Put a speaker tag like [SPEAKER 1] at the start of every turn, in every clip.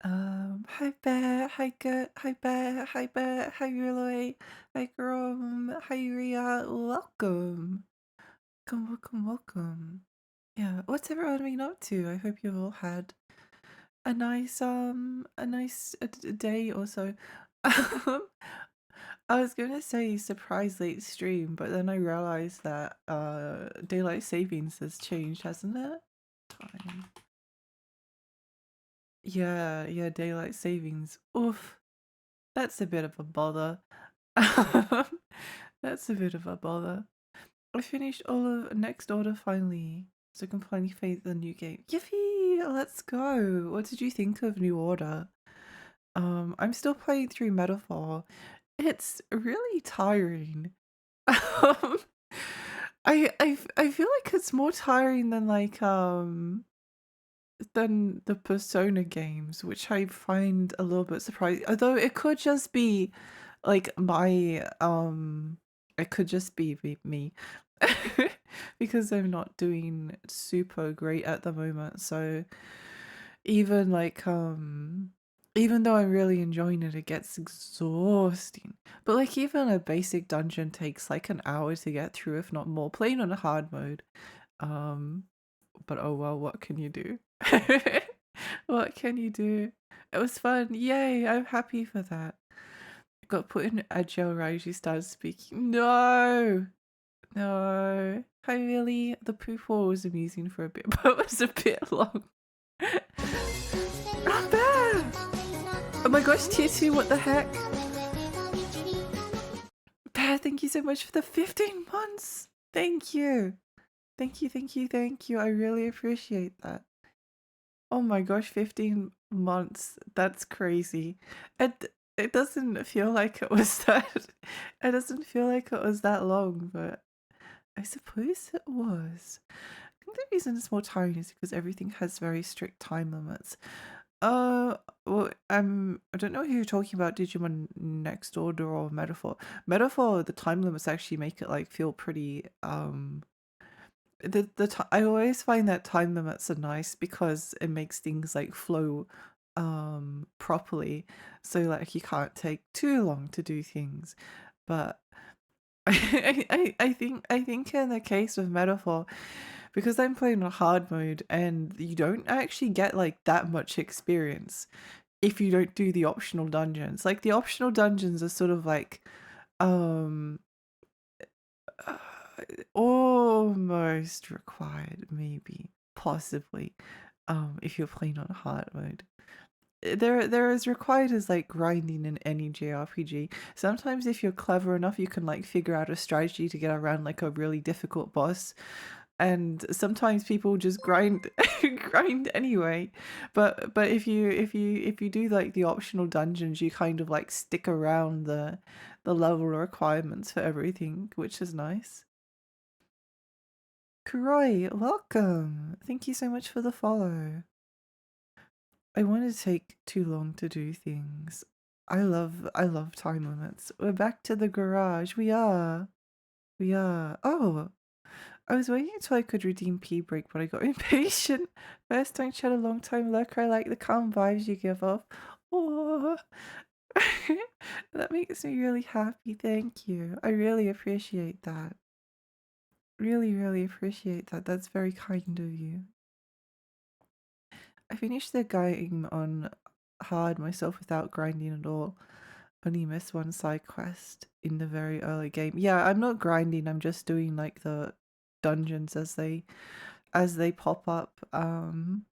[SPEAKER 1] Hi Bear, hi Gut, hi Bear, hi Bear, hi Reloy, hi Grom, hi Ria, welcome. Welcome. Yeah, what's everyone been up to? I hope you've all had a nice day or so. Um, I was gonna say surprise late stream, but then I realized that daylight savings has changed, hasn't it? Time. Yeah, daylight savings. Oof. That's a bit of a bother. That's a bit of a bother. I finished all of Next Order finally, so I can finally play the new game. Yippee! Let's go! What did you think of New Order? I'm still playing through Metaphor. It's really tiring. Um, I feel like it's more tiring than the Persona games, which I find a little bit surprising. Although it could just be like it could just be me. Because I'm not doing super great at the moment. So even even though I'm really enjoying it, it gets exhausting. But like even a basic dungeon takes like an hour to get through, if not more, playing on a hard mode. Um but oh well, what can you do? What can you do? It was fun. Yay, I'm happy for that. Got put in agile right, she started speaking. No! No. Hi Lily. The poo hole was amusing for a bit, but it was a bit long. I'm back! Oh my gosh, tier 2, what the heck? Bear, thank you so much for the 15 months! Thank you. Thank you. I really appreciate that. Oh my gosh, 15 months. That's crazy. It doesn't feel like it was that it doesn't feel like it was that long, but I suppose it was. I think the reason it's more tiring is because everything has very strict time limits. Well, I don't know who you're talking about, Digimon Next Order or Metaphor. Metaphor, the time limits actually make it like feel pretty I always find that time limits are nice because it makes things like flow properly. So like you can't take too long to do things. But I think in the case of Metaphor, because I'm playing on hard mode and you don't actually get like that much experience if you don't do the optional dungeons. Like the optional dungeons are sort of like um uh, almost required, maybe, possibly, if you're playing on hard mode. They're as required as like grinding in any JRPG. Sometimes if you're clever enough, you can like figure out a strategy to get around like a really difficult boss. And sometimes people just grind grind anyway. But if you do like the optional dungeons, you kind of like stick around the level requirements for everything, which is nice. Kuroi, welcome. Thank you so much for the follow. I want to take too long to do things. I love time limits. We're back to the garage. We are. We are. Oh, I was waiting until I could redeem P break, but I got impatient. First time chat a long time lurker. I like the calm vibes you give off. Oh, that makes me really happy. Thank you. I really appreciate that. Really appreciate that. That's very kind of you. I finished the game on hard myself without grinding at all. Only missed one side quest in the very early game. Yeah, I'm not grinding, I'm just doing like the dungeons as they pop up. And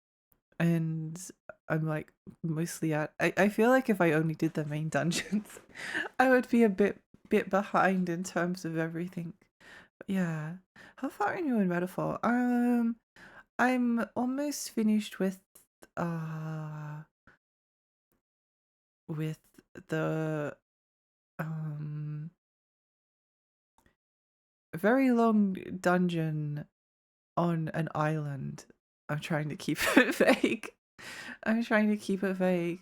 [SPEAKER 1] I'm like mostly I feel like if I only did the main dungeons, I would be a bit behind in terms of everything. But yeah. How far are you in Metaphor? I'm almost finished uh with the um very long dungeon on an island. I'm trying to keep it vague. I'm trying to keep it vague.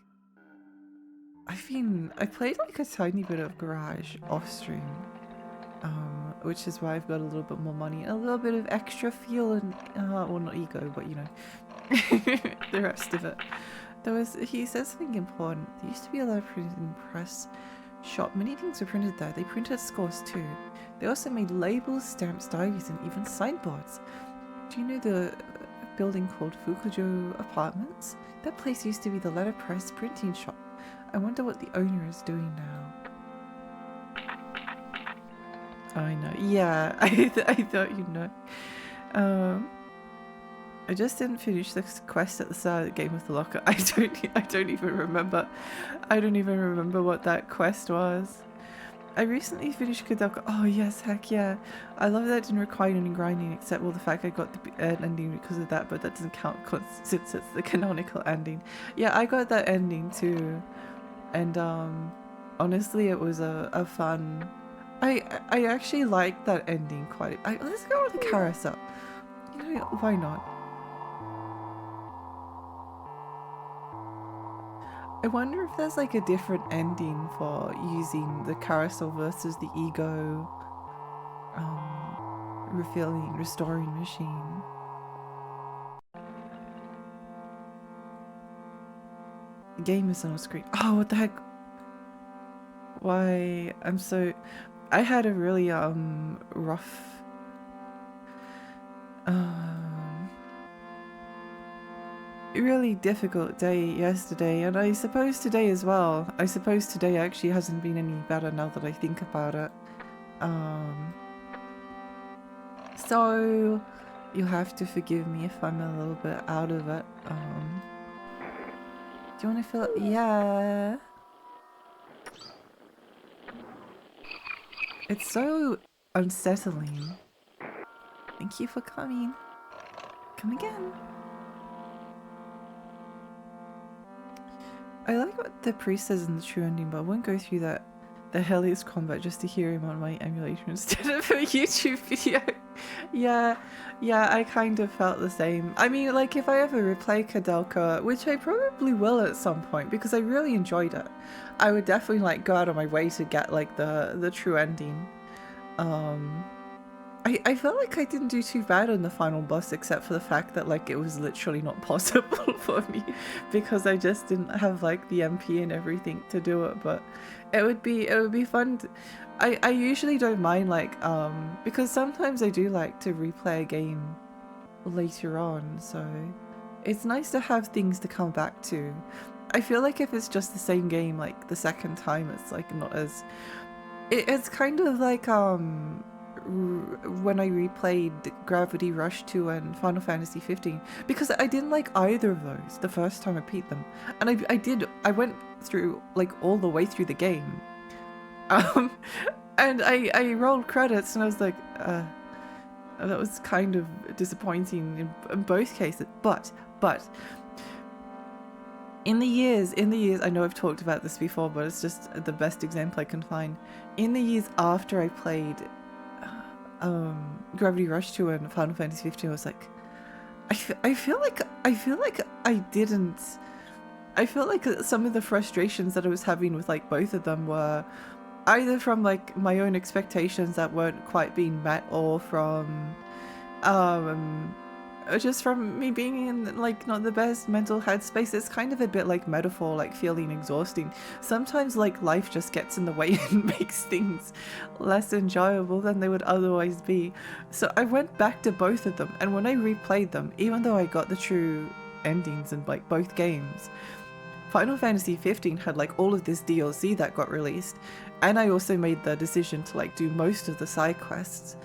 [SPEAKER 1] I played like a tiny bit of Garage off stream, which is why I've got a little bit more money, a little bit of extra fuel and well, not ego, but you know, the rest of it. he said something important. There used to be a lot of printing press shop. Many things were printed there. They printed scores too. They also made labels, stamps, diaries, and even signboards. Do you know the building called Fukujo Apartments? That place used to be the letterpress printing shop. I wonder what the owner is doing now. Oh, I know. Yeah, I thought you'd know. I just didn't finish this quest at the start of the game with the locker. I don't even remember. I don't even remember what that quest was. I recently finished Kudoko. Oh yes, heck yeah. I love that it didn't require any grinding except well the fact I got the ending because of that, but that doesn't count since it's the canonical ending. Yeah, I got that ending too. And honestly it was a fun I actually liked that ending quite let's go with the carousel. You know, why not? I wonder if there's like a different ending for using the carousel versus the ego restoring machine. The game is on the screen. Oh, what the heck? Why? I had a really rough really difficult day yesterday, and I suppose today as well. I suppose today actually hasn't been any better now that I think about it. So you'll have to forgive me if I'm a little bit out of it. Do you want to fill it? Yeah. It's so unsettling. Thank you for coming. Come again. I like what the priest says in the true ending, but I won't go through that the Helios combat just to hear him on my emulation instead of a YouTube video. Yeah, I kind of felt the same. I mean, like if I ever replay Koudelka, which I probably will at some point because I really enjoyed it, I would definitely like go out of my way to get like the true ending. I felt like I didn't do too bad on the final boss except for the fact that like it was literally not possible for me because I just didn't have like the MP and everything to do it, but it would be fun to, I usually don't mind like because sometimes I do like to replay a game later on, so it's nice to have things to come back to. I feel like if it's just the same game like the second time, it's like not as it's kind of like when I replayed Gravity Rush 2 and Final Fantasy 15 because I didn't like either of those the first time I beat them, and I went through like all the way through the game, and I rolled credits and I was like that was kind of disappointing in both cases, but in the years, I know I've talked about this before, but it's just the best example I can find. In the years after I played Gravity Rush 2 and Final Fantasy 15, I was like, I feel like some of the frustrations that I was having with like both of them were either from like my own expectations that weren't quite being met, or from just from me being in like not the best mental headspace. It's kind of a bit like metaphor, like feeling exhausting. Sometimes like life just gets in the way and makes things less enjoyable than they would otherwise be. So I went back to both of them, and when I replayed them, even though I got the true endings in like both games, Final Fantasy 15 had like all of this DLC that got released, and I also made the decision to like do most of the side quests.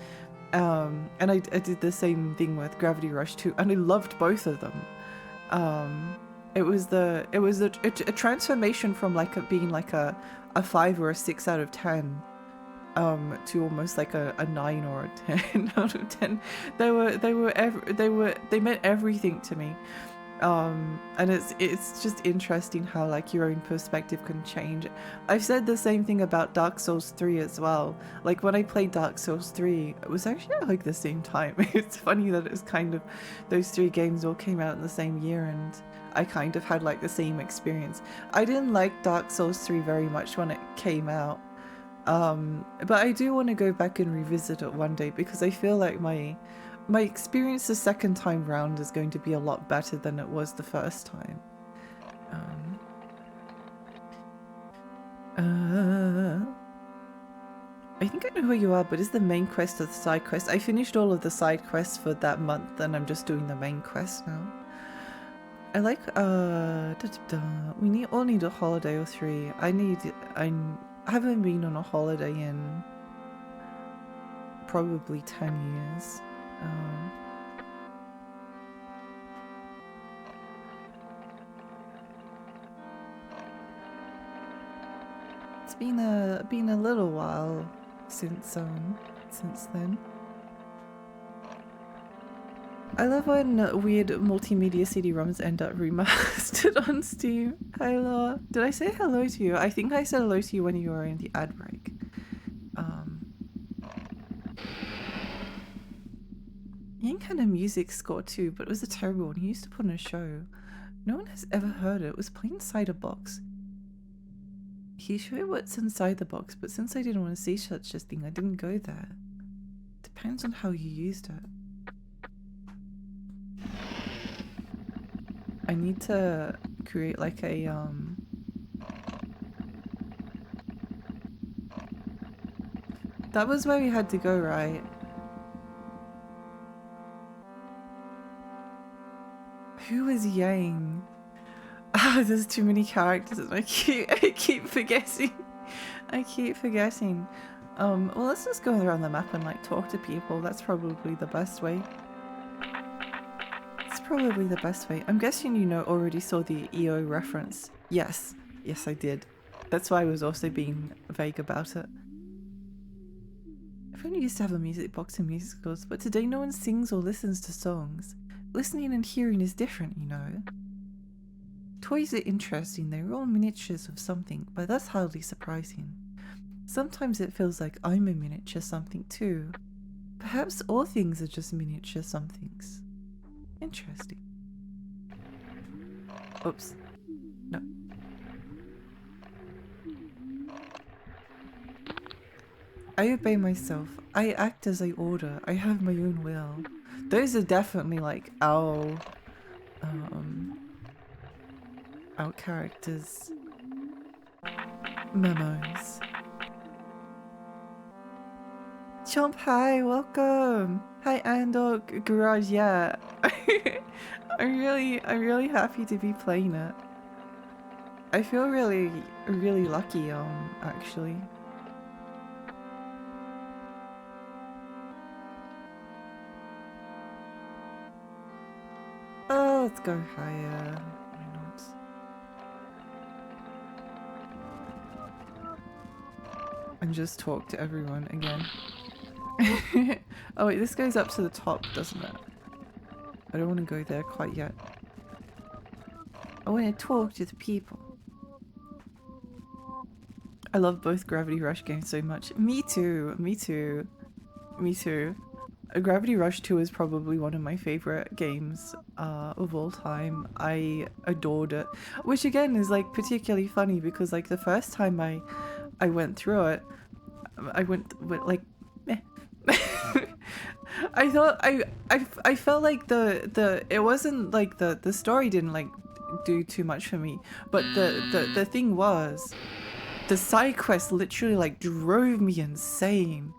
[SPEAKER 1] And I did the same thing with Gravity Rush 2, and I loved both of them. It was a transformation from like being like a 5 or a 6 out of 10 to almost like a 9 or a 10 out of 10. They meant everything to me. And it's just interesting how like your own perspective can change. I've said the same thing about Dark Souls 3 as well. Like when I played Dark Souls 3, it was actually at like the same time. It's funny that it was kind of, those 3 games all came out in the same year, and I kind of had like the same experience. I didn't like Dark Souls 3 very much when it came out, but I do want to go back and revisit it one day because I feel like my experience the second time round is going to be a lot better than it was the first time. Um, I think I know who you are, but is the main quest or the side quest? I finished all of the side quests for that month, and I'm just doing the main quest now. I like we all need a holiday or 3. I haven't been on a holiday in probably 10 years. It's been a little while since then. I love when weird multimedia CD-ROMs end up remastered on Steam. Hi Laura. Did I say hello to you? I think I said hello to you when you were in the ad break. Yank had a music score too, but it was a terrible one. He used to put on a show. No one has ever heard it. It was playing inside a box. He showed what's inside the box, but since I didn't want to see such a thing, I didn't go there. Depends on how you used it. I need to create like a that was where we had to go, right? Who was Yang? Ah, there's too many characters and I keep forgetting. I keep forgetting. Well, let's just go around the map and like talk to people. That's probably the best way. It's probably the best way. I'm guessing you already saw the EO reference. Yes. Yes, I did. That's why I was also being vague about it. Everyone used to have a music box in musicals, but today no one sings or listens to songs. Listening and hearing is different, Toys are interesting, they're all miniatures of something, but that's hardly surprising. Sometimes it feels like I'm a miniature something too. Perhaps all things are just miniature somethings. Interesting. Oops. No. I obey myself. I act as I order. I have my own will. Those are definitely like our characters' memos. Chomp, hi, welcome. Hi, Andor Garage. Yeah, I'm really happy to be playing it. I feel really lucky. Actually. Oh, let's go higher. Why not? And just talk to everyone again. Oh wait, this goes up to the top, doesn't it? I don't want to go there quite yet. I want to talk to the people. I love both Gravity Rush games so much. Me too, me too, me too. Gravity Rush 2 is probably one of my favorite games of all time. I adored it. Which again is like particularly funny because like the first time I went through it, I went like meh. I thought I felt like it wasn't like the story didn't like do too much for me, but the thing was the side quest literally like drove me insane.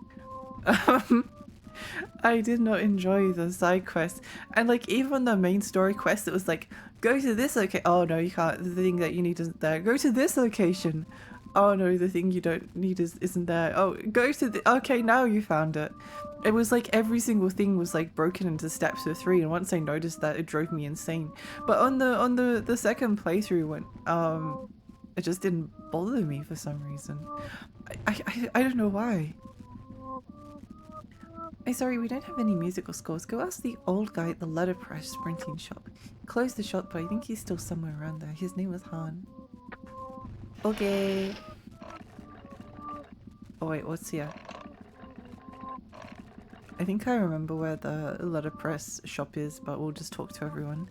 [SPEAKER 1] I did not enjoy the side quest, and like even the main story quest, it was like go to this location. Oh no, you can't. The thing that you need isn't there. Go to this location. Oh no, the thing you don't need isn't there. Oh, go to the. Okay, now you found it. It was like every single thing was like broken into steps of 3, and once I noticed that, it drove me insane. But on the second playthrough, when it just didn't bother me for some reason. I don't know why. Hey, sorry, we don't have any musical scores. Go ask the old guy at the letterpress printing shop. He closed the shop, but I think he's still somewhere around there. His name was Han. Okay. Oh wait, what's here? I think I remember where the letterpress shop is, but we'll just talk to everyone.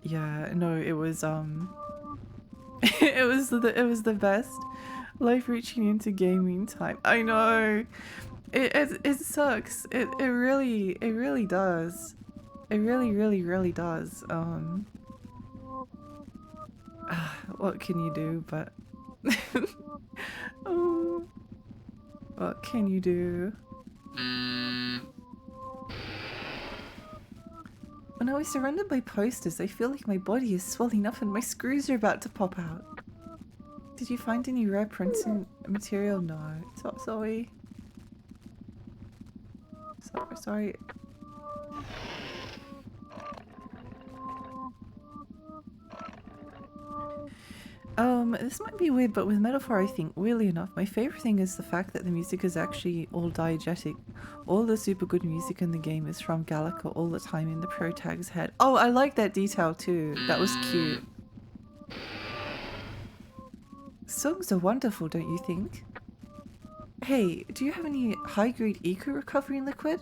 [SPEAKER 1] Yeah, no, it was it was the best. Life reaching into gaming time. I know. It sucks. It really does. It really, really, really does. What can you do, but... Oh, what can you do? When I was surrounded by posters, I feel like my body is swelling up and my screws are about to pop out. Did you find any rare printing material? No. Sorry. Sorry. This might be weird, but with Metaphor, I think, weirdly enough, my favorite thing is the fact that the music is actually all diegetic. All the super good music in the game is from Gallica all the time in the pro tag's head. Oh, I like that detail too. That was cute. Songs are wonderful, don't you think? Hey, do you have any high-grade eco recovery liquid?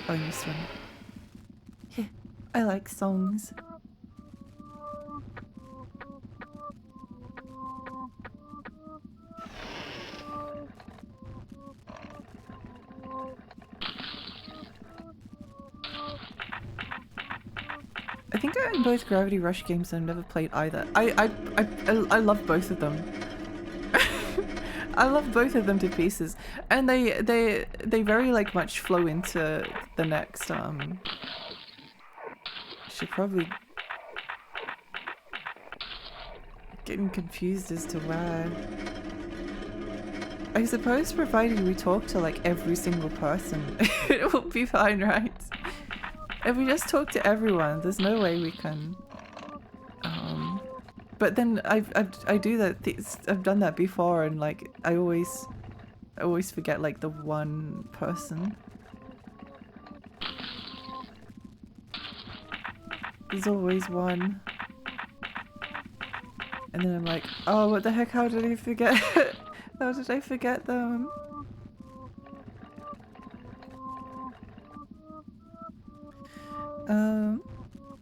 [SPEAKER 1] Oh, you missed one. Yeah, I like songs. I think I own both Gravity Rush games and I've never played either. I love both of them. I love both of them to pieces, and they very like much flow into the next. Should probably getting confused as to where. I suppose provided we talk to like every single person, it will be fine, right? If we just talk to everyone, there's no way we can. But then I do that. I've done that before, and like I always forget like the one person. There's always one, and then I'm like, oh, what the heck? How did I forget? How did I forget them?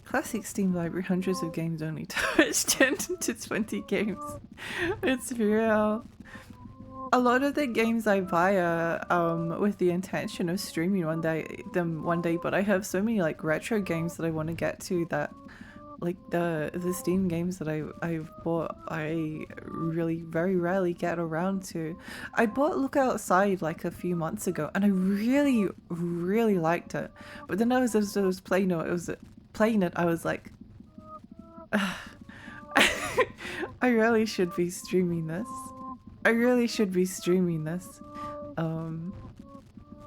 [SPEAKER 1] Classic Steam library, hundreds of games only touched 10 to 20 games. It's real. A lot of the games I buy are with the intention of streaming them one day, but I have so many like retro games that I want to get to that like the Steam games that I've bought I really very rarely get around to. I bought Look Outside like a few months ago and I really liked it. But then as I was playing it, I was like, I really should be streaming this. I really should be streaming this.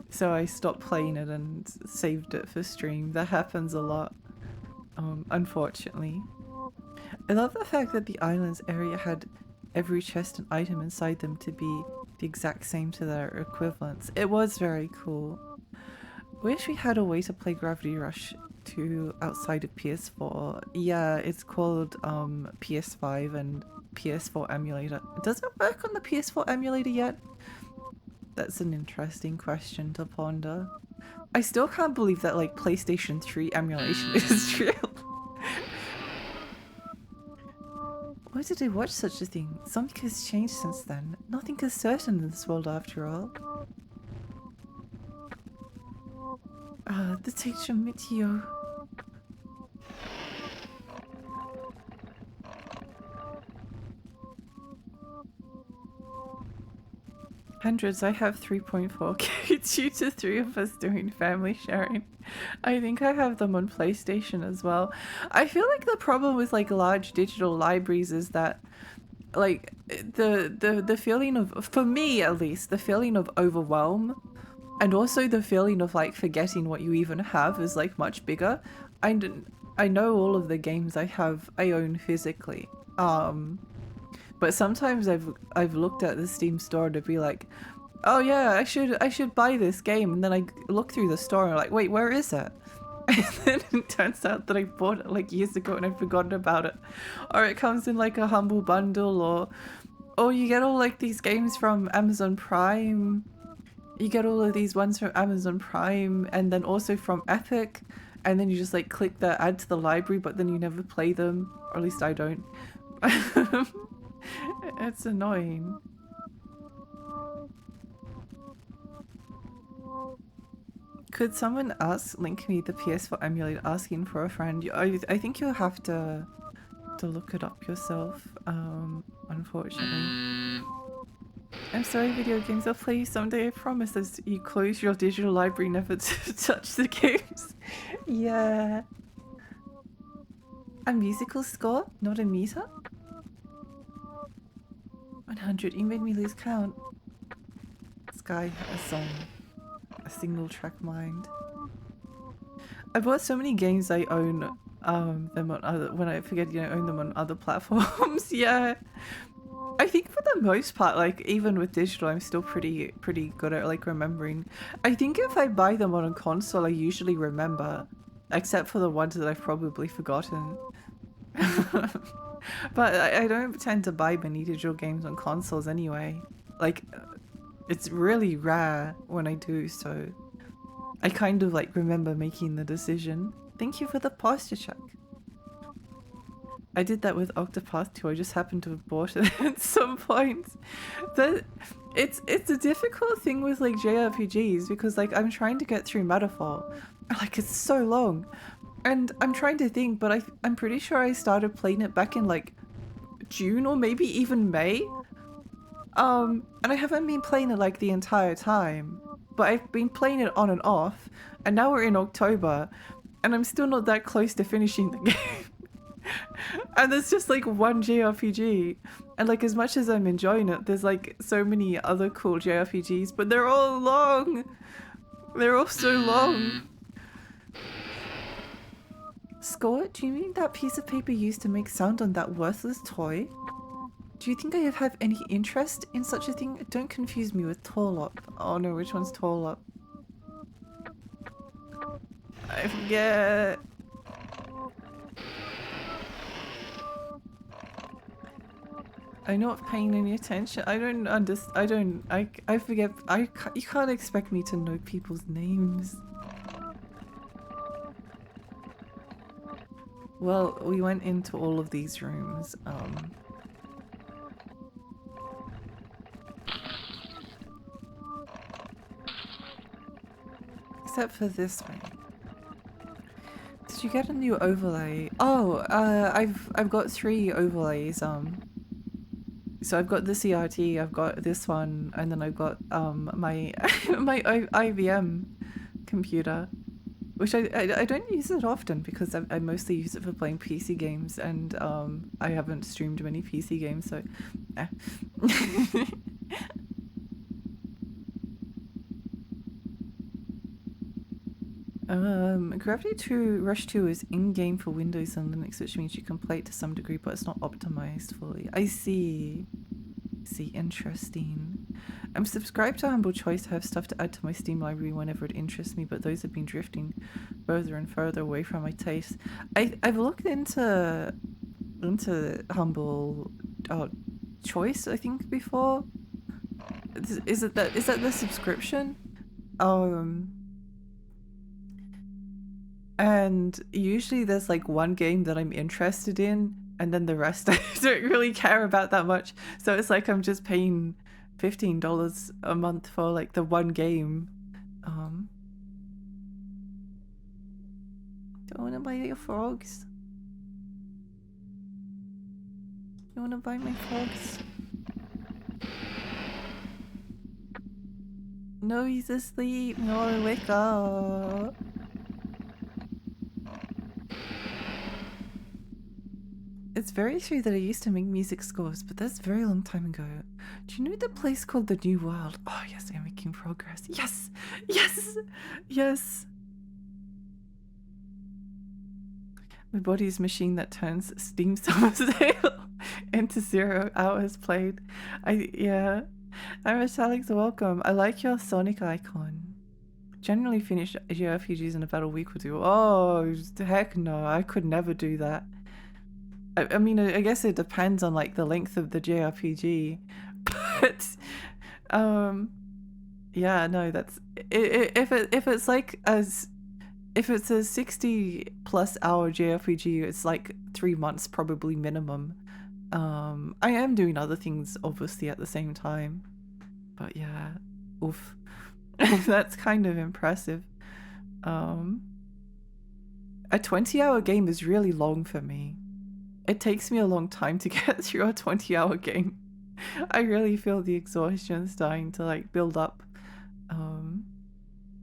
[SPEAKER 1] So I stopped playing it and saved it for stream. That happens a lot, unfortunately. I love the fact that the islands area had every chest and item inside them to be the exact same to their equivalents. It was very cool. Wish we had a way to play Gravity Rush 2 outside of PS4. Yeah, it's called PS5 and PS4 emulator. Does it work on the PS4 emulator yet? That's an interesting question to ponder. I still can't believe that like PlayStation 3 emulation is real. Why did I watch such a thing? Something has changed since then. Nothing is certain in this world after all. The teacher Mitio. Hundreds, I have 3.4k due to 3 of us doing family sharing. I think I have them on PlayStation as well. I feel like the problem with like large digital libraries is that like the feeling of, for me at least, the feeling of overwhelm and also the feeling of like forgetting what you even have is like much bigger. I know all of the games I own physically. But sometimes I've looked at the Steam store to be like, oh yeah, I should buy this game, and then I look through the store and I'm like, wait, where is it? And then it turns out that I bought it like years ago and I've forgotten about it. Or it comes in like a humble bundle, or you get all like these games from Amazon Prime. You get all of these ones from Amazon Prime and then also from Epic, and then you just like click the add to the library, but then you never play them, or at least I don't. It's annoying. Could someone link me the PS4 emulator asking for a friend? I think you'll have to look it up yourself, unfortunately. I'm sorry, video games. I'll play you someday, I promise, as you close your digital library never to touch the games. Yeah. A musical score, not a meter? 100, you made me lose count. Sky has a single track mind. I bought so many games I own them on other, when I forget, you know, own them on other platforms. Yeah. I think for the most part, like even with digital, I'm still pretty good at like remembering. I think if I buy them on a console, I usually remember, except for the ones that I've probably forgotten. But I don't tend to buy many digital games on consoles anyway. Like, it's really rare when I do, so I kind of like remember making the decision. Thank you for the posture check. I did that with Octopath 2. I just happened to have bought it at some point. It's a difficult thing with like JRPGs because like I'm trying to get through Metaphor. Like it's so long. And I'm trying to think, but I'm pretty sure I started playing it back in like June or maybe even May. And I haven't been playing it like the entire time. But I've been playing it on and off. And now we're in October. And I'm still not that close to finishing the game. And there's just like one JRPG, and like as much as I'm enjoying it, there's like so many other cool JRPGs, but they're all long. They're all so long. Scott, do you mean that piece of paper used to make sound on that worthless toy? Do you think I have any interest in such a thing? Don't confuse me with Torlop. Oh no, which one's Torlop? I forget. I'm not paying any attention. I don't understand. I forget. You can't expect me to know people's names. Well, we went into all of these rooms. Except for this one. Did you get a new overlay? Oh, I've got 3 overlays. So I've got the CRT, I've got this one, and then I've got my my IBM computer, which I don't use it often because I mostly use it for playing PC games, and I haven't streamed many PC games, so eh. Gravity 2 Rush 2 is in-game for Windows and Linux, which means you can play it to some degree, but it's not optimized fully. I see. Interesting. I'm subscribed to Humble Choice to have stuff to add to my Steam library whenever it interests me, but those have been drifting further and further away from my taste. I've looked into Humble Choice, I think, before. Is that the subscription? And usually there's like one game that I'm interested in, and then the rest I don't really care about that much. So it's like I'm just paying $15 a month for like the one game. Do I want to buy your frogs? You want to buy my frogs? No, he's asleep. No, wake up. It's very true that I used to make music scores, but that's a very long time ago. Do you know the place called the New World? Oh yes, I'm making progress. Yes! Yes! Yes! My body's machine that turns Steam Summer Sale into 0 hours played. Yeah. Irish Alex, welcome. I like your Sonic icon. Generally finish JRPGs in about a week or 2. Oh, heck no, I could never do that. I mean, I guess it depends on like the length of the JRPG, but yeah, no, that's if it's like if it's a 60+ hour JRPG, it's like 3 months probably minimum. I am doing other things obviously at the same time, but yeah, oof, that's kind of impressive. Um, a 20-hour game is really long for me. It takes me a long time to get through a 20-hour game. I really feel the exhaustion starting to like build up. Um,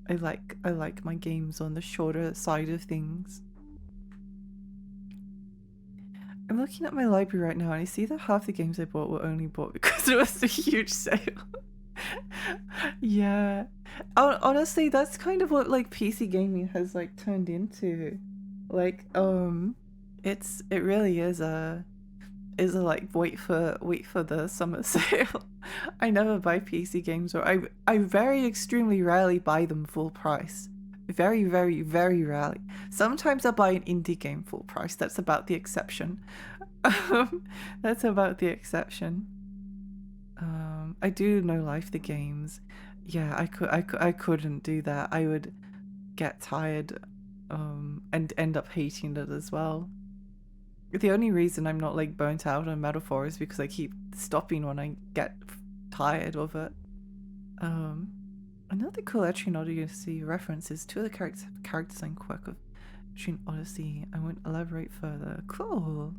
[SPEAKER 1] I like my games on the shorter side of things. I'm looking at my library right now and I see that half the games I bought were only bought because it was a huge sale. Yeah. Honestly, that's kind of what like PC gaming has like turned into. Like, it really is a like wait for the summer sale. I never buy PC games, or I very extremely rarely buy them full price. Very, very, very rarely. Sometimes I'll buy an indie game full price. That's about the exception. That's about the exception. I do know Life the Games. Yeah, I couldn't do that. I would get tired, and end up hating it as well. The only reason I'm not like burnt out on Metaphor is because I keep stopping when I get tired of it. Another cool Etrian Odyssey reference is two of the character design quirk of Etrian Odyssey. I won't elaborate further. Cool.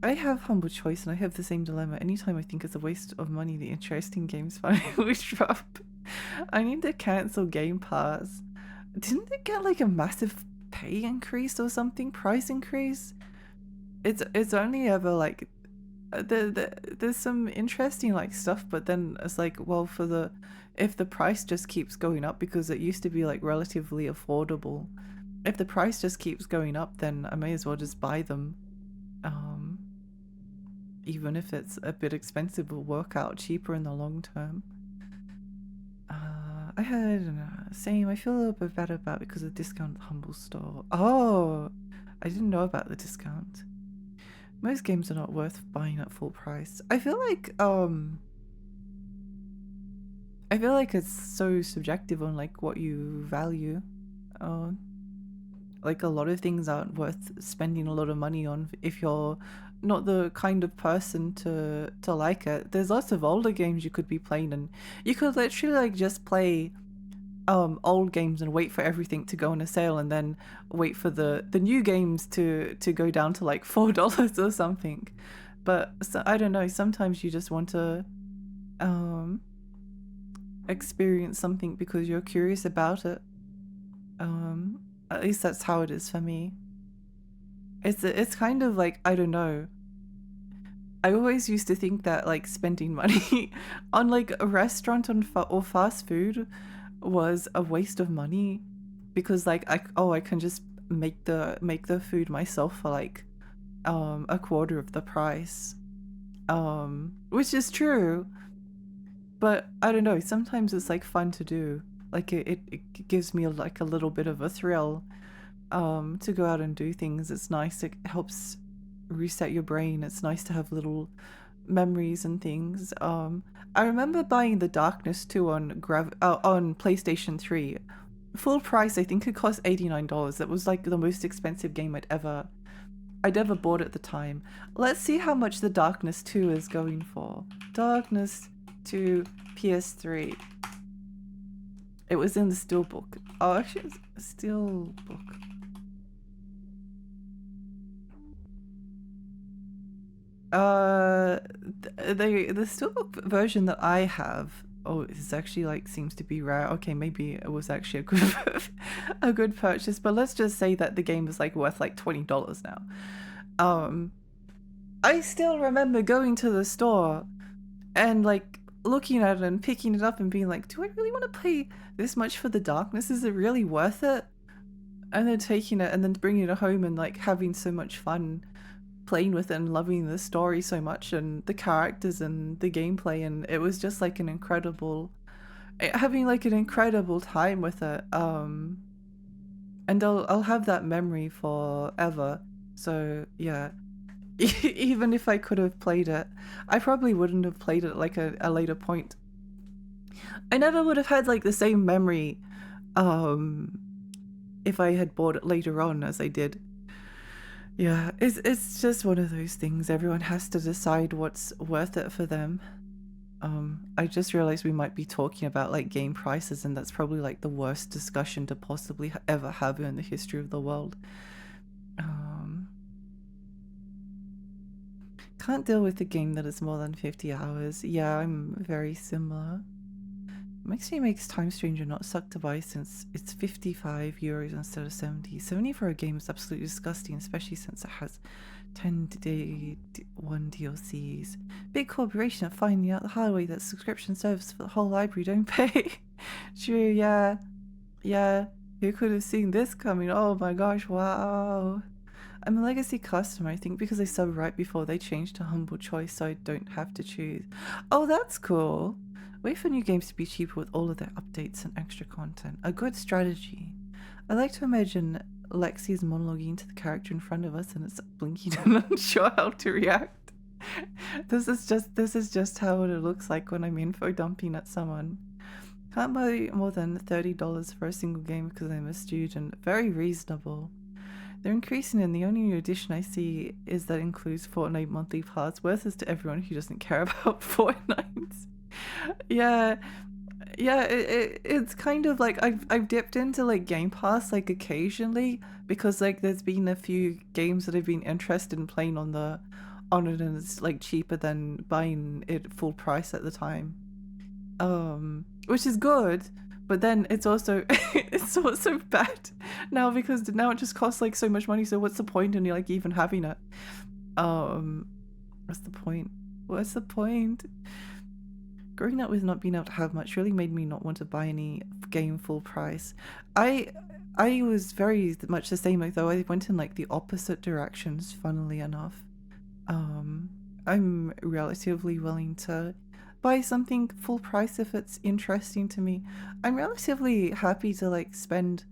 [SPEAKER 1] I have humble choice and I have the same dilemma. Anytime I think it's a waste of money, the interesting games finally drop. I need to cancel Game Pass. Didn't it get like a massive pay increase or something? Price increase? It's only ever like there's some interesting like stuff, but then it's like, well, if the price just keeps going up, because it used to be like relatively affordable, if the price just keeps going up, then I may as well just buy them. Even if it's a bit expensive, will work out cheaper in the long term. I had same. I feel a little bit better about it because of discount Humble Store. Oh, I didn't know about the discount. Most games are not worth buying at full price. I feel like it's so subjective on like what you value. Like a lot of things aren't worth spending a lot of money on if you're not the kind of person to like it. There's lots of older games you could be playing, and you could literally like just play old games and wait for everything to go on a sale, and then wait for the new games to go down to like $4 or something. But so, I don't know, sometimes you just want to experience something because you're curious about it. At least that's how it is for me. It's kind of like, I don't know, I always used to think that like spending money on like a restaurant or fast food was a waste of money, because like I can just make the food myself for like a quarter of the price, which is true, but I don't know, sometimes it's like fun to do. Like it gives me like a little bit of a thrill to go out and do things. It's nice. It helps reset your brain. It's nice to have little memories and things. I remember buying The Darkness 2 on PlayStation 3. Full price, I think it cost $89. That was like the most expensive game I'd ever bought at the time. Let's see how much The Darkness 2 is going for. Darkness 2 PS3. It was in the Steelbook. Oh, actually, it's a Steelbook. The Steelbook version that I have, oh, this actually like seems to be rare. Okay, maybe it was actually a good purchase, but let's just say that the game is like worth like $20 now. I still remember going to the store and like looking at it and picking it up and being like, do I really want to pay this much for The Darkness? Is it really worth it? And then taking it and then bringing it home and like having so much fun playing with it and loving the story so much and the characters and the gameplay, and it was just like having like an incredible time with it. And I'll have that memory forever. So yeah. Even if I could have played it, I probably wouldn't have played it at like a later point. I never would have had like the same memory if I had bought it later on as I did. Yeah, it's just one of those things. Everyone has to decide what's worth it for them. I just realized we might be talking about like game prices, and that's probably like the worst discussion to possibly ever have in the history of the world. Can't deal with a game that is more than 50 hours. Yeah, I'm very similar. Makes Time Stranger not suck to buy since it's 55 euros instead of 70. 70 for a game is absolutely disgusting, especially since it has 10 day one DLCs. Big corporation are finding out the hard way that subscription service for the whole library don't pay. True, yeah. Yeah. Who could have seen this coming? Oh my gosh, wow. I'm a legacy customer, I think, because I subbed right before they changed to Humble Choice, so I don't have to choose. Oh, that's cool. Wait for new games to be cheaper with all of their updates and extra content. A good strategy. I like to imagine Lexi is monologuing to the character in front of us and it's blinking and unsure how to react. This is just how it looks like when I'm info dumping at someone. Can't buy more than $30 for a single game because I'm a student. Very reasonable. They're increasing, and the only new addition I see is that includes Fortnite monthly pass. Worth is to everyone who doesn't care about Fortnite. Yeah, it's kind of like I've dipped into like Game Pass like occasionally because like there's been a few games that I've been interested in playing on it, and it's like cheaper than buying it full price at the time. Which is good, but then it's also it's also bad now because now it just costs like so much money, so what's the point in like even having it? What's the point? What's the point? Growing up with not being able to have much really made me not want to buy any game full price. I was very much the same, though I went in like the opposite directions, funnily enough. I'm relatively willing to buy something full price if it's interesting to me. I'm relatively happy to like spend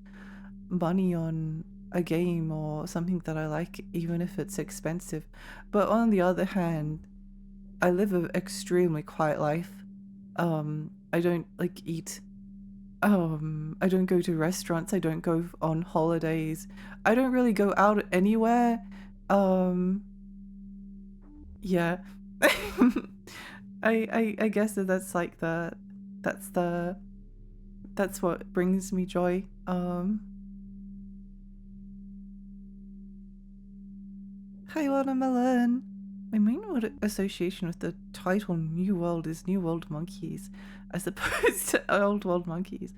[SPEAKER 1] money on a game or something that I like, even if it's expensive. But on the other hand, I live an extremely quiet life. I don't like eat. I don't go to restaurants. I don't go on holidays. I don't really go out anywhere. Yeah. I guess that's like that's what brings me joy. Hi, Watermelon. My main association with the title New World is New World Monkeys, as opposed to Old World Monkeys.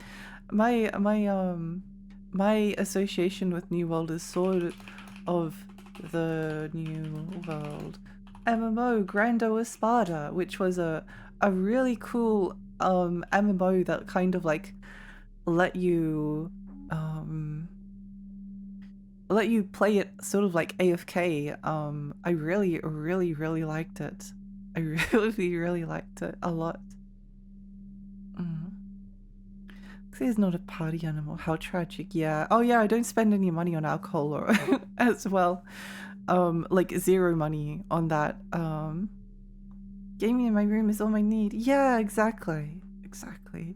[SPEAKER 1] My association with New World is sort of the New World MMO Grando Espada, which was a really cool MMO that kind of like let you play it sort of like AFK. I really liked it. I really liked it a lot. He's not a party animal. How tragic. Yeah. Oh yeah, I don't spend any money on alcohol or as well. Like zero money on that. Gaming in my room is all I need. Yeah, exactly. Exactly.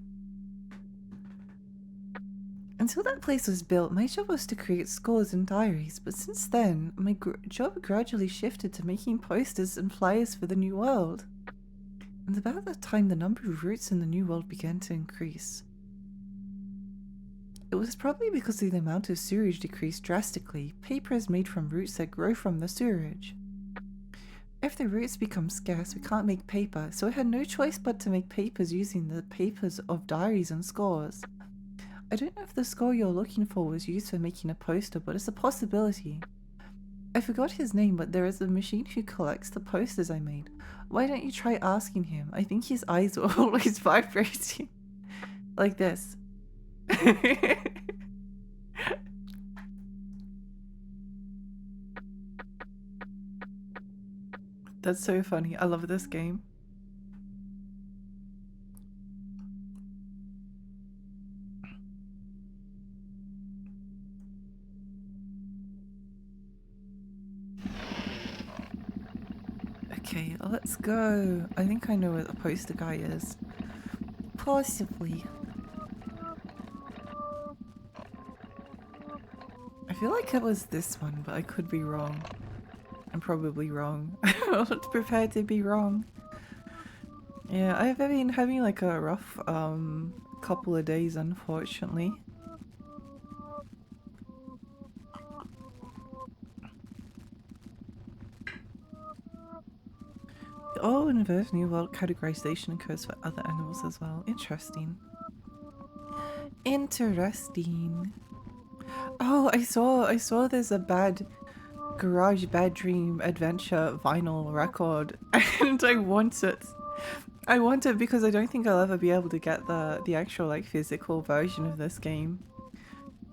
[SPEAKER 1] Until that place was built, my job was to create scores and diaries, but since then, my job gradually shifted to making posters and flyers for the New World. And about that time, the number of routes in the New World began to increase. It was probably because the amount of sewage decreased drastically. Paper is made from roots that grow from the sewage. If the roots become scarce, we can't make paper, so I had no choice but to make papers using the papers of diaries and scores. I don't know if the score you're looking for was used for making a poster, but it's a possibility. I forgot his name, but there is a machine who collects the posters I made. Why don't you try asking him? I think his eyes were always vibrating. Like this. That's so funny. I love this game. Okay, let's go. I think I know where the poster guy is. Possibly. I feel like it was this one, but I could be wrong. I'm probably wrong. I'm not prepared to be wrong. Yeah, I've been having like a rough couple of days, unfortunately. Oh, in Earth New World categorization occurs for other animals as well. Interesting. Interesting. Oh, I saw there's a Garage Bad Dream Adventure vinyl record and I want it. I want it because I don't think I'll ever be able to get the actual like physical version of this game.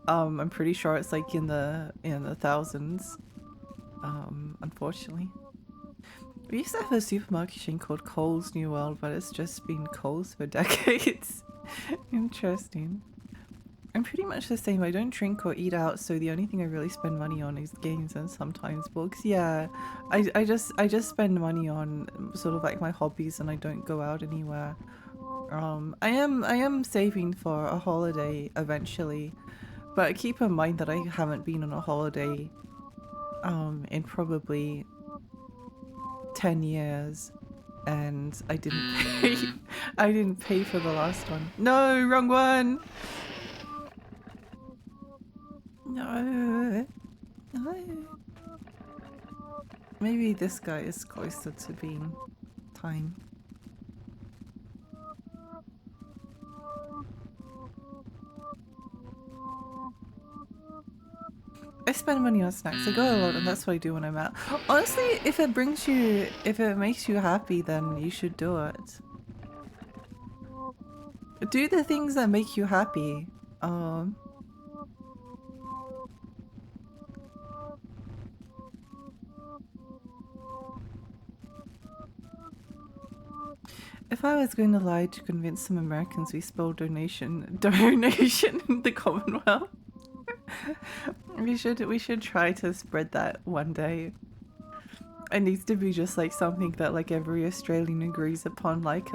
[SPEAKER 1] I'm pretty sure it's like in the thousands. Unfortunately. We used to have a supermarket chain called Coles New World, but it's just been Coles for decades. Interesting. I'm pretty much the same. I don't drink or eat out, so the only thing I really spend money on is games and sometimes books. Yeah, I just spend money on sort of like my hobbies, and I don't go out anywhere. I am saving for a holiday eventually, but keep in mind that I haven't been on a holiday in probably 10 years, and I didn't pay. I didn't pay for the last one. No, wrong one. No. No. Maybe this guy is closer to being time. I spend money on snacks. I go a lot, and that's what I do when I'm out. Honestly, if it makes you happy, then you should do it. Do the things that make you happy. If I was going to lie to convince some Americans we spell donation in the Commonwealth, we should try to spread that one day. It needs to be just like something that like every Australian agrees upon, like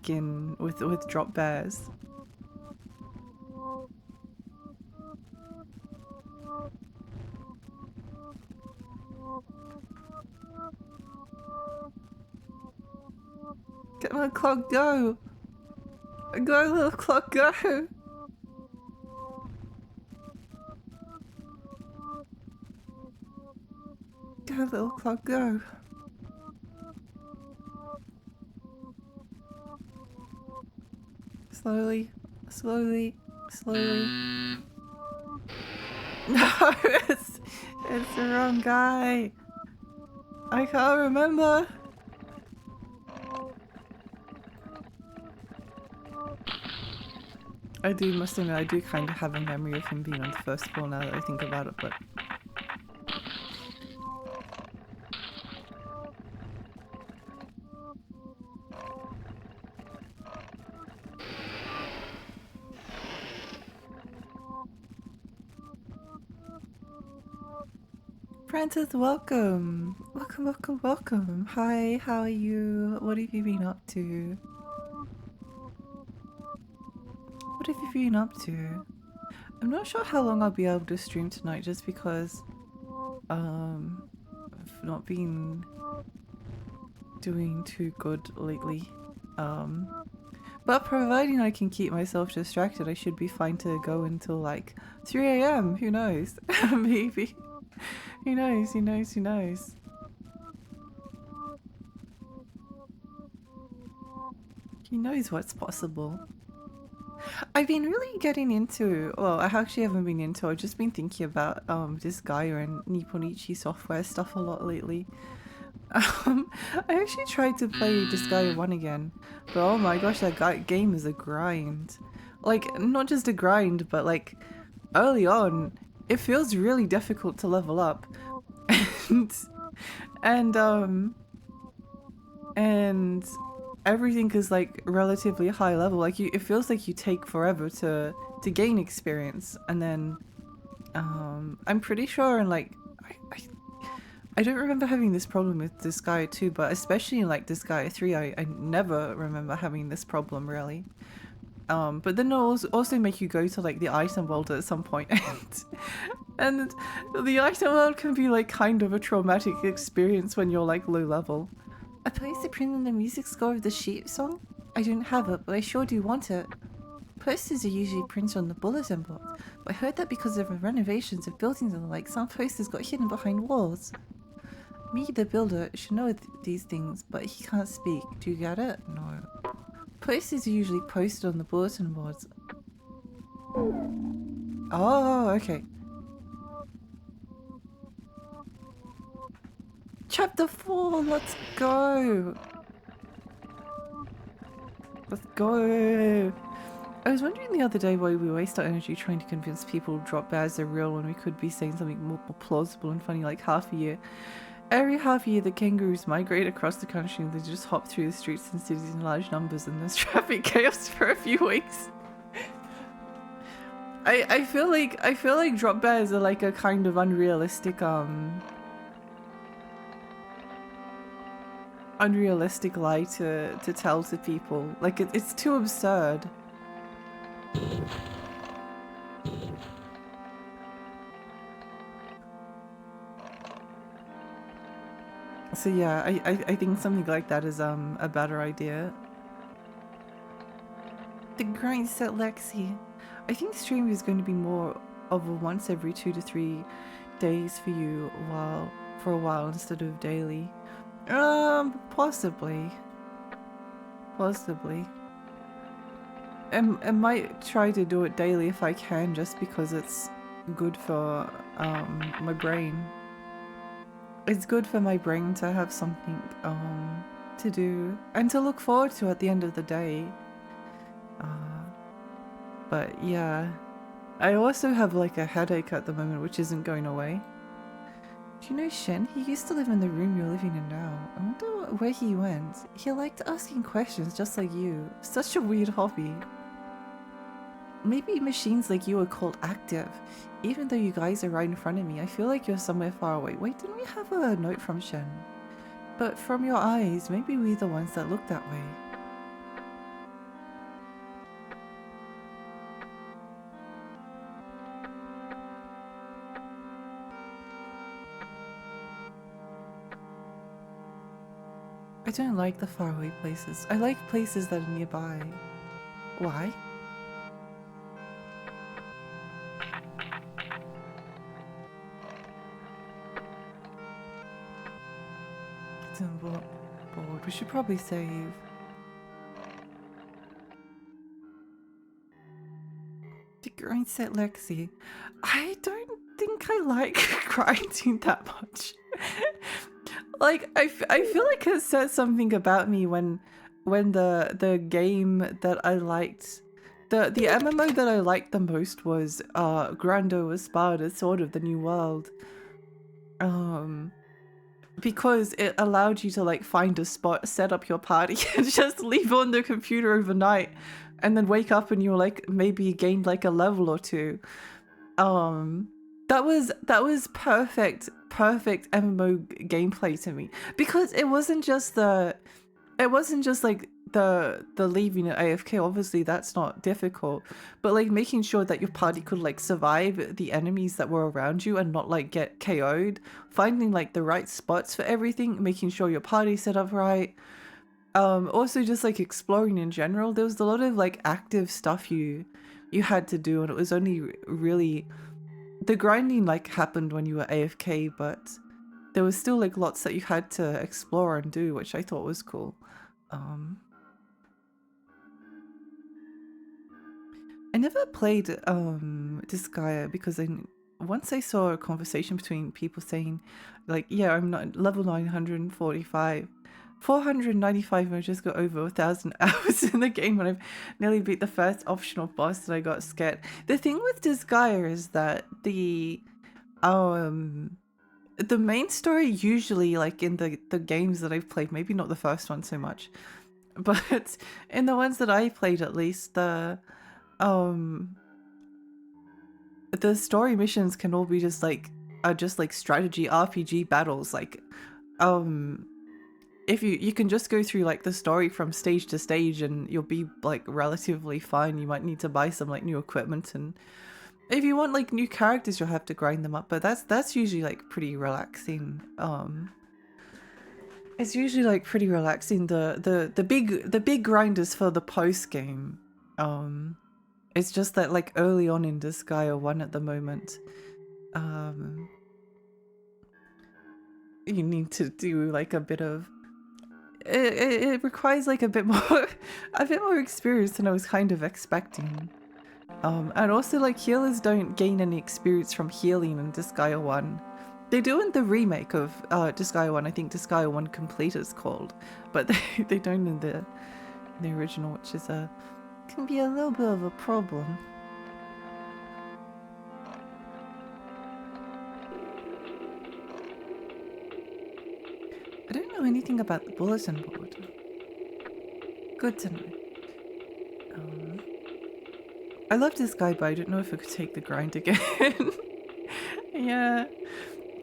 [SPEAKER 1] in with drop bears. Come on, clock, go! Go, little clock, go! Go, little clock, go! Slowly, slowly, slowly. No, it's the wrong guy. I can't remember. Must admit, I do kind of have a memory of him being on the first floor now that I think about it, but... Francis, welcome! Welcome, welcome, welcome! Hi, how are you? What have you been up to? What have you been up to? I'm not sure how long I'll be able to stream tonight just because I've not been doing too good lately. But providing I can keep myself distracted, I should be fine to go until like 3 AM. Who knows? Maybe. Who knows? Who knows? Who knows? Who knows what's possible? I've been really getting into, well, I actually haven't been into, I've just been thinking about Disgaea and Nipponichi software stuff a lot lately. I actually tried to play Disgaea 1 again, but oh my gosh, that game is a grind. Like, not just a grind, but like, early on, it feels really difficult to level up. And everything is like relatively high level. Like it feels like you take forever to gain experience, and then I'm pretty sure, and like I don't remember having this problem with Disgaea 2, but especially in like Disgaea 3, I never remember having this problem really. But then it'll also make you go to like the item world at some point, and the item world can be like kind of a traumatic experience when you're like low level. A place to print in the music score of the sheep song? I don't have it, but I sure do want it. Posters are usually printed on the bulletin board, but I heard that because of the renovations of buildings and the like, some posters got hidden behind walls. Me, the builder, should know these things, but he can't speak. Do you get it? No. Posters are usually posted on the bulletin boards. Oh, okay. Chapter 4, let's go! Let's go! I was wondering the other day why we waste our energy trying to convince people drop bears are real when we could be saying something more plausible and funny like half a year. Every half year the kangaroos migrate across the country and they just hop through the streets and cities in large numbers and there's traffic chaos for a few weeks. I feel like drop bears are like a kind of unrealistic lie to tell to people. Like it's too absurd. So yeah, I think something like that is a better idea. The grind set Lexi. I think stream is going to be more of a once every 2 to 3 days for you for a while instead of daily. Possibly. Possibly. I might try to do it daily if I can, just because it's good for my brain. It's good for my brain to have something to do and to look forward to at the end of the day. But yeah, I also have like a headache at the moment which isn't going away. Do you know Shen? He used to live in the room you're living in now. I wonder where he went. He liked asking questions just like you. Such a weird hobby. Maybe machines like you are called active. Even though you guys are right in front of me, I feel like you're somewhere far away. Wait, didn't we have a note from Shen? But from your eyes, maybe we're the ones that look that way. I don't like the faraway places. I like places that are nearby. Why? It's on board. We should probably save. The grind set Lexi. I don't think I like grinding that much. Like I feel like it says something about me when the game that I liked, the MMO that I liked the most was Grando Espada, Sword of the New World. Because it allowed you to like find a spot, set up your party, and just leave on the computer overnight, and then wake up and you're like maybe gained like a level or two. That was perfect MMO gameplay to me, because it wasn't just like the leaving at AFK. Obviously that's not difficult, but like making sure that your party could like survive the enemies that were around you and not like get KO'd, finding like the right spots for everything, making sure your party set up right. Also just like exploring in general. There was a lot of like active stuff you had to do, and it was only really the grinding like happened when you were AFK, but there was still like lots that you had to explore and do, which I thought was cool. I never played Disgaea because once I saw a conversation between people saying like, yeah, I'm not level 945, 495 and I just got over 1,000 hours in the game and I've nearly beat the first optional boss, and I got scared. The thing with Disgaea is that the main story usually, like in the games that I've played, maybe not the first one so much, but in the ones that I played at least, the story missions can all be just like strategy RPG battles. Like if you can just go through like the story from stage to stage and you'll be like relatively fine. You might need to buy some like new equipment, and if you want like new characters you'll have to grind them up, but that's usually like pretty relaxing. It's usually like pretty relaxing. The big grind is for the post game. It's just that like early on in Disgaea 1 at the moment, um, you need to do like a bit of it requires like a bit more a bit more experience than I was kind of expecting. And also like healers don't gain any experience from healing in Disgaea 1. They do in the remake of Disgaea 1, I think Disgaea 1 Complete it's called, but they don't in the original, which is can be a little bit of a problem. I don't know anything about the bulletin board. Good to know. I love this guy, but I don't know if I could take the grind again. Yeah,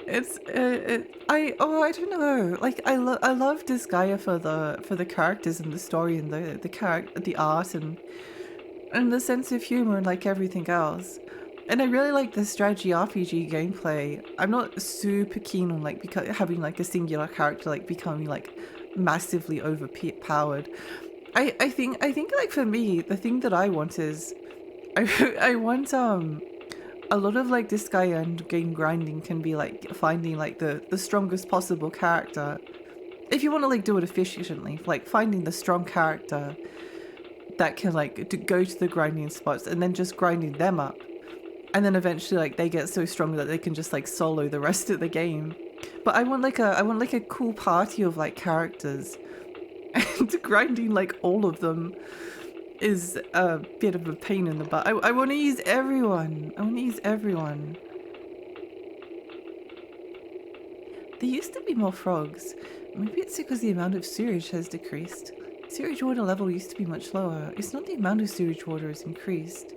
[SPEAKER 1] it's I don't know. Like I love this guy for the characters and the story and the art and the sense of humor and like everything else. And I really like the strategy RPG gameplay. I'm not super keen on like having like a singular character like becoming like massively overpowered. I think like for me the thing that I want is I want a lot of like this guy end game grinding can be like finding like the strongest possible character. If you want to like do it efficiently, like finding the strong character that can like go to the grinding spots and then just grinding them up. And then eventually like they get so strong that they can just like solo the rest of the game. But I want like a cool party of like characters and grinding like all of them is a bit of a pain in the butt. I want to use everyone. I want to use everyone. There used to be more frogs. Maybe it's because the amount of sewage has decreased. Sewage water level used to be much lower. It's not the amount of sewage water has increased.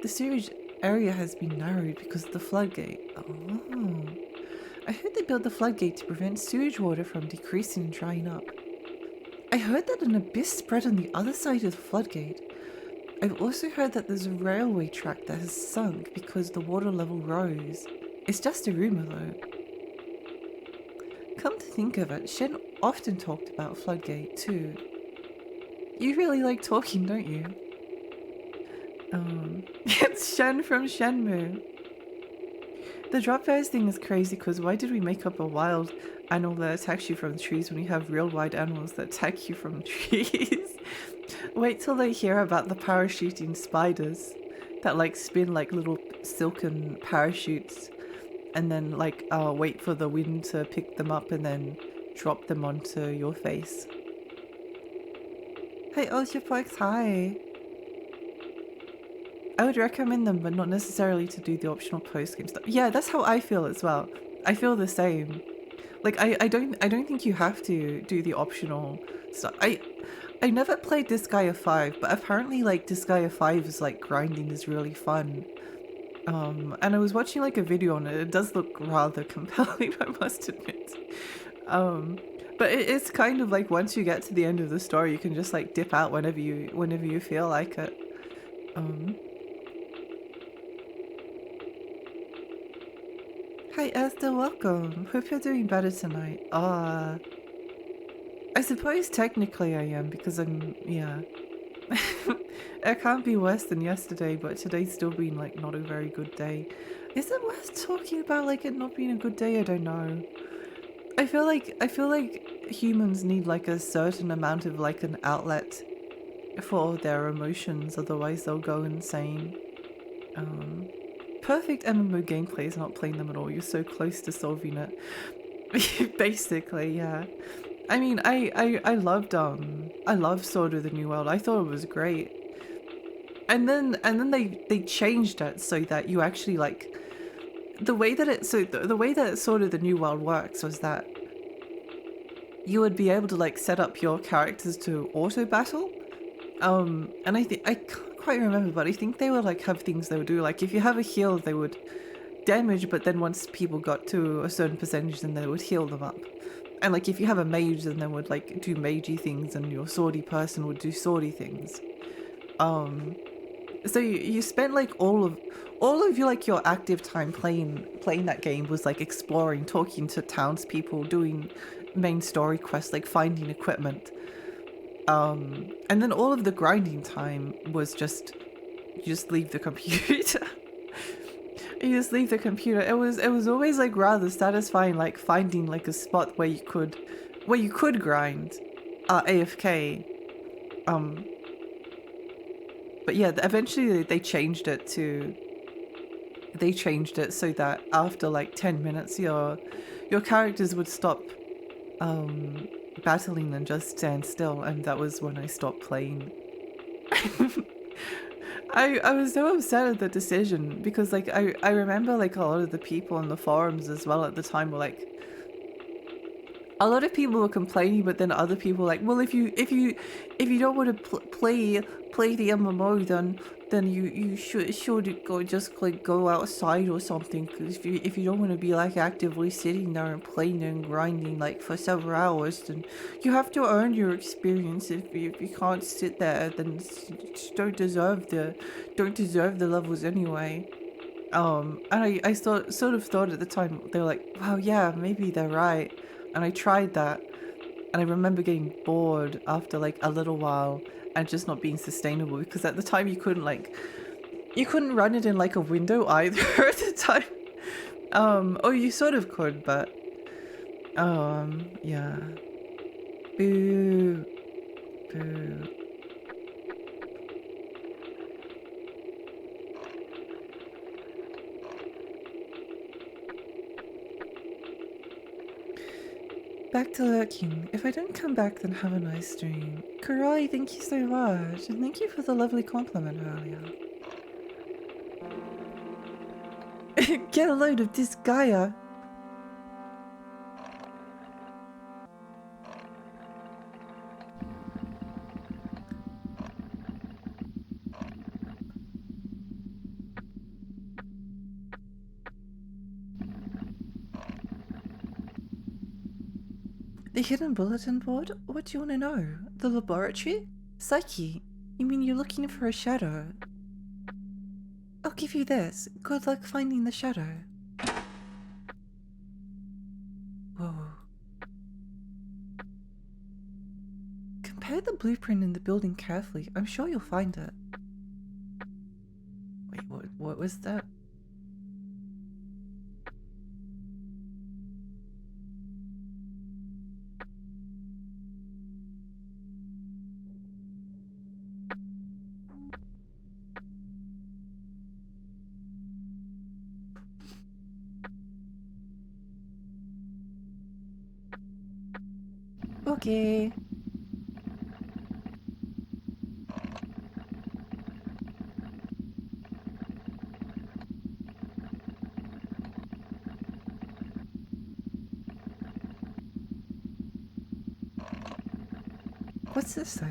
[SPEAKER 1] The sewage area has been narrowed because of the floodgate. Oh. I heard they built the floodgate to prevent sewage water from decreasing and drying up. I heard that an abyss spread on the other side of the floodgate. I've also heard that there's a railway track that has sunk because the water level rose. It's just a rumor though. Come to think of it, Shen often talked about Floodgate too. You really like talking, don't you? It's Shen from Shenmue. The drop bears thing is crazy because why did we make up a wild animal that attacks you from trees when we have real wild animals that attack you from trees? Wait till they hear about the parachuting spiders that like spin like little silken parachutes and then like wait for the wind to pick them up and then drop them onto your face. Hey Oceapox, hi! I would recommend them, but not necessarily to do the optional post-game stuff. Yeah, that's how I feel as well. I feel the same. Like I don't think you have to do the optional stuff. I never played Disgaea 5, but apparently like Disgaea 5 is like grinding is really fun. And I was watching like a video on it. It does look rather compelling, I must admit. But it's kind of like once you get to the end of the story, you can just like dip out whenever you feel like it. Hi Esther, welcome. Hope you're doing better tonight. I suppose technically I am because yeah. It can't be worse than yesterday, but today's still been like not a very good day. Is it worth talking about like it not being a good day? I don't know. I feel like humans need like a certain amount of like an outlet for their emotions, otherwise they'll go insane. Perfect MMO gameplay is not playing them at all. You're so close to solving it. Basically, yeah. I mean, I loved I love Sword of the New World. I thought it was great. And then they changed it so that you actually like the way that the way that Sword of the New World works was that you would be able to like set up your characters to auto battle. And I can't quite remember, but I think they would like have things they would do. Like if you have a heal, they would damage, but then once people got to a certain percentage, then they would heal them up. And like if you have a mage, then they would like do magey things, and your swordy person would do swordy things. So you spent like all of your like your active time playing that game was like exploring, talking to townspeople, doing main story quest, like finding equipment. And then all of the grinding time was just you just leave the computer. You just leave the computer. It was always like rather satisfying, like finding like a spot where you could grind, AFK. But yeah, eventually they changed it so that after like 10 minutes your characters would stop battling and just stand still, and that was when I stopped playing. I was so upset at the decision because like I remember like a lot of the people on the forums as well at the time were like, a lot of people were complaining, but then other people were like, well, if you don't want to play the MMO, then you should go just like go outside or something. Because if you don't want to be like actively sitting there and playing and grinding like for several hours, then you have to earn your experience. If you can't sit there, then you don't deserve the levels anyway. And I sort of thought at the time, they were like, wow, yeah, maybe they're right. And I tried that, and I remember getting bored after like a little while and just not being sustainable, because at the time you couldn't run it in like a window either at the time. Or you sort of could, but yeah. Boo. Boo. Back to lurking. If I don't come back, then have a nice dream. Karai, thank you so much, and thank you for the lovely compliment earlier. Get a load of this Gaia. The hidden bulletin board? What do you want to know? The laboratory? Psyche, you mean you're looking for a shadow? I'll give you this. Good luck finding the shadow. Whoa. Compare the blueprint in the building carefully. I'm sure you'll find it. Wait, what was that? Okay. What's this say?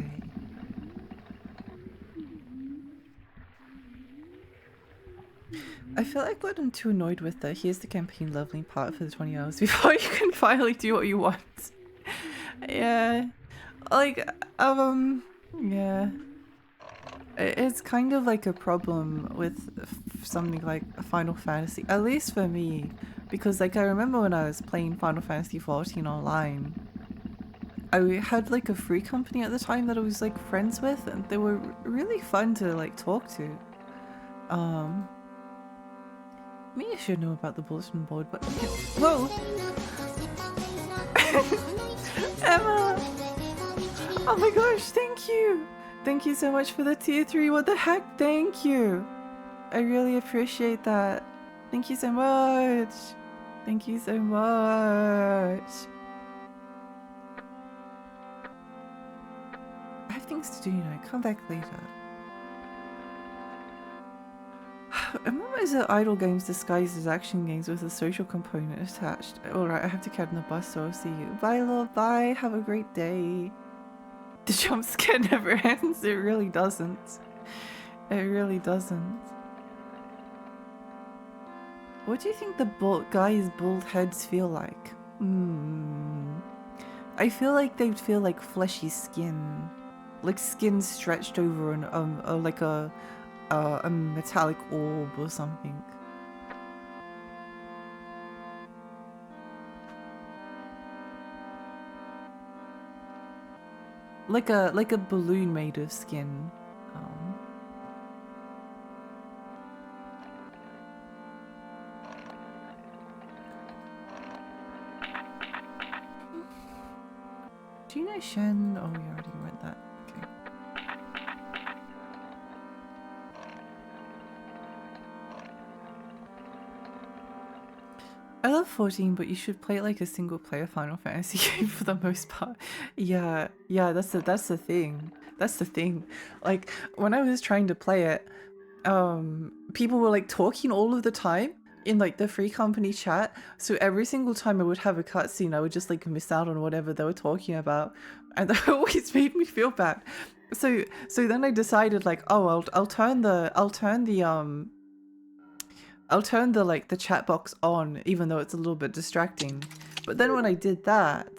[SPEAKER 1] I feel like what I'm too annoyed with that. Here's the campaign leveling part for the 20 hours before you can finally do what you want. Yeah. Like, yeah. It's kind of like a problem with something like Final Fantasy, at least for me, because like I remember when I was playing Final Fantasy XIV online, I had like a free company at the time that I was like friends with, and they were really fun to like talk to. Maybe I should know about the bulletin board, but whoa, Emma! Oh my gosh, thank you! Thank you so much for the tier 3, what the heck, thank you! I really appreciate that. Thank you so much! Thank you so much! I have things to do, you know, come back later. Remember, is it idle games disguised as action games with a social component attached? Alright, I have to get on the bus, so I'll see you. Bye, love, bye, have a great day. The jump scare never ends, it really doesn't. It really doesn't. What do you think the guys' bald heads feel like? I feel like they'd feel like fleshy skin. Like skin stretched over an, like a metallic orb or something. like a balloon made of skin. Do you know Shen? Oh, you already read that. Okay. I love 14, but you should play it like a single player Final Fantasy game for the most part. Yeah, that's the thing. That's the thing. Like when I was trying to play it, people were like talking all of the time in like the free company chat. So every single time I would have a cutscene, I would just like miss out on whatever they were talking about, and that always made me feel bad. So then I decided like, oh, I'll turn the like the chat box on, even though it's a little bit distracting. But then when I did that,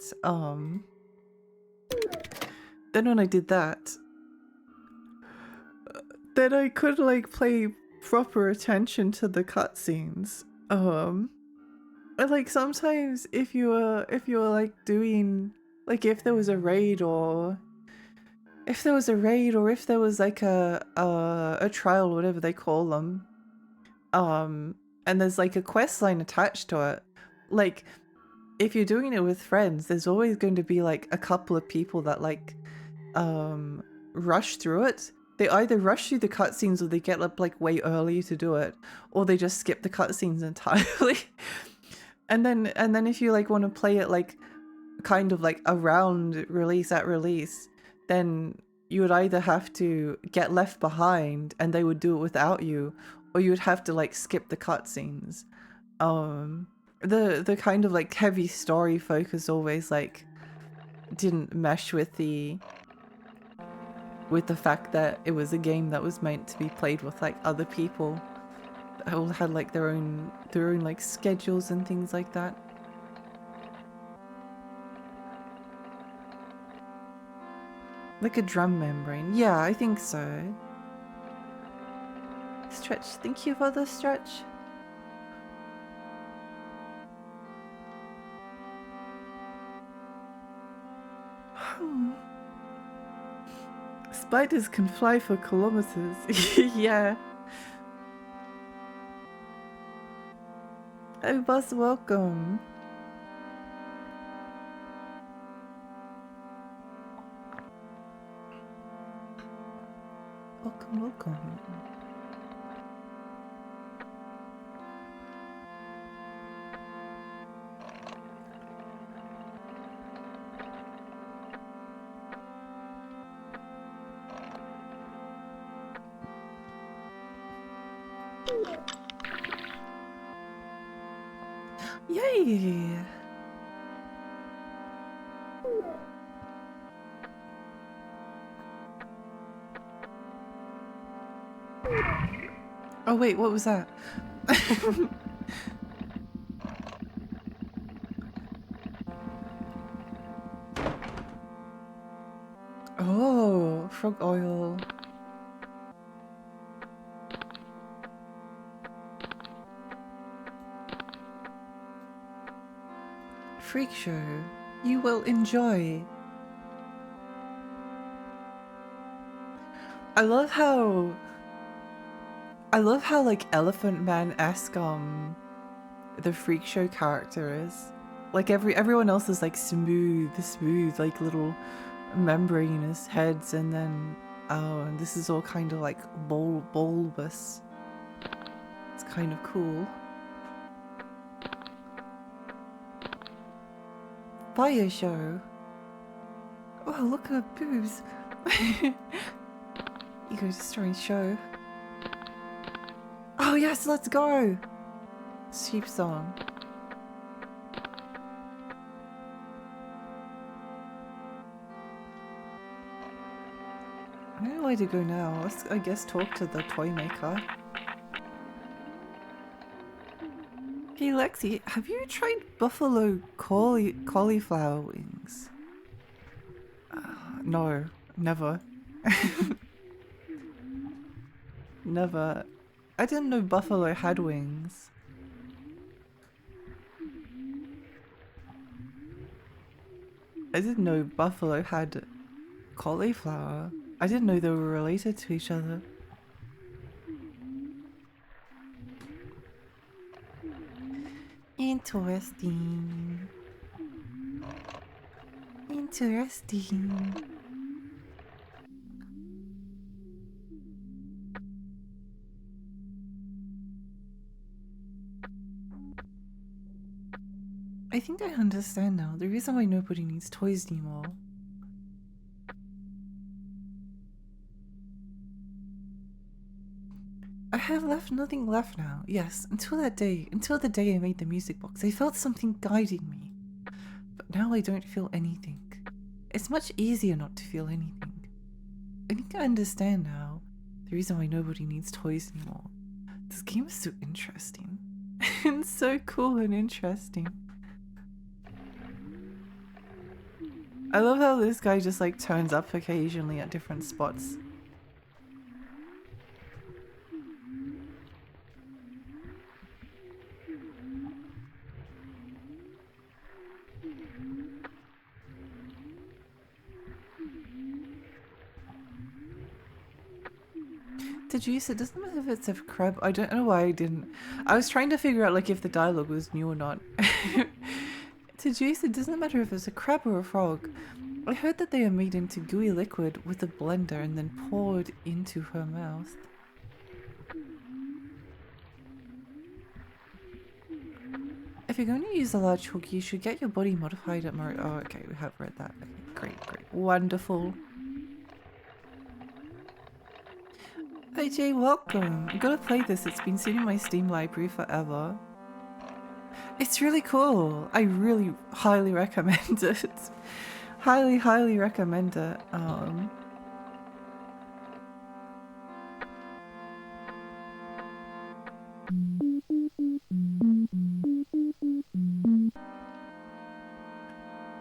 [SPEAKER 1] then I could like pay proper attention to the cutscenes. Like sometimes if you were like doing like if there was a raid or if there was like a trial, whatever they call them, and there's like a quest line attached to it, like if you're doing it with friends, there's always going to be like a couple of people that like rush through it. They either rush through the cutscenes or they get up like way early to do it, or they just skip the cutscenes entirely. And then if you like want to play it like kind of like around release at release, then you would either have to get left behind and they would do it without you, or you would have to like skip the cutscenes. The kind of like heavy story focus always like didn't mesh with the fact that it was a game that was meant to be played with like other people that all had like their own like schedules and things like that. Like a drum membrane. Yeah, I think so. Stretch, thank you for the stretch. Spiders can fly for kilometers. Yeah. Oh, Buzz, welcome. Welcome. Yay! Oh wait, what was that? Oh, frog oil. Freak show. You will enjoy. I love how like Elephant Man-esque the Freak Show character is. Like everyone else is like smooth like little membranous heads, and then and this is all kind of like bulbous. It's kind of cool. Fire show. Oh, look at her boobs. Ego destroying show. Oh yes, let's go. Sheep song. I don't know where to go now. Let's, I guess, talk to the toy maker. Hey Lexi, have you tried buffalo cauliflower wings? No, never. Never. I didn't know buffalo had wings. I didn't know buffalo had Cauliflower? I didn't know they were related to each other. Interesting. Interesting. I think I understand now. The reason why nobody needs toys anymore. I have nothing left now. Yes, until that day, until the day I made the music box, I felt something guiding me. But now I don't feel anything. It's much easier not to feel anything. I think I understand now the reason why nobody needs toys anymore. This game is so interesting. It's so cool and interesting. I love how this guy just like turns up occasionally at different spots. Did you use it? Doesn't matter if it's a crab. I don't know why I didn't. I was trying to figure out like if the dialogue was new or not. Did you use it? Doesn't matter if it's a crab or a frog. I heard that they are made into gooey liquid with a blender and then poured into her mouth. If you're going to use a large hook, you should get your body modified at more. Oh, okay, we have read that. Okay, great, great. Wonderful. Hey Jay, welcome. I'm gonna play this. It's been sitting in my Steam library forever. It's really cool. I really highly recommend it. Highly recommend it.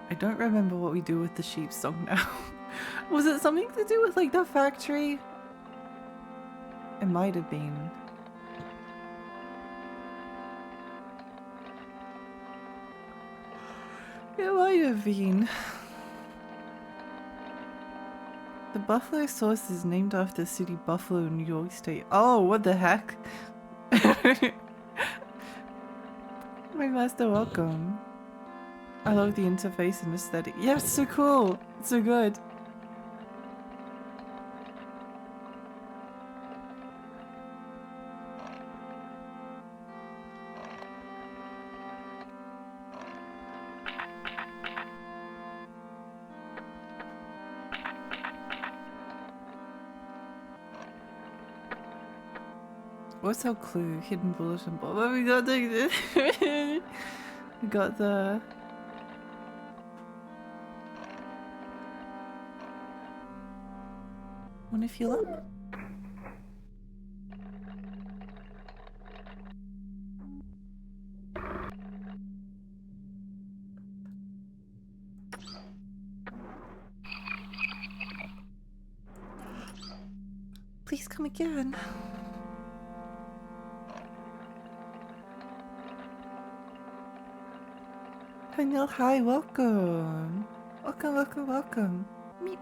[SPEAKER 1] I don't remember what we do with the sheep song now. Was it something to do with like the factory? It might have been. It might have been. The Buffalo sauce is named after the city Buffalo, New York State. Oh, what the heck? My master, welcome. I love the interface and aesthetic. Yeah, it's so cool. It's so good. What's our clue? Hidden bulletin board. Well, we got the we got the wanna feel up? Please come again. Daniel, hi, welcome. Welcome. Meep.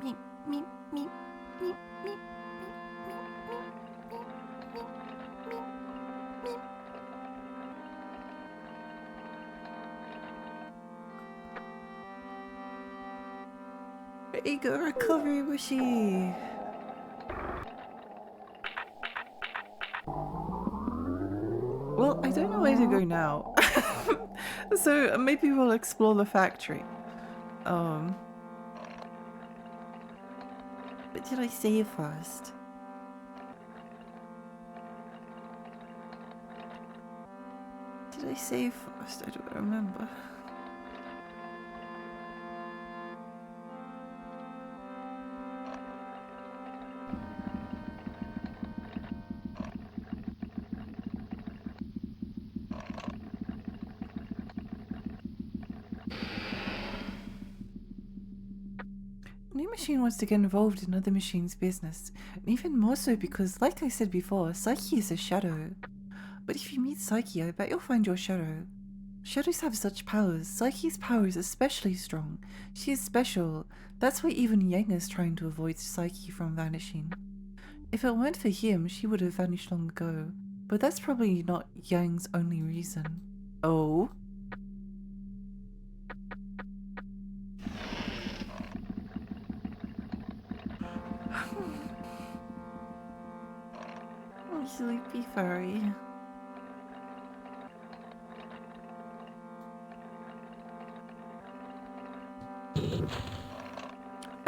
[SPEAKER 1] Meep, meep, meep, meep, meep, meep. There you go, recovery mushy. Well, I don't know where to go now. So maybe we'll explore the factory. But did I save first? Did I save first? I don't remember. New Machine wants to get involved in other machines' business, and even more so because, like I said before, Psyche is a shadow. But if you meet Psyche, I bet you'll find your shadow. Shadows have such powers. Psyche's power is especially strong. She is special. That's why even Yang is trying to avoid Psyche from vanishing. If it weren't for him, she would have vanished long ago. But that's probably not Yang's only reason. Oh? Oh, sleepy fairy.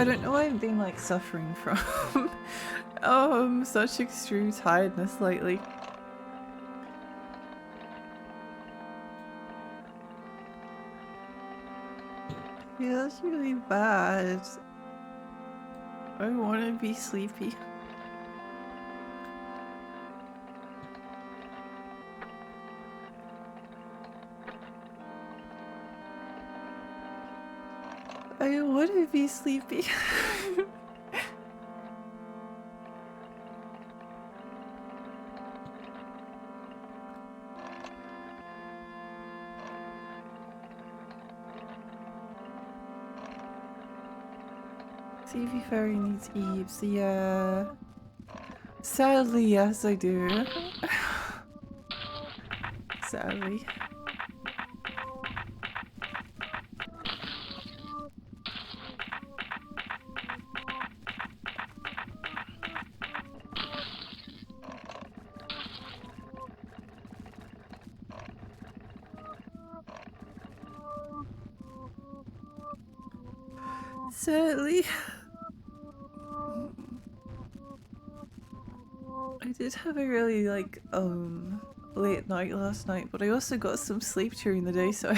[SPEAKER 1] I don't know why I've been like suffering from such extreme tiredness lately. Yeah, that's really bad. I want to be sleepy. I want to be sleepy. Sleepy fairy needs Eves, yeah. Sadly, yes, I do. Sadly. Sadly. I did have a really late night last night, but I also got some sleep during the day, so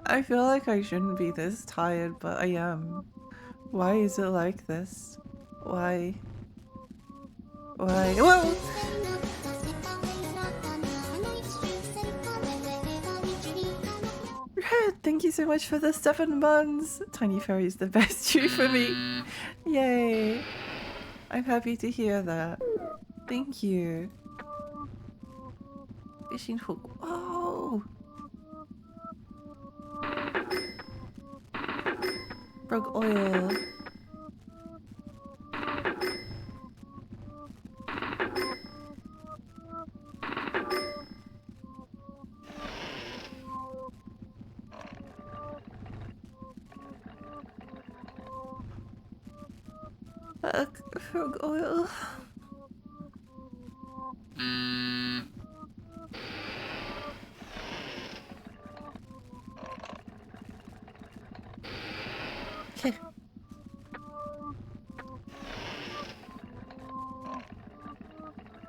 [SPEAKER 1] I feel like I shouldn't be this tired, but I am. Why is it like this? Why? Why? Whoa! Red, thank you so much for the 7 months! Tiny Fairy is the best treat for me. Yay! I'm happy to hear that. Thank you. Fishing hook. Oh! Broke oil. Frog oil. Okay.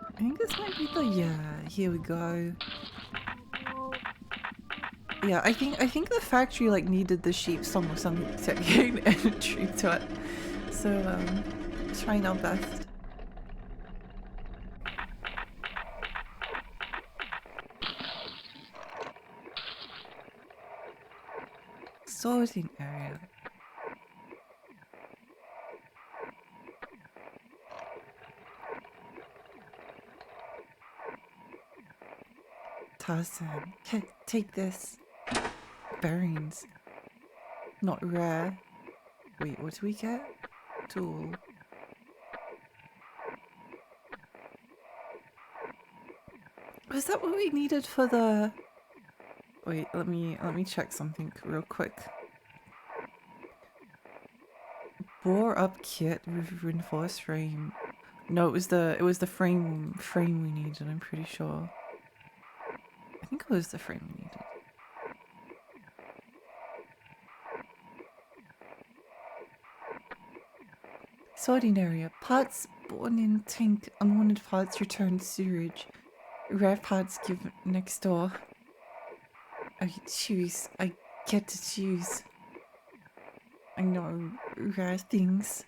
[SPEAKER 1] I think this might be the here we go. Yeah, I think the factory like needed the sheep song or something to gain entry to it. So trying our best. Sorting area. Tarzan, take this. Bearings. Not rare. Wait, what do we get? Tool. Was that what we needed for the... Wait, let me check something real quick. Bore up kit with reinforced frame. No, it was the frame we needed, I'm pretty sure. I think it was the frame we needed. Sorting area. Parts born in tank. Unwanted parts returned sewage. Rare parts given next door. I choose. I get to choose. I know rare things.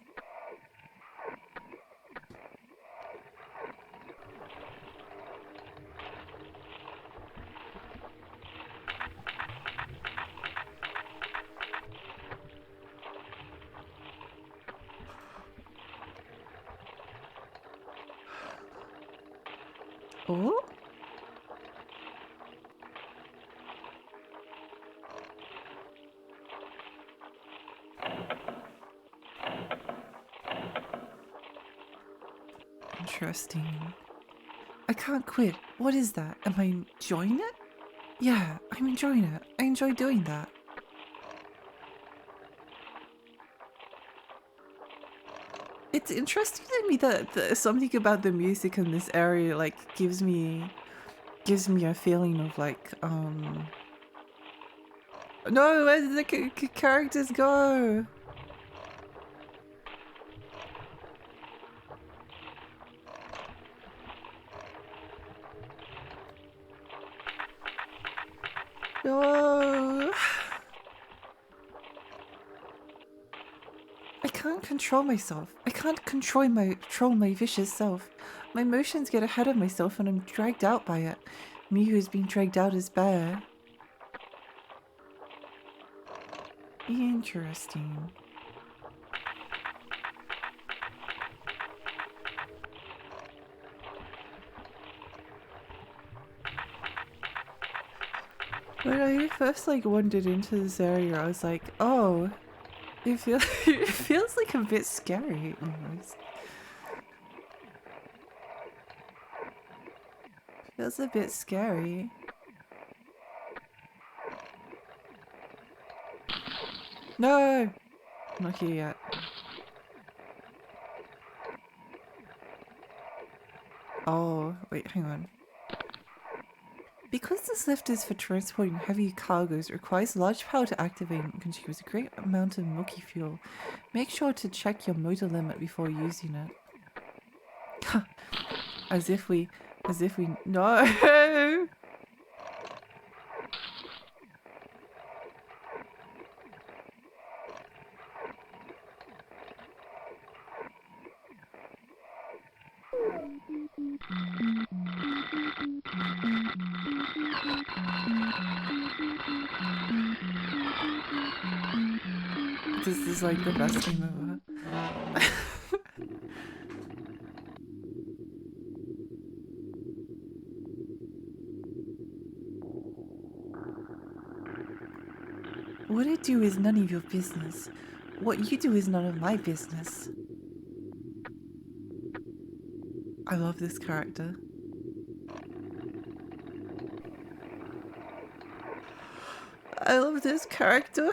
[SPEAKER 1] Oh? Interesting. I can't quit. What is that? Am I enjoying it? Yeah, I'm enjoying it. I enjoy doing that. It's interesting to me that something about the music in this area like gives me a feeling of like no, where did the characters go? No. I can't control myself. I can't control my vicious self. My emotions get ahead of myself and I'm dragged out by it. Me who's been dragged out as bear. Interesting. When I first like wandered into this area, I was like, oh, it feels it feels like a bit scary almost. Feels a bit scary. No, not here yet. Oh, wait, hang on. Because this lift is for transporting heavy cargoes, it requires large power to activate and consumes a great amount of milky fuel. Make sure to check your motor limit before using it. as if we, no! This is like the best game ever. What I do is none of your business. What you do is none of my business. I love this character. I love this character.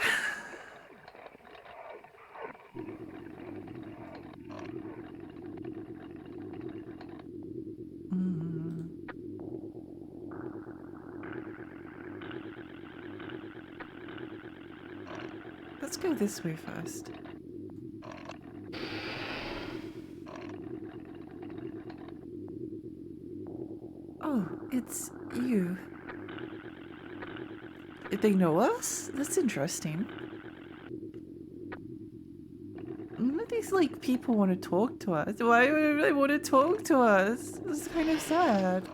[SPEAKER 1] Let's go this way first. Oh, it's you. They know us? That's interesting. None of these like people want to talk to us. Why would they want to talk to us? It's kind of sad.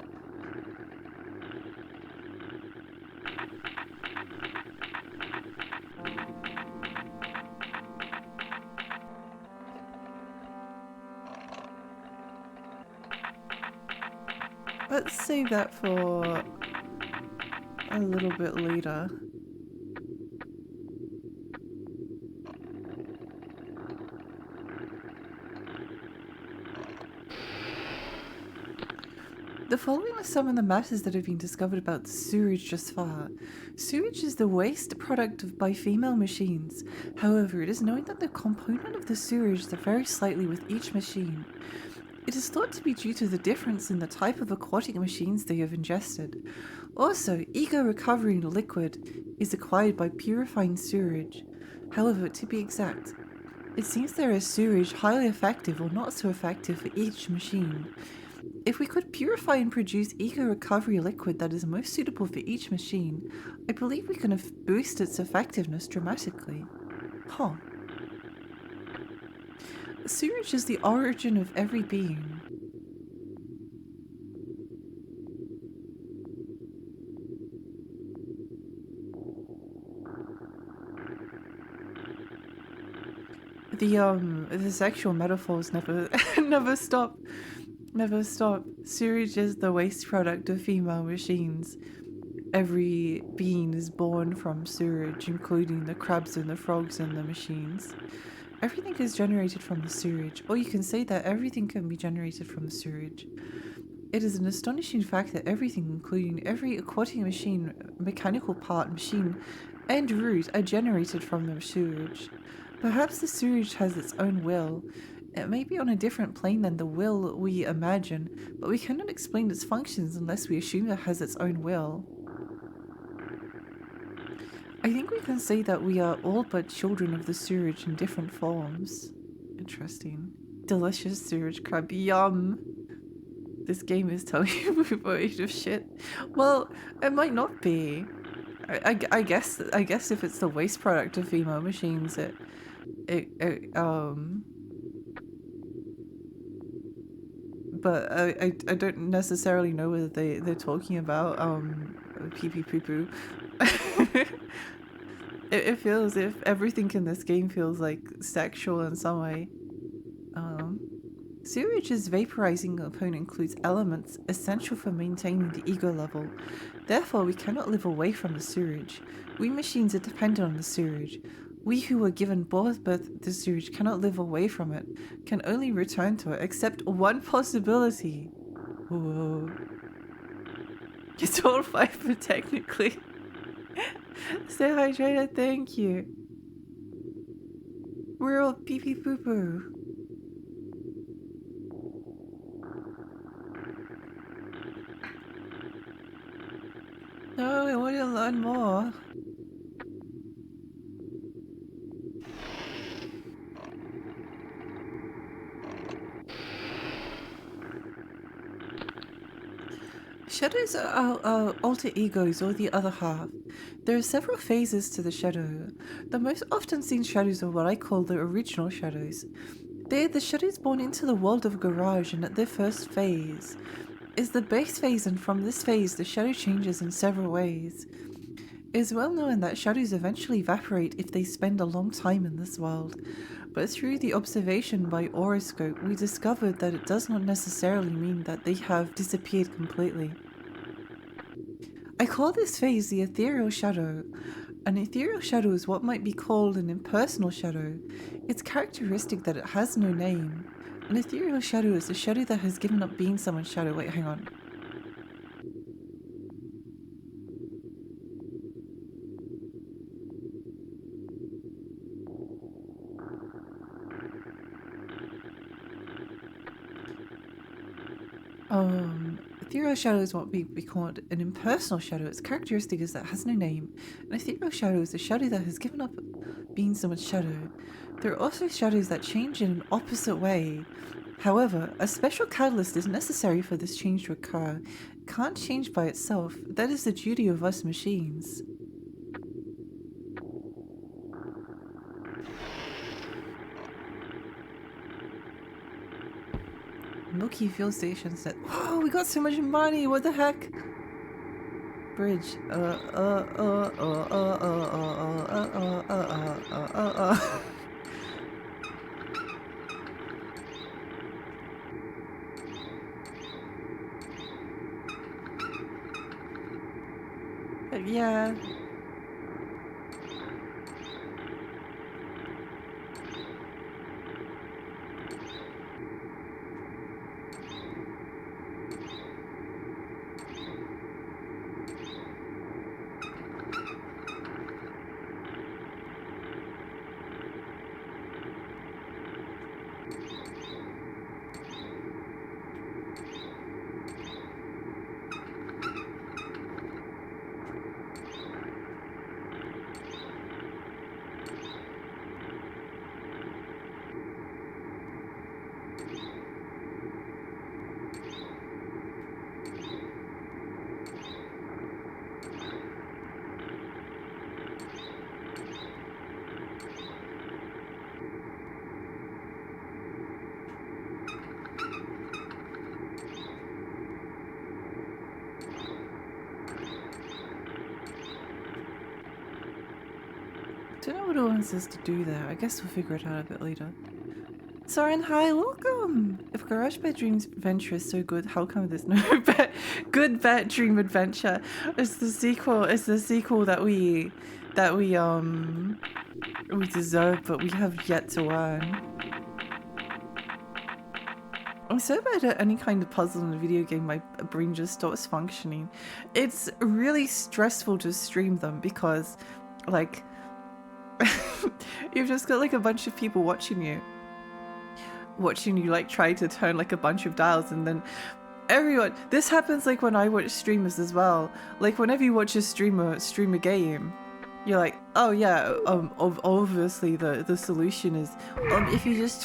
[SPEAKER 1] Let's save that for a little bit later. The following are some of the matters that have been discovered about sewage just far. Sewage is the waste product by female machines. However, it is known that the component of the sewage varies slightly with each machine. It is thought to be due to the difference in the type of aquatic machines they have ingested. Also, eco-recovery liquid is acquired by purifying sewage. However, to be exact, it seems there is sewage highly effective or not so effective for each machine. If we could purify and produce eco-recovery liquid that is most suitable for each machine, I believe we can boost its effectiveness dramatically. Huh. Sewage is the origin of every being. The sexual metaphors never never stop. Never stop. Sewage is the waste product of female machines. Every being is born from sewage, including the crabs and the frogs in the machines. Everything is generated from the sewage, or you can say that everything can be generated from the sewage. It is an astonishing fact that everything, including every aquatic machine, mechanical part, machine, and root, are generated from the sewage. Perhaps the sewage has its own will. It may be on a different plane than the will we imagine, but we cannot explain its functions unless we assume it has its own will. I think we can say that we are all but children of the sewage in different forms. Interesting. Delicious sewage crab. Yum! This game is telling you we're void of shit. Well, it might not be. I guess if it's the waste product of female machines, but I don't necessarily know whether they're talking about pee pee poo poo. It feels if everything in this game feels like sexual in some way. Sewage's vaporizing component includes elements essential for maintaining the ego level. Therefore, we cannot live away from the sewage. We machines are dependent on the sewage. We who were given birth to the sewage cannot live away from it, can only return to it, except one possibility. Whoa. It's all fiber technically. Stay hydrated, thank you. We're all pee pee poo poo. No, I want to learn more. Shadows are our alter egos, or the other half. There are several phases to the shadow. The most often seen shadows are what I call the original shadows. They are the shadows born into the world of Garage, and at their first phase is the base phase, and from this phase the shadow changes in several ways. It is well known that shadows eventually evaporate if they spend a long time in this world, but through the observation by Auroscope we discovered that it does not necessarily mean that they have disappeared completely. I call this phase the ethereal shadow. An ethereal shadow is what might be called an impersonal shadow. It's characteristic that it has no name. An ethereal shadow is a shadow that has given up being someone's shadow. Wait, hang on. Ethereal shadow is what we called an impersonal shadow. Its characteristic is that it has no name. An ethereal shadow is a shadow that has given up being someone's shadow. There are also shadows that change in an opposite way. However, a special catalyst is necessary for this change to occur. It can't change by itself. That is the duty of us machines. Milky fuel station said, "Whoa, we got so much money! What the heck?" Bridge. Yeah. Don't know what it wants us to do there. I guess we'll figure it out a bit later. Soren, hi, welcome! If Garage Bedroom's Adventure is so good, how come there's no Good Bedroom Adventure? It's the sequel that we that we deserve, but we have yet to earn. I'm so bad at any kind of puzzle in a video game, my brain just stops functioning. It's really stressful to stream them because, like, you've just got like a bunch of people watching you like try to turn like a bunch of dials, and then everyone, this happens like when I watch streamers as well. Like whenever you watch a streamer stream a game, you're like, oh yeah, obviously the solution is if you just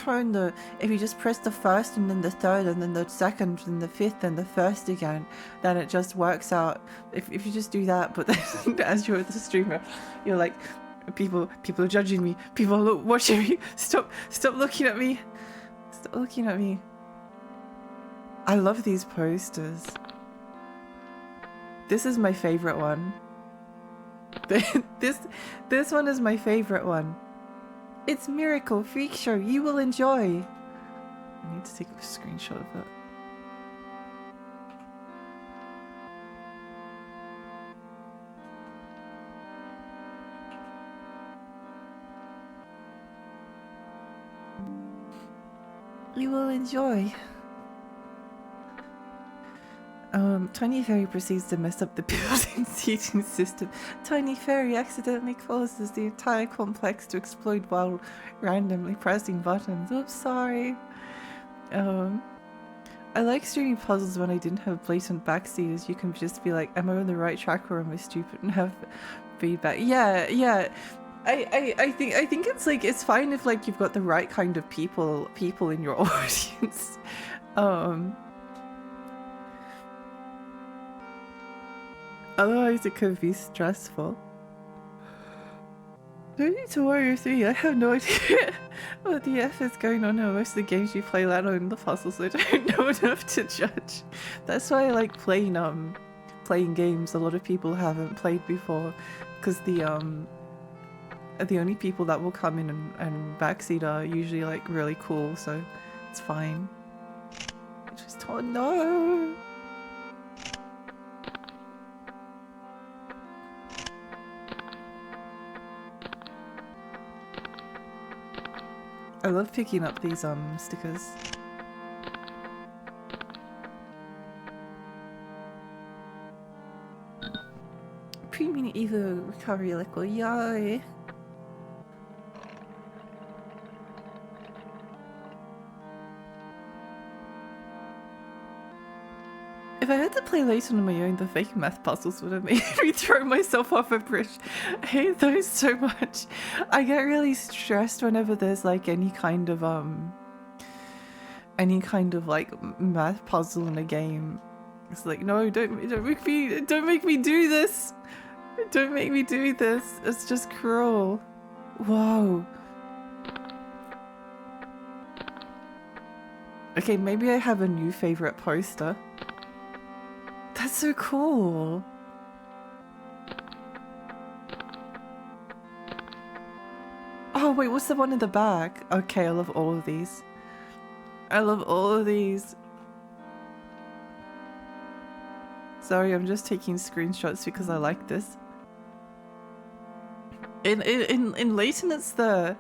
[SPEAKER 1] press the first and then the third and then the second and the fifth and the first again, then it just works out. If you just do that, but then as you're the streamer, you're like, people are judging me, people are watching me, stop looking at me, stop looking at me. I love these posters. This is my favorite one. This one is my favorite one. It's Miracle Freak Show. You will enjoy. I need to take a screenshot of it. You will enjoy. Tiny Fairy proceeds to mess up the building's heating system. Tiny Fairy accidentally causes the entire complex to explode while randomly pressing buttons. Oops, sorry. I like streaming puzzles when I didn't have blatant backseaters. You can just be like, am I on the right track or am I stupid, and have feedback. Yeah. I think it's like, it's fine if like you've got the right kind of people in your audience. Otherwise it could be stressful. Don't need to worry, 3. I have no idea what the F is going on in most of the games you play, let alone the puzzles. I don't know enough to judge. That's why I like playing games a lot of people haven't played before, because the only people that will come in and backseat are usually like really cool, so it's fine. Just, oh no! I love picking up these stickers. Premium Evo recovery liquid, yay! If I had to play Layton on my own, the fake math puzzles would have made me throw myself off a bridge. I hate those so much. I get really stressed whenever there's like any kind of like math puzzle in a game. It's like, no, don't make me do this. Don't make me do this. It's just cruel. Whoa. Okay, maybe I have a new favorite poster. That's so cool. Oh wait, what's the one in the back? Okay, I love all of these. I love all of these. Sorry, I'm just taking screenshots because I like this. In Layton, it's the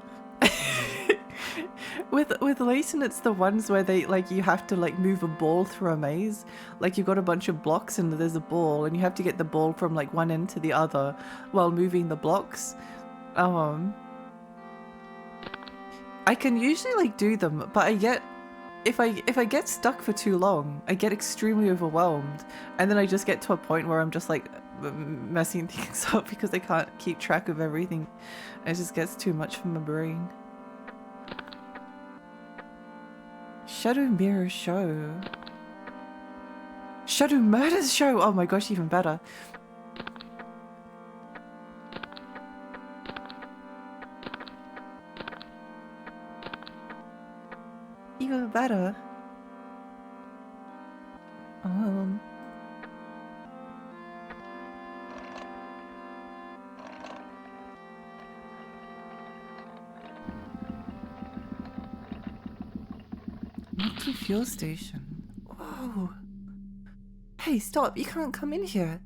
[SPEAKER 1] with Layton, it's the ones where they like you have to like move a ball through a maze. Like you've got a bunch of blocks and there's a ball, and you have to get the ball from like one end to the other while moving the blocks. I can usually like do them, but I get if I get stuck for too long, I get extremely overwhelmed, and then I just get to a point where I'm just like messing things up because I can't keep track of everything. It just gets too much for my brain. Shadow Mirror Show. Shadow Murders Show! Oh my gosh, even better. Even better. Milky Fuel Station. Whoa. Hey, stop. You can't come in here.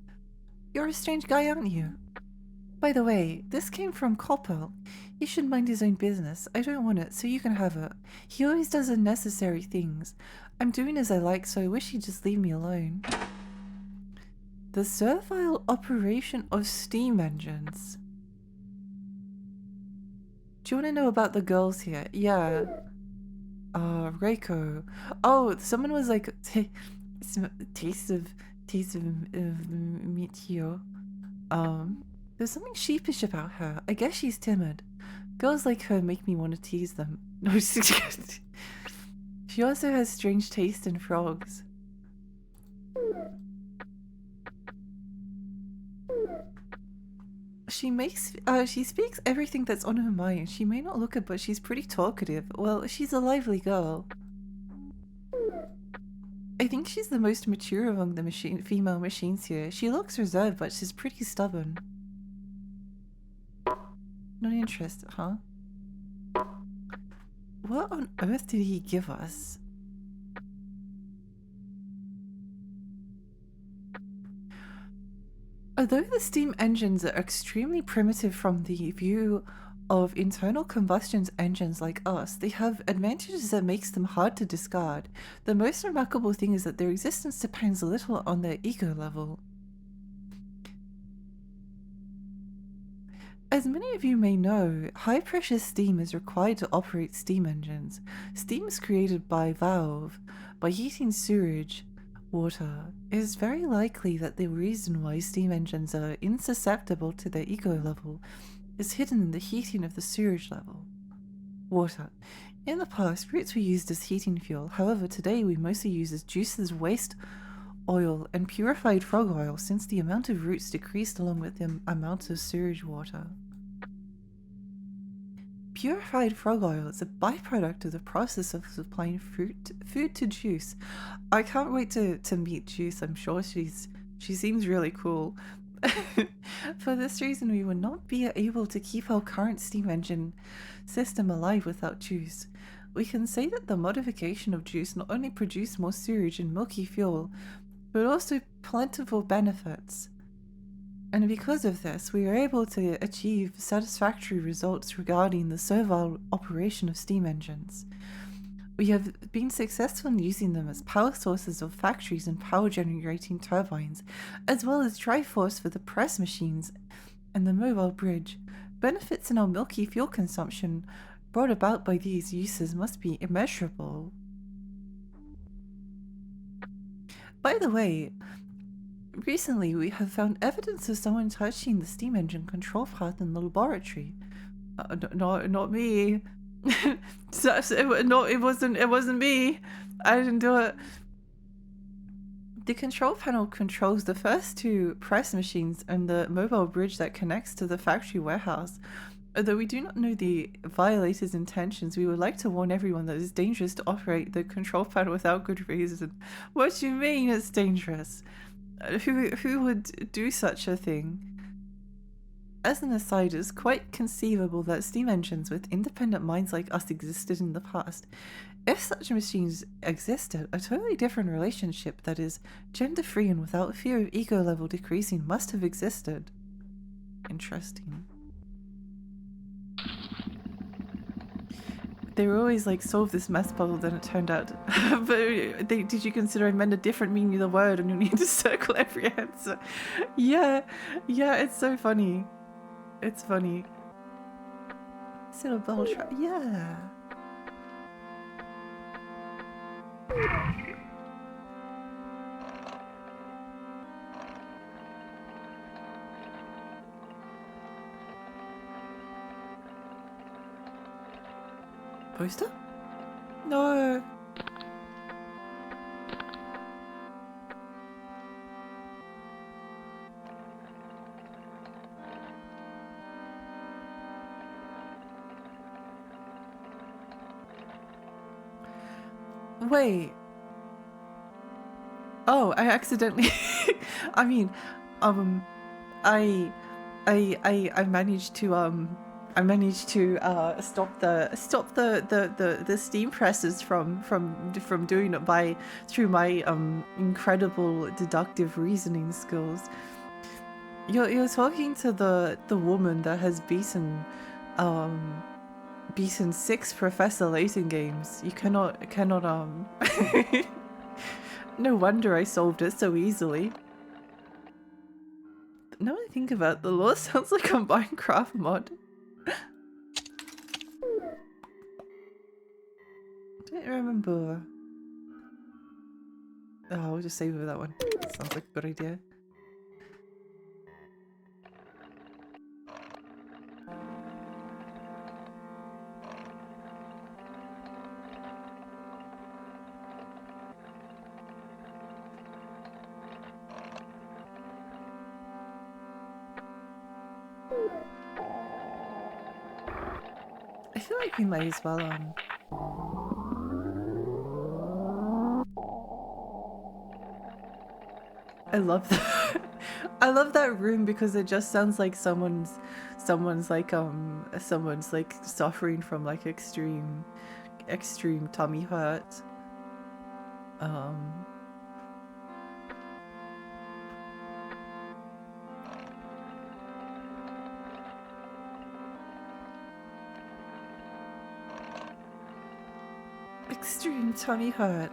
[SPEAKER 1] You're a strange guy, aren't you? By the way, this came from Koppel. He should mind his own business. I don't want it, so you can have it. He always does unnecessary things. I'm doing as I like, so I wish he'd just leave me alone. The servile operation of steam engines. Do you want to know about the girls here? Yeah. Reiko. Oh, someone was like, taste of Meteor. There's something sheepish about her. I guess she's timid. Girls like her make me want to tease them. No, she also has strange taste in frogs. She speaks everything that's on her mind. She may not look it, but she's pretty talkative. Well, she's a lively girl. I think she's the most mature among the female machines here. She looks reserved, but she's pretty stubborn. Not interested, huh? What on earth did he give us? Although the steam engines are extremely primitive from the view of internal combustion engines like us, they have advantages that makes them hard to discard. The most remarkable thing is that their existence depends little on their ego level. As many of you may know, high-pressure steam is required to operate steam engines. Steam is created by valve, by heating sewage water. It is very likely that the reason why steam engines are insusceptible to their ego level is hidden in the heating of the sewage level. Water. In the past, roots were used as heating fuel. However, today we mostly use as juices, waste oil, and purified frog oil since the amount of roots decreased along with the amount of sewage water. Purified frog oil is a byproduct of the process of supplying food to Juice. I can't wait to meet Juice. I'm sure she seems really cool. For this reason, we would not be able to keep our current steam engine system alive without Juice. We can say that the modification of Juice not only produced more sewage and milky fuel, but also plentiful benefits. And because of this, we are able to achieve satisfactory results regarding the servile operation of steam engines. We have been successful in using them as power sources of factories and power generating turbines, as well as Triforce for the press machines and the mobile bridge. Benefits in our milky fuel consumption brought about by these uses must be immeasurable. By the way, recently we have found evidence of someone touching the steam engine control path in the laboratory. Not me. It wasn't me. I didn't do it. The control panel controls the first two press machines and the mobile bridge that connects to the factory warehouse. Although we do not know the violators' intentions, we would like to warn everyone that it is dangerous to operate the control panel without good reason. What do you mean it's dangerous? Who would do such a thing? As an aside, it is quite conceivable that steam engines with independent minds like us existed in the past. If such machines existed, a totally different relationship that is gender-free and without fear of ego level decreasing must have existed. Interesting. They were always like, solve this mess puzzle, then it turned out. But did you consider I meant a different meaning of the word and you need to circle every answer? Yeah, it's so funny. It's funny. Still a bubble trap, yeah. Poster? No. Wait. Oh, I accidentally I mean, I managed to stop the steam presses from doing it through my incredible deductive reasoning skills. You're talking to the woman that has um beaten 6 Professor Layton games. You cannot No wonder I solved it so easily. Now I think about it, the law sounds like a Minecraft mod. I don't remember. Oh, I'll just save over that one. Sounds like a good idea. I feel like we might as well, I love that. I love that room because it just sounds like someone's like suffering from like extreme tummy hurt. Extreme tummy hurt.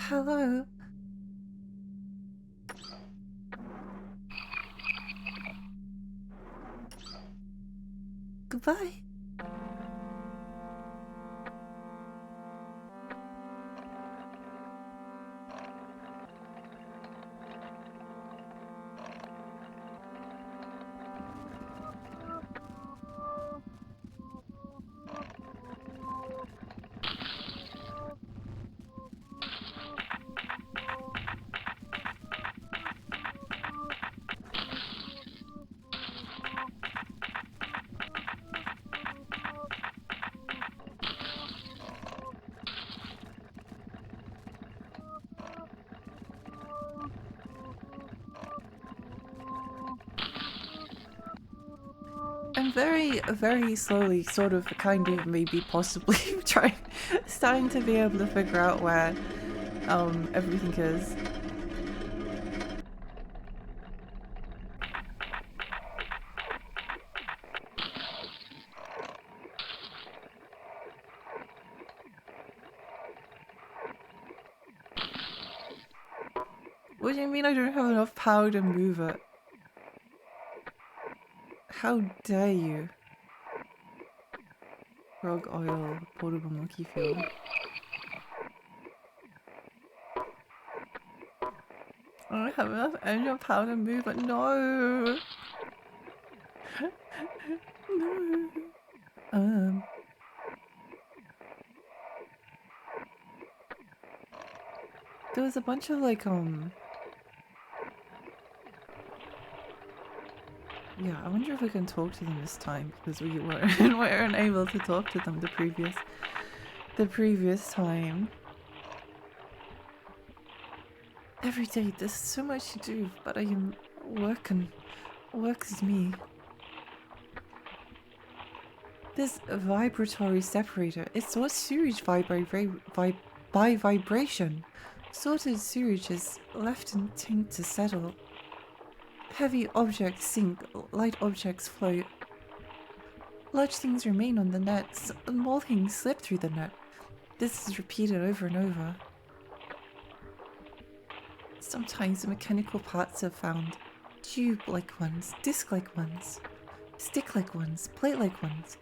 [SPEAKER 1] Hello. Goodbye. I'm very slowly, sort of, kind of, maybe, possibly starting to be able to figure out where, everything is. What do you mean I don't have enough power to move it? How dare you? Frog oil, portable monkey fuel. I don't have enough power to move it. No! No. There was a bunch of like, yeah, I wonder if we can talk to them this time because we weren't able to talk to them the previous time. Every day there's so much to do, but I am working. Work is me. This vibratory separator, it sorts sewage by vibration. Sorted sewage is left in tank to settle. Heavy objects sink, light objects float. Large things remain on the net, small things slip through the net. This is repeated over and over. Sometimes mechanical parts are found. Tube-like ones, disc-like ones, stick-like ones, plate-like ones.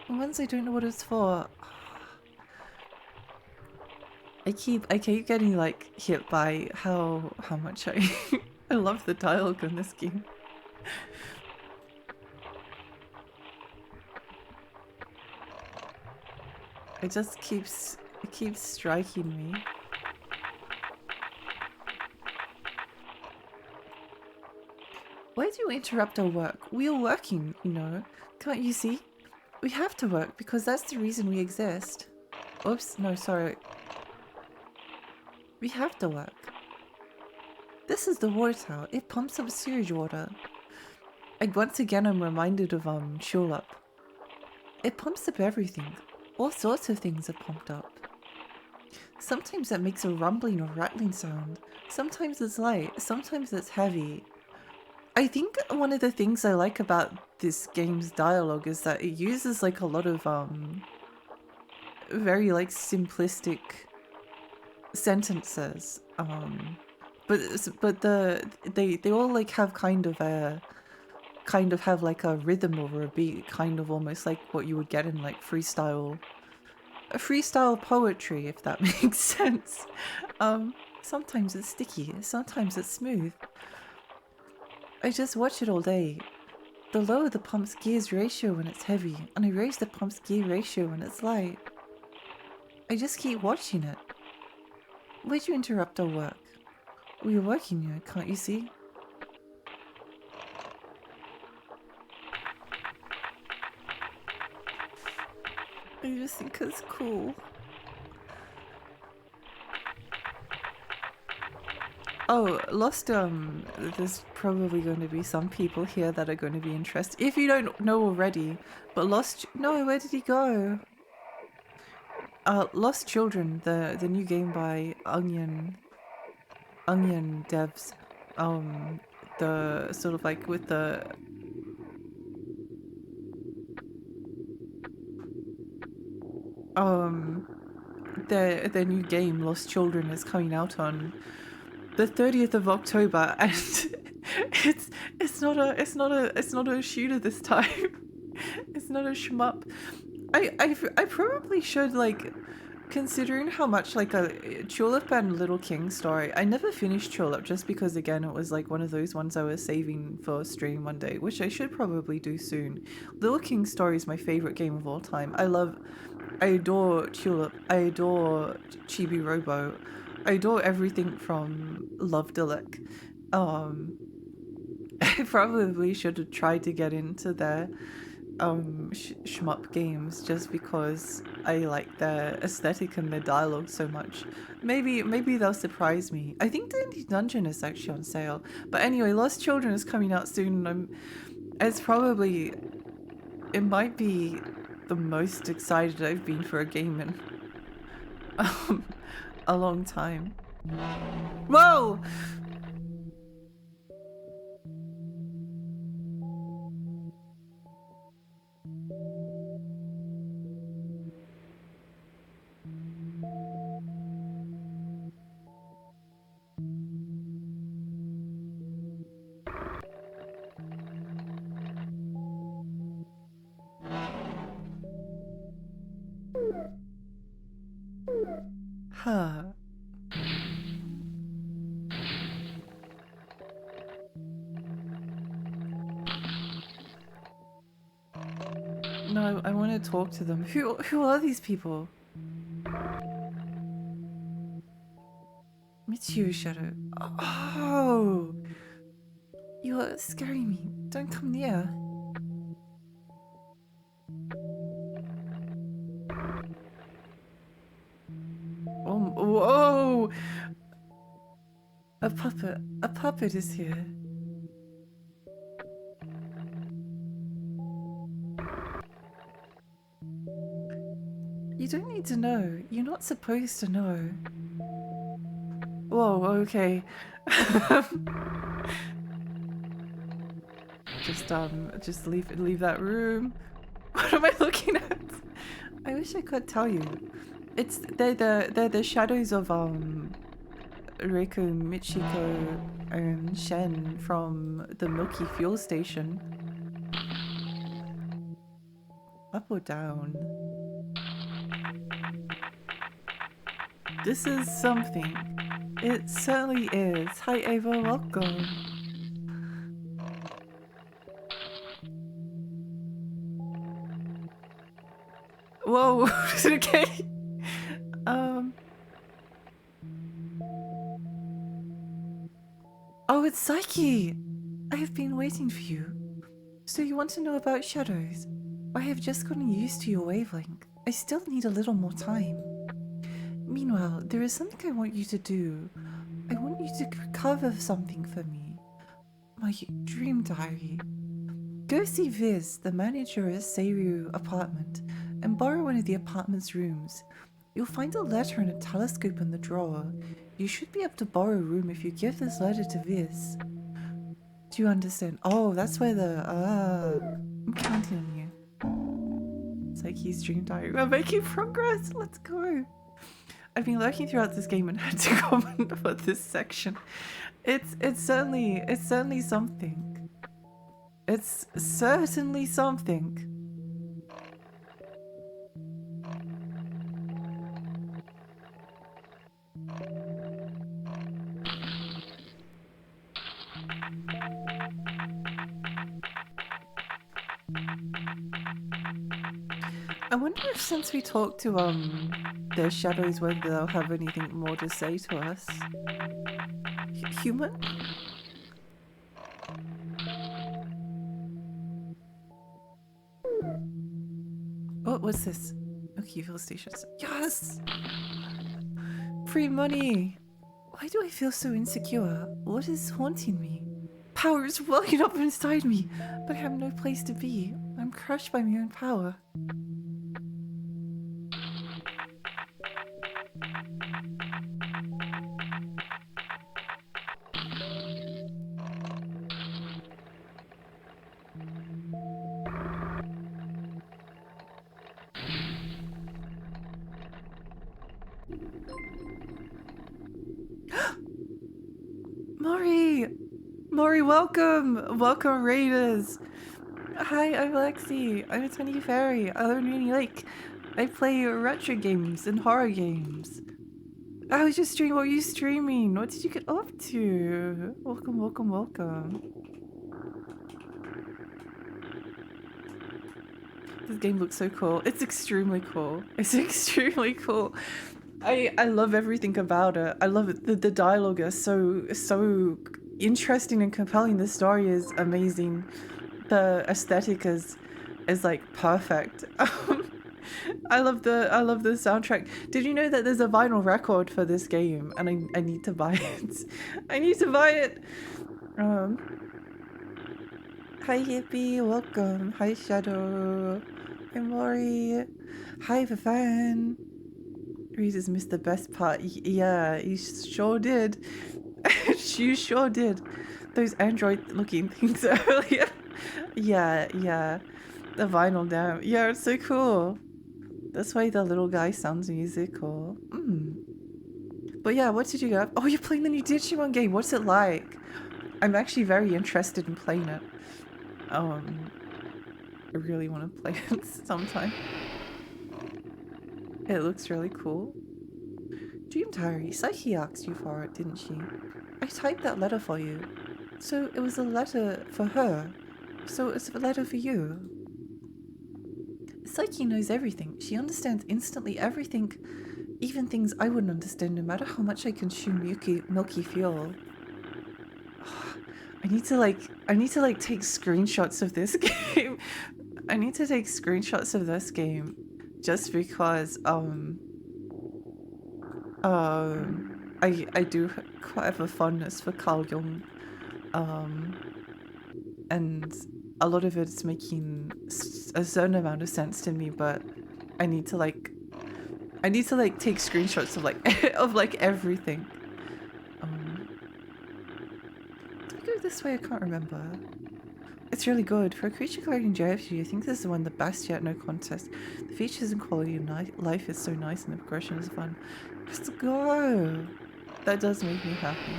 [SPEAKER 1] And ones I don't know what it's for. I keep getting like hit by how much I I love the dialogue in this game. It keeps striking me. Why do Don't interrupt our work. We are working, you know. Can't you see? We have to work because that's the reason we exist. Oops, no, sorry. We have to work. This is the water tower. It pumps up sewage water. And once again, I'm reminded of Tulip. It pumps up everything. All sorts of things are pumped up. Sometimes it makes a rumbling or rattling sound. Sometimes it's light. Sometimes it's heavy. I think one of the things I like about this game's dialogue is that it uses like a lot of very like simplistic sentences. But they all like have kind of have like a rhythm or a beat, kind of almost like what you would get in like freestyle poetry, if that makes sense. Sometimes it's sticky, sometimes it's smooth. I just watch it all day. The lower the pump's gears ratio when it's heavy, and I raise the pump's gear ratio when it's light. I just keep watching it. Why'd you interrupt our work? We are working here, can't you see? I just think it's cool. Oh, Lost, there's probably going to be some people here that are going to be interested. If you don't know already, but Lost, no, where did he go? Lost Children, the new game by Onion devs, the sort of like with the their new game Lost Children is coming out on the 30th of October, and it's not a shooter this time. It's not a shmup. I probably should, like, considering how much like a Tulip and Little King story. I never finished Tulip just because again it was like one of those ones I was saving for stream one day, which I should probably do soon. Little King story is my favorite game of all time. I adore Tulip. I adore Chibi Robo. I adore everything from Lovedelic. I probably should have tried to get into their shmup games just because I like their aesthetic and their dialogue so much. Maybe they'll surprise me. I think the Dungeon is actually on sale. But anyway, Lost Children is coming out soon, and it might be the most excited I've been for a game in a long time. Whoa! Huh. No, I want to talk to them. Who are these people? Mitsuyo Shadow. Oh! You are scaring me. Don't come near. Whoa! A puppet is here. You don't need to know. You're not supposed to know. Whoa, okay. Just leave that room. What am I looking at? I wish I could tell you. They're the shadows of Reiko, Michiko, and Shen from the Milky Fuel Station. Up or down? This is something. It certainly is. Hi Ava, welcome. Whoa, is it okay? Oh, it's Psyche! I have been waiting for you. So you want to know about shadows? I have just gotten used to your wavelength. I still need a little more time. Meanwhile, there is something I want you to do. I want you to cover something for me. My dream diary. Go see Viz, the manager at Seiru apartment, and borrow one of the apartment's rooms. You'll find a letter and a telescope in the drawer. You should be able to borrow a room if you give this letter to Viz. Do you understand? Oh, that's where the... I'm counting on you. It's like his dream diary. We're making progress! Let's go! I've been lurking throughout this game and had to comment about this section. It's certainly something. It's certainly something. I wonder if since we talked to their shadows whether they'll have anything more to say to us. Human? Oh, what's this? Okay, fuel stations. Yes! Free money! Why do I feel so insecure? What is haunting me? Power is welling up inside me, but I have no place to be. I'm crushed by my own power. Mori, welcome! Welcome, Raiders! Hi, I'm Lexi. I'm a 20 fairy. I live in Rainy Lake. I play retro games and horror games. I was just streaming. What were you streaming? What did you get up to? Welcome, welcome, welcome. This game looks so cool. It's extremely cool. It's extremely cool. I love everything about it. I love it. The dialogue is so interesting and compelling. The story is amazing. The aesthetic is like perfect. I love the soundtrack. Did you know that there's a vinyl record for this game and I need to buy it. I need to buy it. Hi Hippie, welcome. Hi Shadow. Hi Mori. Hi Vivan. Reese has missed the best part. Yeah, you sure did. You sure did. Those android looking things earlier. Yeah. The vinyl down. Yeah, it's so cool. That's why the little guy sounds musical. But yeah, what did you get? Oh, you're playing the new Digimon game. What's it like? I'm actually very interested in playing it. I really want to play it sometime. It looks really cool. Dream Diary. Psyche asked you for it, didn't she? I typed that letter for you. So it was a letter for her. So it's a letter for you. Psyche knows everything. She understands instantly everything, even things I wouldn't understand no matter how much I consume milky fuel. I need to take screenshots of this game. I need to take screenshots of this game just because I do quite have a fondness for Carl Jung, and a lot of it's making a certain amount of sense to me, but I need to take screenshots of like everything. Did we go this way? I can't remember. It's really good. For a creature collecting JFG, I think this is one of the best yet, no contest. The features and quality of life is so nice and the progression is fun. Let's go! That does make me happy.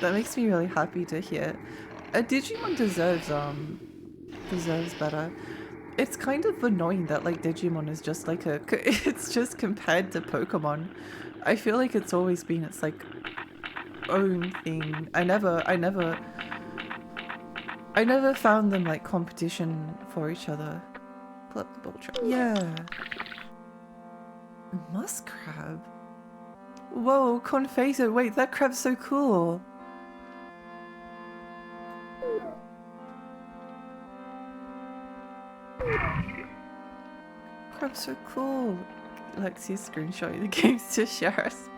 [SPEAKER 1] That makes me really happy to hear. Digimon deserves better. It's kind of annoying that like Digimon is just like it's just compared to Pokemon. I feel like it's always been its like own thing. I never found them like competition for each other. Pull up the ball trap. Yeah. Musk crab. Whoa, Confeito. Wait, that crab's so cool. Crab's so cool. Lexi screenshot the games to share us.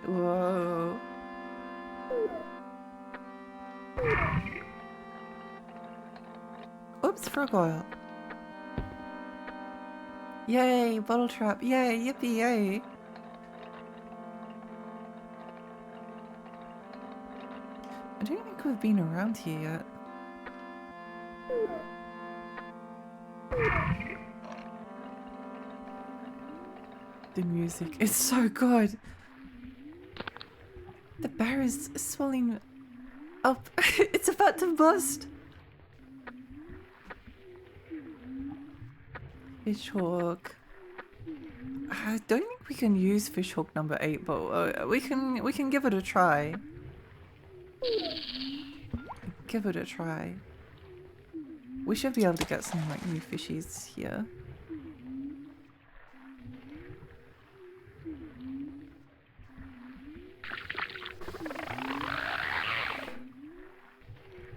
[SPEAKER 1] Whoa. Oops, frog oil. Yay, bottle trap. Yay, yippee, yay. I don't think we've been around here yet. The music is so good. The bear is swelling up. It's about to bust. Fishhawk. I don't think we can use fishhawk number 8, but we can give it a try. Give it a try. We should be able to get some like new fishies here.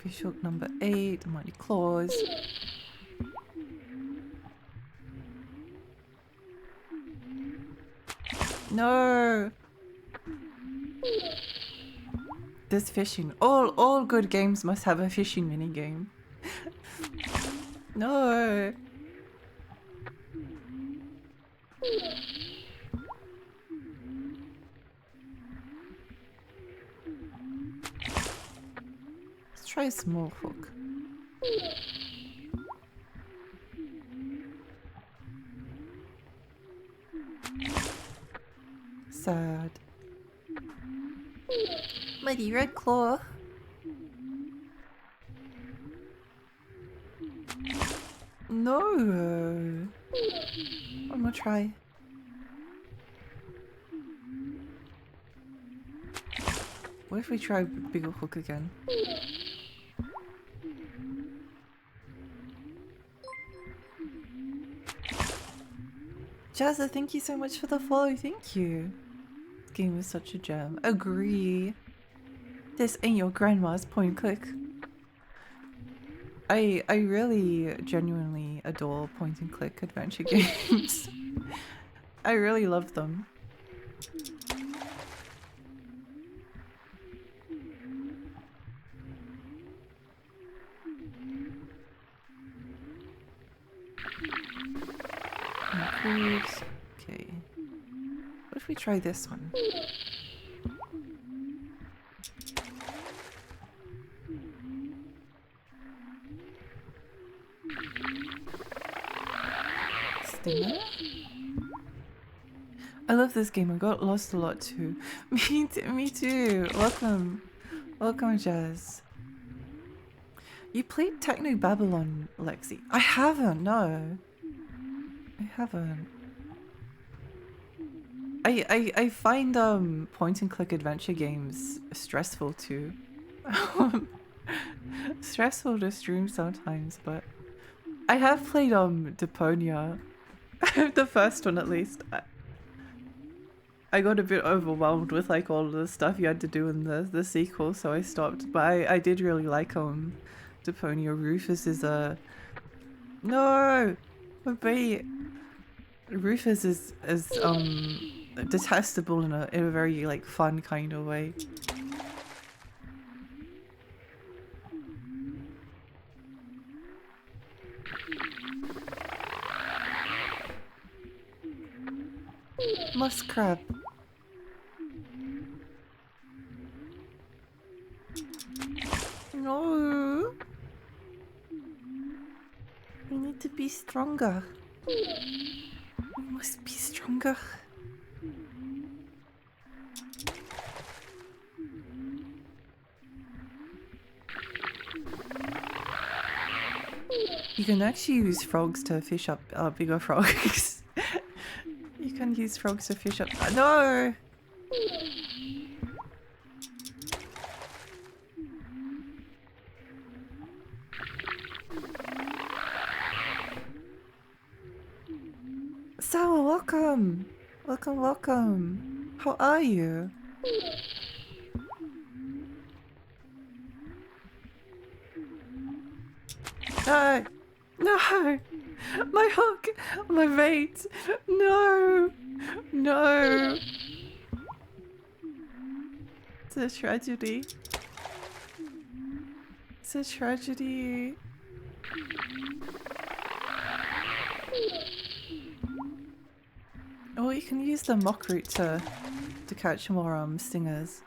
[SPEAKER 1] Fishhawk number 8, Mighty Claws. No! This fishing. All good games must have a fishing minigame. No! Let's try a small hook. Sad. Mighty Red Claw. No. One more try. What if we try bigger hook again? Jazza, thank you so much for the follow. Thank you. This game is such a gem. Agree. This ain't your grandma's point click. I really genuinely adore point and click adventure games. I really love them. Improves. Okay. What if we try this one? Stinger? I love this game. I got lost a lot too. Me too. Welcome. Welcome, Jazz. You played Techno Babylon, Lexi? I haven't, no. I haven't. I find point and click adventure games stressful too. Stressful to stream sometimes, but I have played Deponia. The first one at least. I got a bit overwhelmed with like all the stuff you had to do in the sequel, so I stopped. But I did really like Deponia. Rufus is a no, but Rufus is detestable in a very like fun kind of way. Musk crab. No. We need to be stronger. We must be stronger. You can actually use frogs to fish up bigger frogs. You can use frogs to fish up. No! Sawa, welcome! Welcome, welcome! How are you? No! No! My hook! My bait! No! No! It's a tragedy. It's a tragedy. Oh, you can use the mock root to catch more stingers.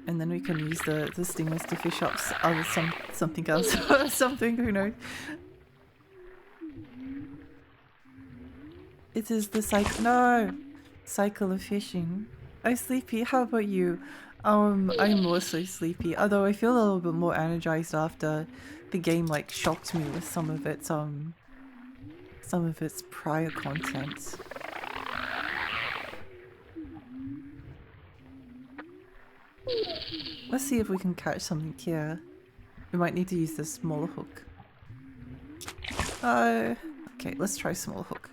[SPEAKER 1] And then we can use the stingers to fish up something else. Something, who knows. It is the cycle of fishing. I'm sleepy. How about you? I'm mostly sleepy. Although I feel a little bit more energized after the game like shocked me with some of its prior content. Let's see if we can catch something here. We might need to use this smaller hook. Okay, let's try small hook.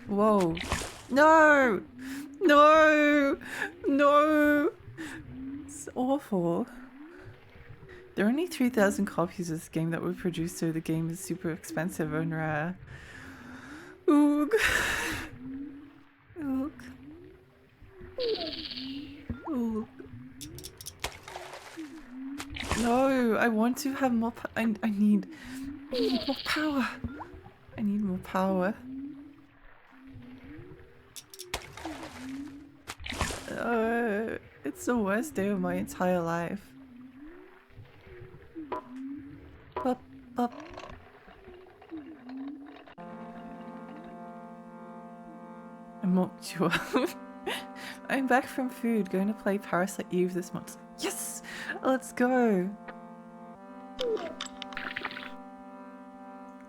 [SPEAKER 1] Whoa. No! No! No! It's awful. There are only 3,000 copies of this game that were produced, so the game is super expensive and rare. Oog. Oog. Oog. No, I want to have more I need more power. I need more power. It's the worst day of my entire life. Pop, pop. I'm not sure. I'm back from food, going to play Parasite Eve this month. Yes! Let's go!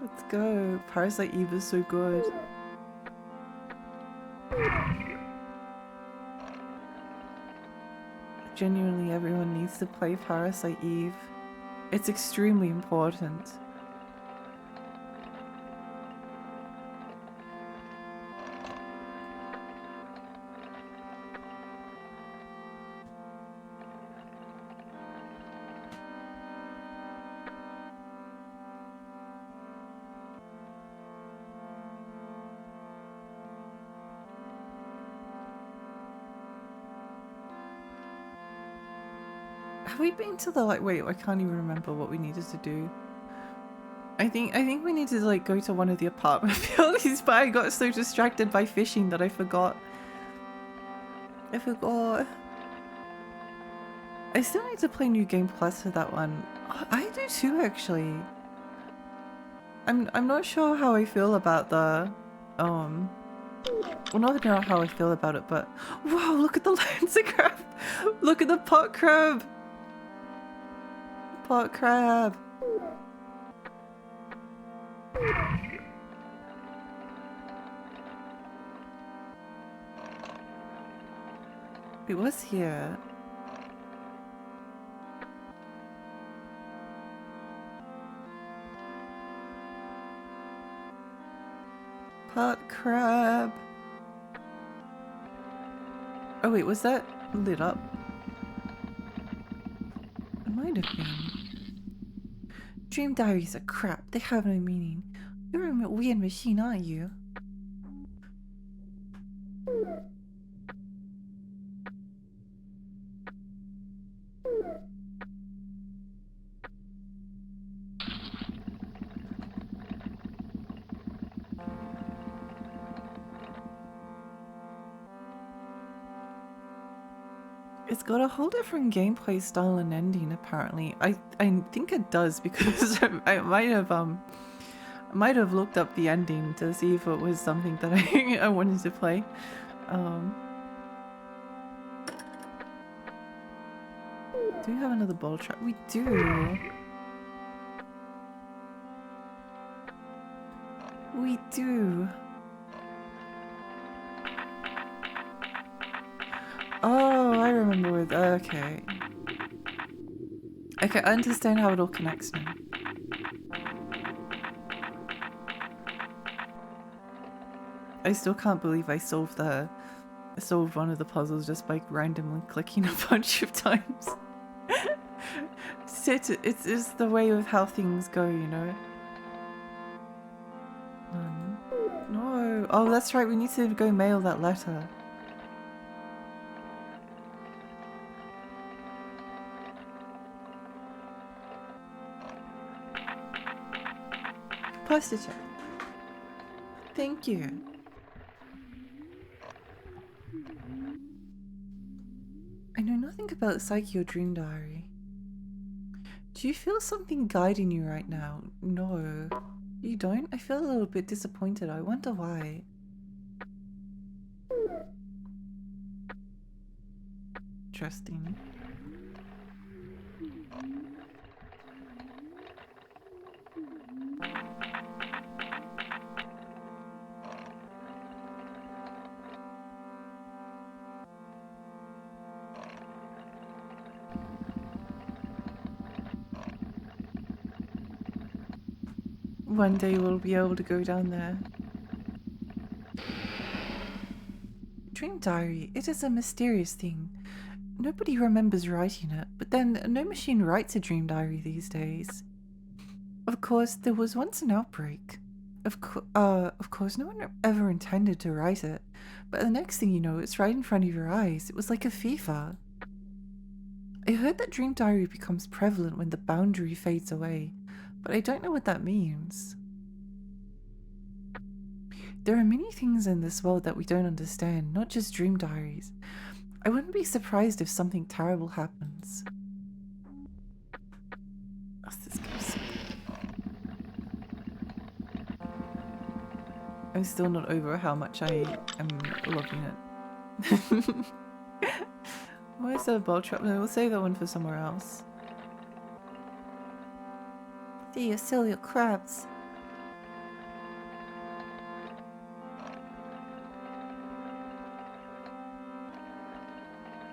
[SPEAKER 1] Let's go. Parasite Eve is so good. Genuinely, everyone needs to play Parasite Eve. It's extremely important. Have we been to the wait, I can't even remember what we needed to do. I think we need to go to one of the apartment buildings, but I got so distracted by fishing that I forgot. I still need to play New Game Plus for that one. I do too, actually. I'm not sure how I feel about the well, not know how I feel about it, but wow, look at the Lancer crab! Look at the pot crab! Pot crab! It was here. Pot crab. Oh wait, was that lit up? It might have been. Dream diaries are crap. They have no meaning. You're a weird machine, aren't you? It's got a whole different gameplay style and ending, apparently. I think it does, because I might have looked up the ending to see if it was something that I wanted to play. Do we have another ball trap? We do. We do. Oh, I remember with okay. Okay, I understand how it all connects now. I still can't believe I solved the solved one of the puzzles just by randomly clicking a bunch of times. It's the way of how things go, you know? No. Oh, that's right. We need to go mail that letter. Postage check. Thank you. I know nothing about Psyche or Dream Diary. Do you feel something guiding you right now? No. You don't? I feel a little bit disappointed. I wonder why. Interesting. One day we'll be able to go down there. Dream Diary, it is a mysterious thing. Nobody remembers writing it, but then no machine writes a dream diary these days. Of course, there was once an outbreak. Of course, no one ever intended to write it, but the next thing you know, it's right in front of your eyes. It was like a fever. I heard that dream diary becomes prevalent when the boundary fades away, but I don't know what that means. There are many things in this world that we don't understand, not just dream diaries. I wouldn't be surprised if something terrible happens. Oh, this game's so good. I'm still not over how much I am loving it. Why is there a ball trap? No, we'll save that one for somewhere else. See you, silly crabs.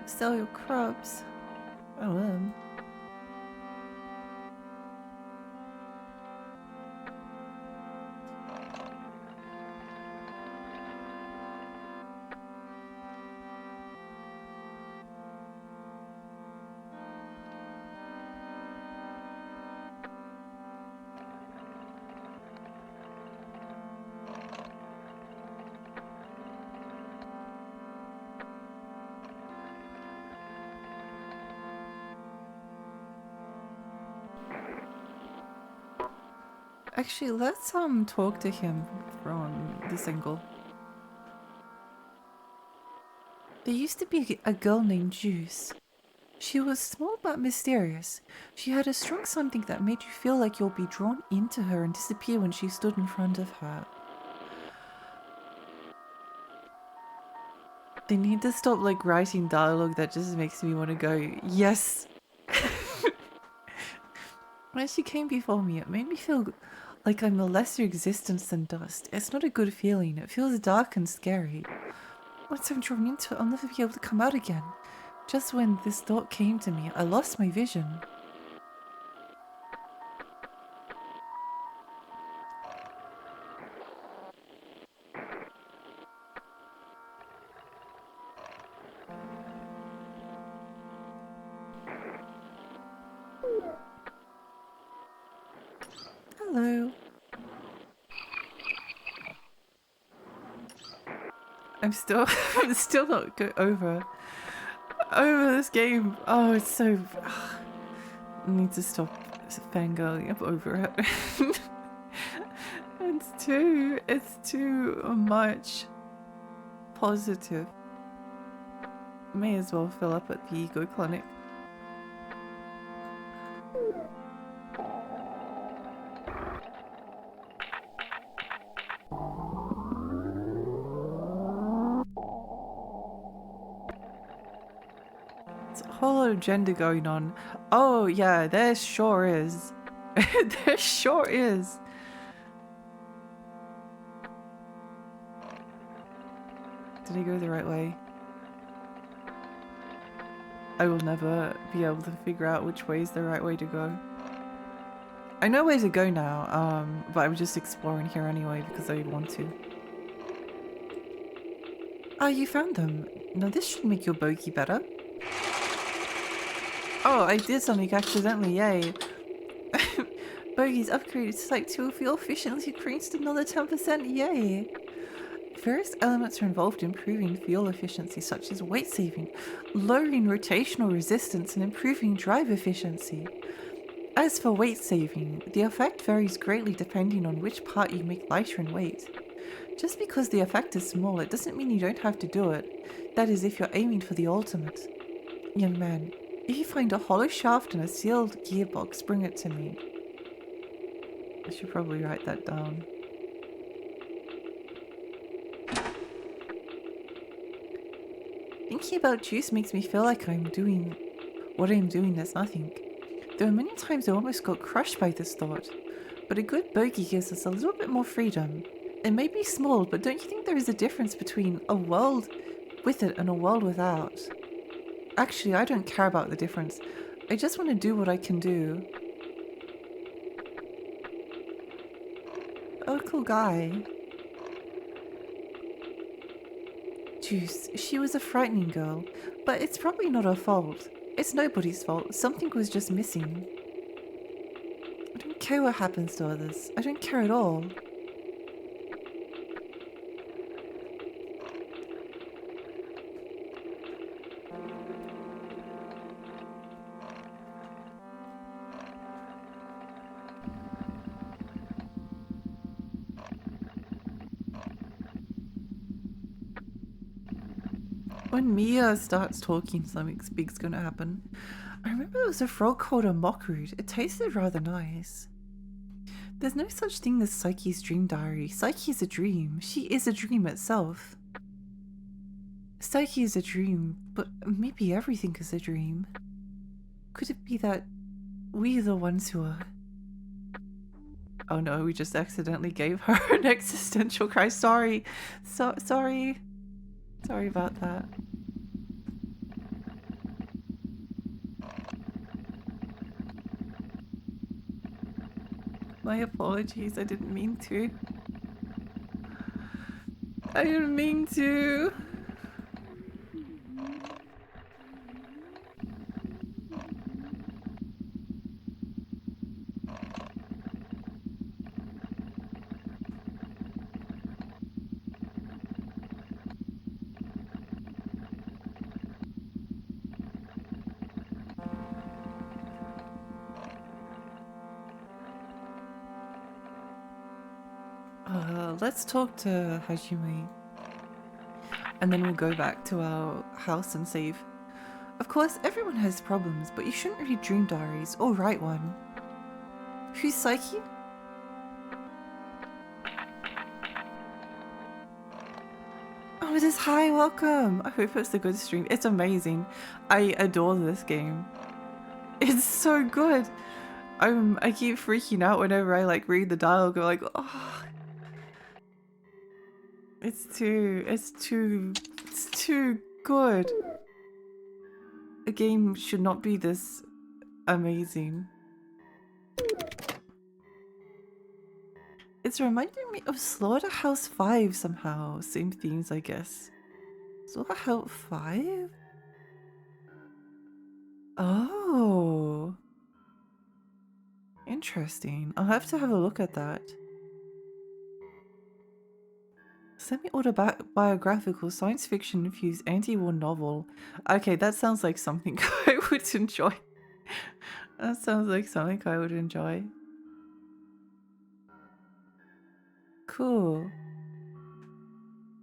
[SPEAKER 1] Sell your crabs. Oh, actually, let's talk to him from this angle. There used to be a girl named Juice. She was small but mysterious. She had a strong something that made you feel like you'll be drawn into her and disappear when she stood in front of her. They need to stop like writing dialogue that just makes me want to go, yes! When she came before me, it made me feel like I'm a lesser existence than dust. It's not a good feeling. It feels dark and scary. Once I'm drawn into it, I'll never be able to come out again. Just when this thought came to me, I lost my vision. Hello. I'm still not over this game. Oh, it's so. I need to stop fangirling up over it. It's too much positive. May as well fill up at the ego clinic. Whole lot of gender going on. Oh yeah, there sure is. There sure is. Did I go the right way? I will never be able to figure out which way is the right way to go. I know where to go now, but I'm just exploring here anyway because I want to. Ah, you found them. Now this should make your bogey better. Oh, I did something accidentally, yay. Bogey's upgraded to Type 2 fuel efficiency increased another 10%, yay. Various elements are involved in improving fuel efficiency, such as weight saving, lowering rotational resistance, and improving drive efficiency. As for weight saving, the effect varies greatly depending on which part you make lighter in weight. Just because the effect is small, it doesn't mean you don't have to do it. That is if you're aiming for the ultimate. Young man, if you find a hollow shaft and a sealed gearbox, bring it to me. I should probably write that down. Thinking about juice makes me feel like what I'm doing is nothing. There were many times I almost got crushed by this thought, but a good bogey gives us a little bit more freedom. It may be small, but don't you think there is a difference between a world with it and a world without? Actually, I don't care about the difference. I just want to do what I can do. Oh, cool guy. Juice, she was a frightening girl, but it's probably not her fault. It's nobody's fault. Something was just missing. I don't care what happens to others. I don't care at all. When Mia starts talking, something big's gonna happen. I remember there was a frog called a mockroot. It tasted rather nice. There's no such thing as Psyche's dream diary. Psyche is a dream. She is a dream itself. Psyche is a dream, but maybe everything is a dream. Could it be that we are the ones who are... Oh no, we just accidentally gave her an existential cry. Sorry. Sorry. Sorry about that. My apologies, I didn't mean to. I didn't mean to. Let's talk to Hajime. And then we'll go back to our house and save. Of course, everyone has problems, but you shouldn't read dream diaries or write one. Who's Psyche? Oh, it is. Hi, welcome. I hope it's a good stream. It's amazing. I adore this game. It's so good. I keep freaking out whenever I like read the dialogue. I'm like, oh, it's too good. A game should not be this amazing. It's reminding me of Slaughterhouse 5 somehow. Same themes, I guess. Slaughterhouse 5? Oh. Interesting. I'll have to have a look at that. Semi-autobiographical science fiction infused anti-war novel. Okay, that sounds like something I would enjoy. That sounds like something I would enjoy. Cool.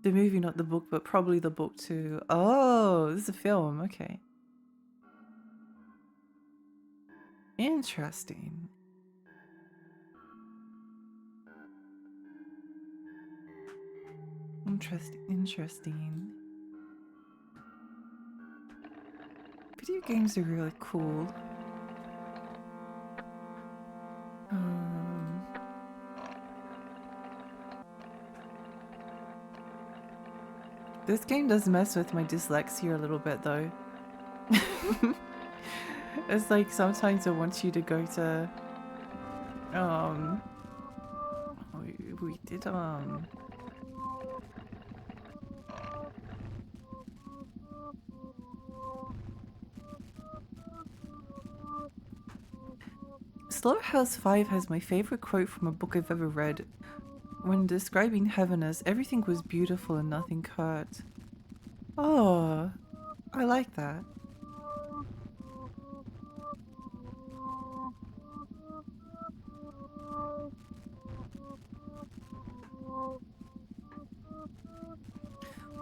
[SPEAKER 1] The movie, not the book, but probably the book too. Oh, this is a film. Okay. Interesting. Interesting. Video games are really cool. This game does mess with my dyslexia a little bit though. It's like sometimes it wants you to go to we did Slaughterhouse 5 has my favorite quote from a book I've ever read. When describing heaven as everything was beautiful and nothing hurt. Oh, I like that.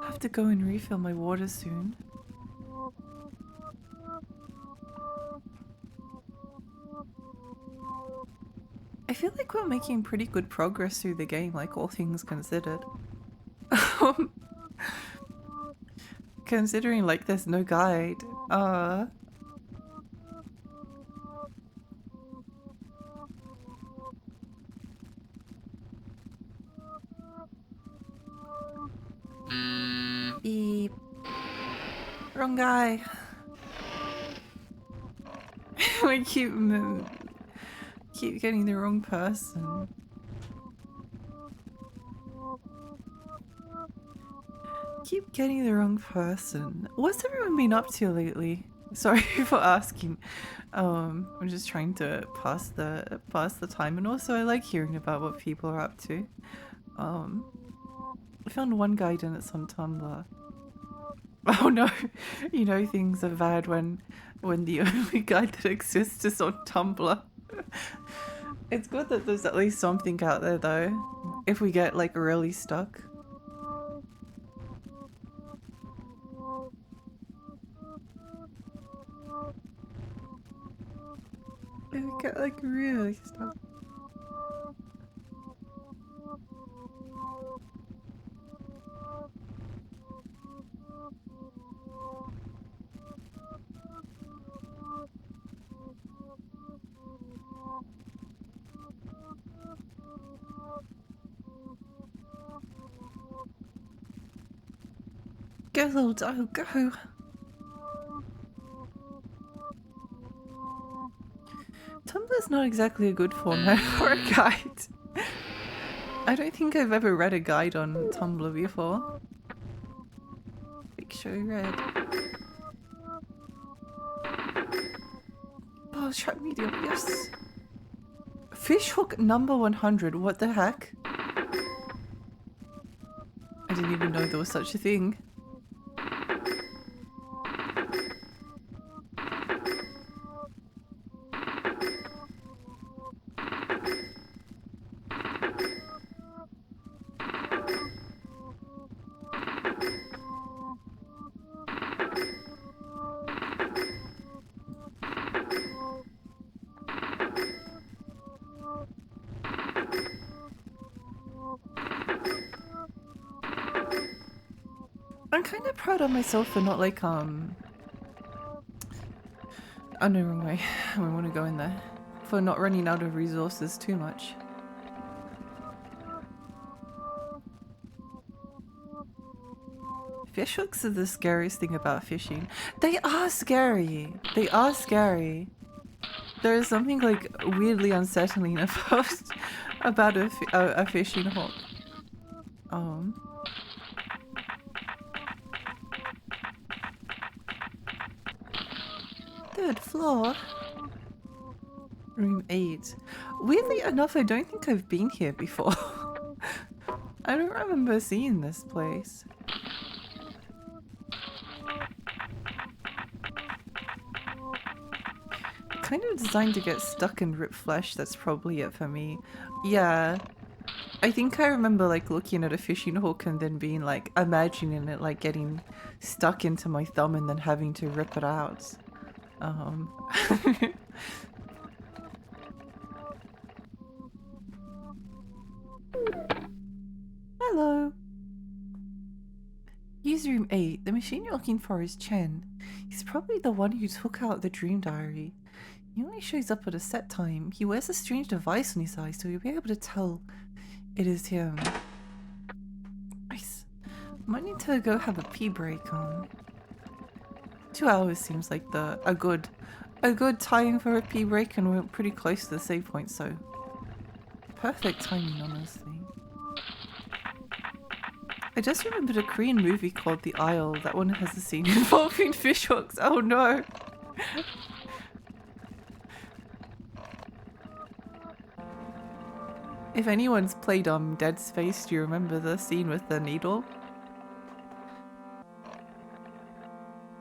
[SPEAKER 1] I have to go and refill my water soon. I feel like we're making pretty good progress through the game, like all things considered. Considering like there's no guide. Beep. Wrong guy. I keep getting the wrong person. Keep getting the wrong person. What's everyone been up to lately? Sorry for asking. I'm just trying to pass the time, and also I like hearing about what people are up to. I found one guidance on Tumblr. Oh no, you know things are bad when the only guide that exists is on Tumblr. It's good that there's at least something out there though, if we get like really stuck. If we get like really stuck. Go little dog, go! Tumblr's not exactly a good format for a guide. I don't think I've ever read a guide on Tumblr before. Big show read. Oh, shark medium, yes! Fishhook number 100, what the heck? I didn't even know there was such a thing. I'm kind of proud of myself for not like, oh no, wrong way. I don't want to go in there. For not running out of resources too much. Fishhooks are the scariest thing about fishing. They are scary! They are scary. There is something like weirdly unsettling about a fishing hook. Third floor. Room 8. Weirdly enough, I don't think I've been here before. I don't remember seeing this place. Kind of designed to get stuck and rip flesh, that's probably it for me. Yeah. I think I remember like looking at a fishing hook and then being like, imagining it like getting stuck into my thumb and then having to rip it out. Hello. Use room 8. The machine you're looking for is Chen. He's probably the one who took out the dream diary. He only shows up at a set time. He wears a strange device on his eye, so you'll be able to tell it is him. Nice. Might need to go have a pee break. 2 hours seems like a good time for a pee break, and we're pretty close to the save point, so perfect timing, honestly. I just remembered a Korean movie called The Isle. That one has a scene involving fishhooks. Oh no! If anyone's played Dead Space, do you remember the scene with the needle?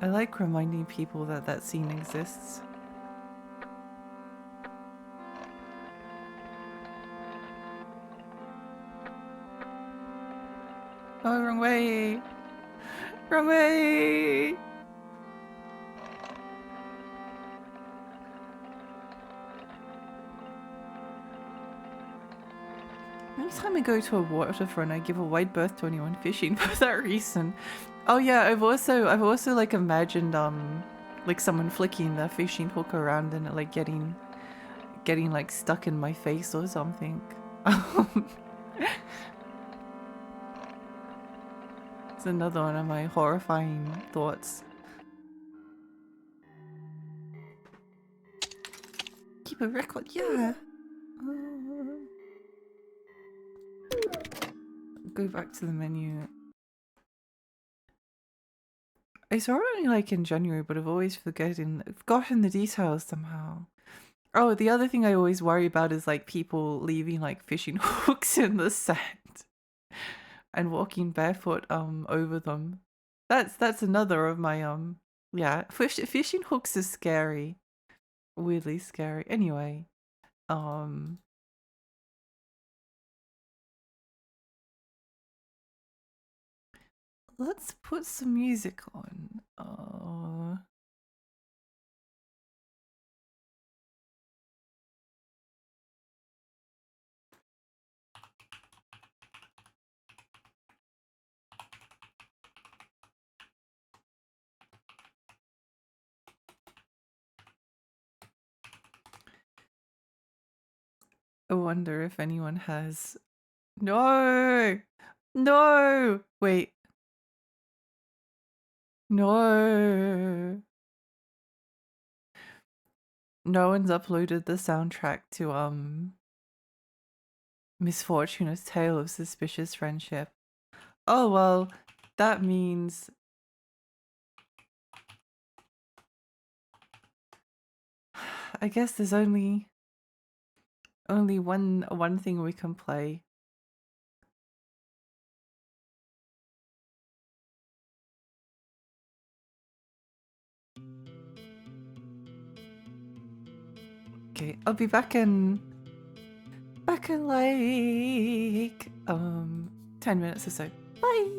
[SPEAKER 1] I like reminding people that that scene exists. Oh, wrong way! Wrong way! Anytime I go to a waterfront, I give a wide berth to anyone fishing for that reason. Oh yeah, I've also like imagined like someone flicking the fishing hook around and it like getting like stuck in my face or something. It's another one of my horrifying thoughts. Keep a record, yeah. Go back to the menu. I saw it only like in January, but I've always forgotten the details somehow. Oh, the other thing I always worry about is like people leaving like fishing hooks in the sand and walking barefoot over them. That's another of my yeah, fishing hooks is scary. Weirdly scary. Anyway, let's put some music on. I wonder if anyone has... No! No! Wait. No. No one's uploaded the soundtrack to Misfortune: A Tale of Suspicious Friendship. Oh well, that means I guess there's only one thing we can play. Okay, I'll be back in like 10 minutes or so. Bye.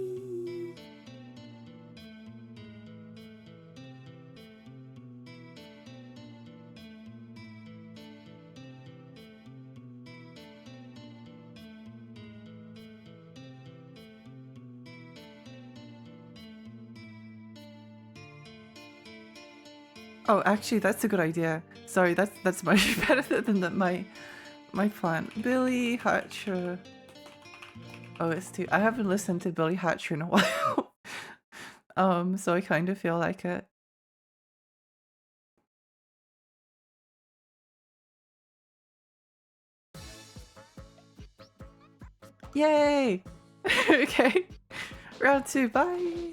[SPEAKER 1] Oh, actually, that's a good idea. Sorry, that's much better than my plan. Billy Hatcher. OST. I haven't listened to Billy Hatcher in a while. So I kind of feel like it. Yay! Okay. Round 2, bye!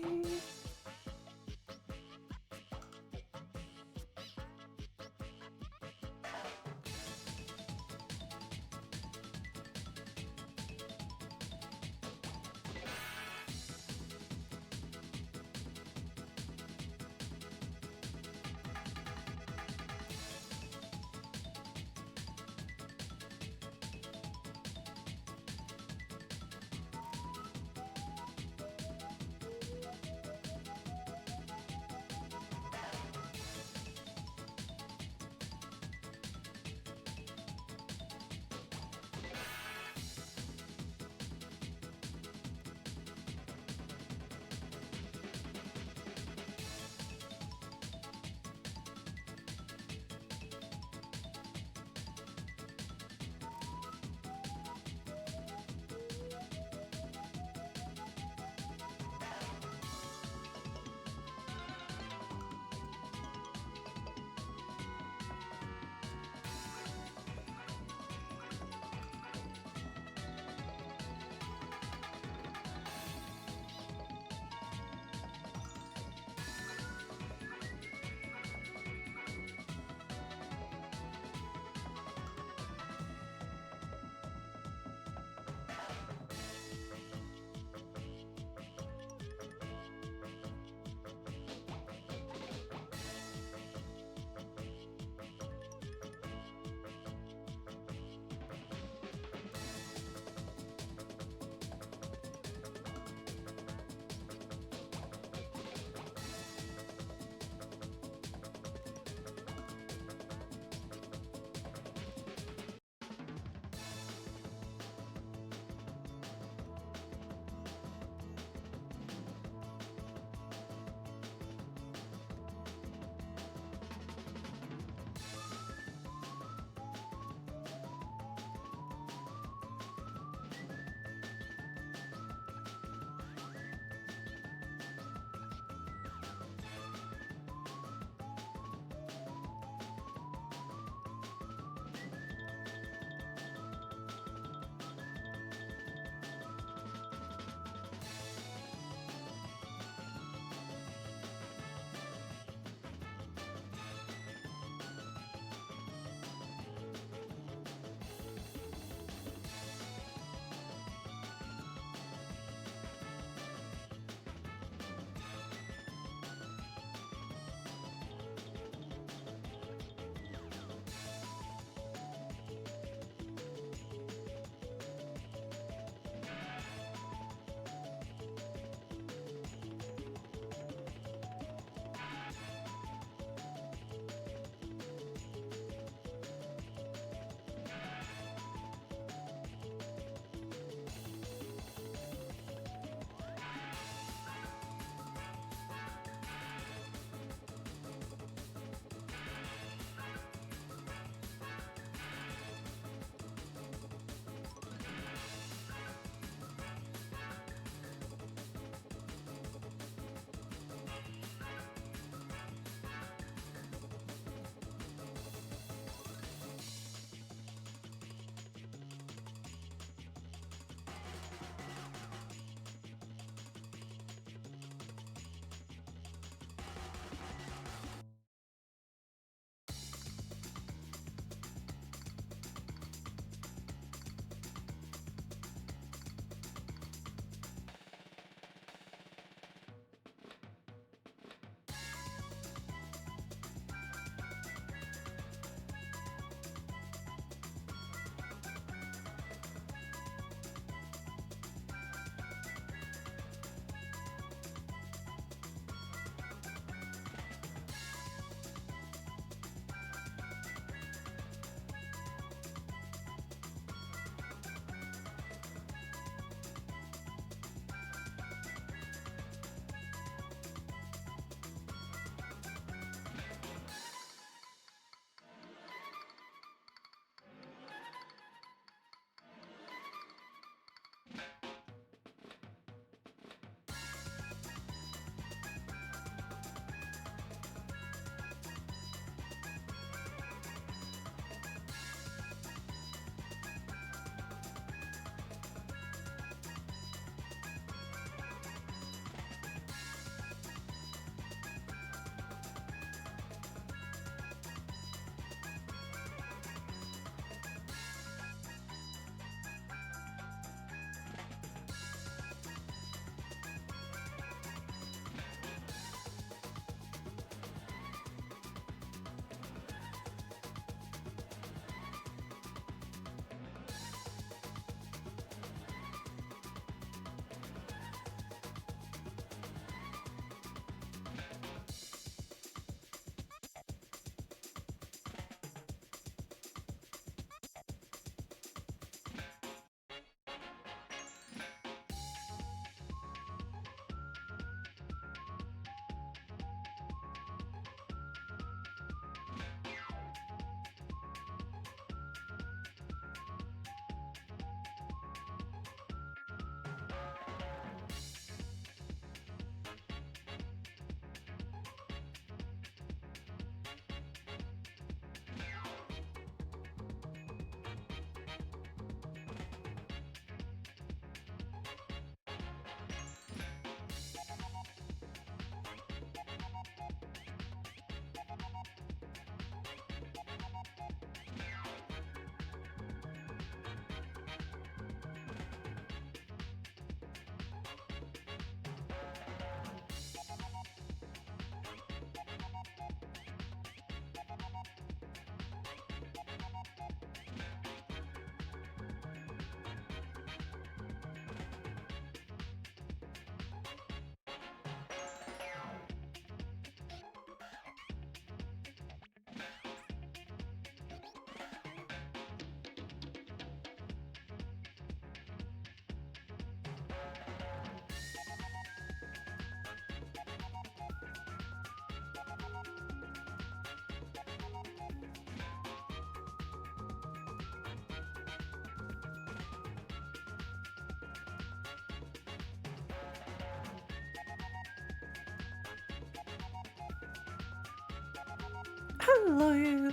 [SPEAKER 1] Hello.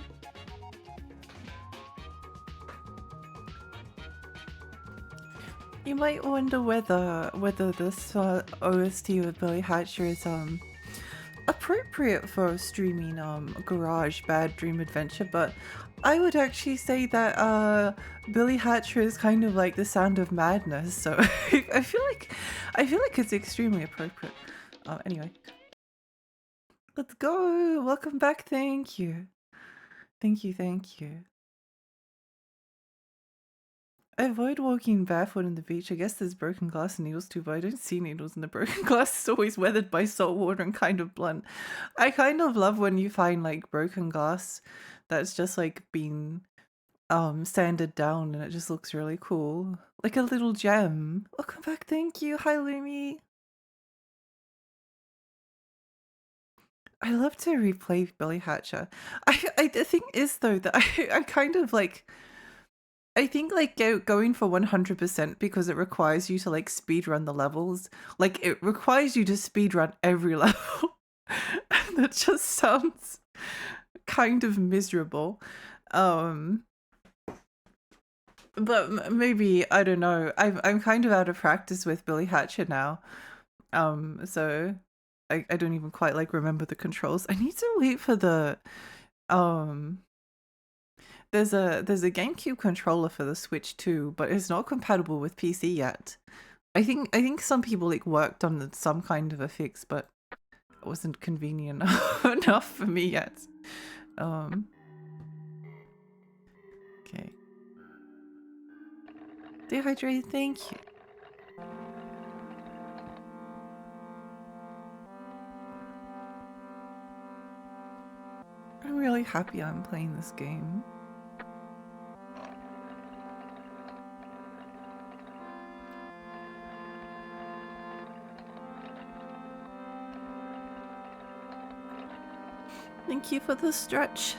[SPEAKER 1] You might wonder whether this OST with Billy Hatcher is appropriate for streaming Garage Bad Dream Adventure, but I would actually say that Billy Hatcher is kind of like the sound of madness, so I feel like it's extremely appropriate. Anyway. Let's go! Welcome back, thank you. Thank you. I avoid walking barefoot on the beach. I guess there's broken glass and needles too, but I don't see needles in the broken glass. It's always weathered by salt water and kind of blunt. I kind of love when you find like broken glass that's just like been sanded down and it just looks really cool. Like a little gem. Welcome back, thank you. Hi Lumi. I love to replay Billy Hatcher. The thing is though that I kind of like I think like going for 100% because it requires you to like speed run the levels. Like it requires you to speed run every level. And that just sounds kind of miserable. But maybe I don't know. I'm kind of out of practice with Billy Hatcher now. So I don't even quite like remember the controls. I need to wait for the there's a GameCube controller for the Switch too, but it's not compatible with PC yet. I think some people like worked on some kind of a fix, but it wasn't convenient enough for me yet. Okay. Dehydrated, thank you. I'm really happy I'm playing this game. Thank you for the stretch.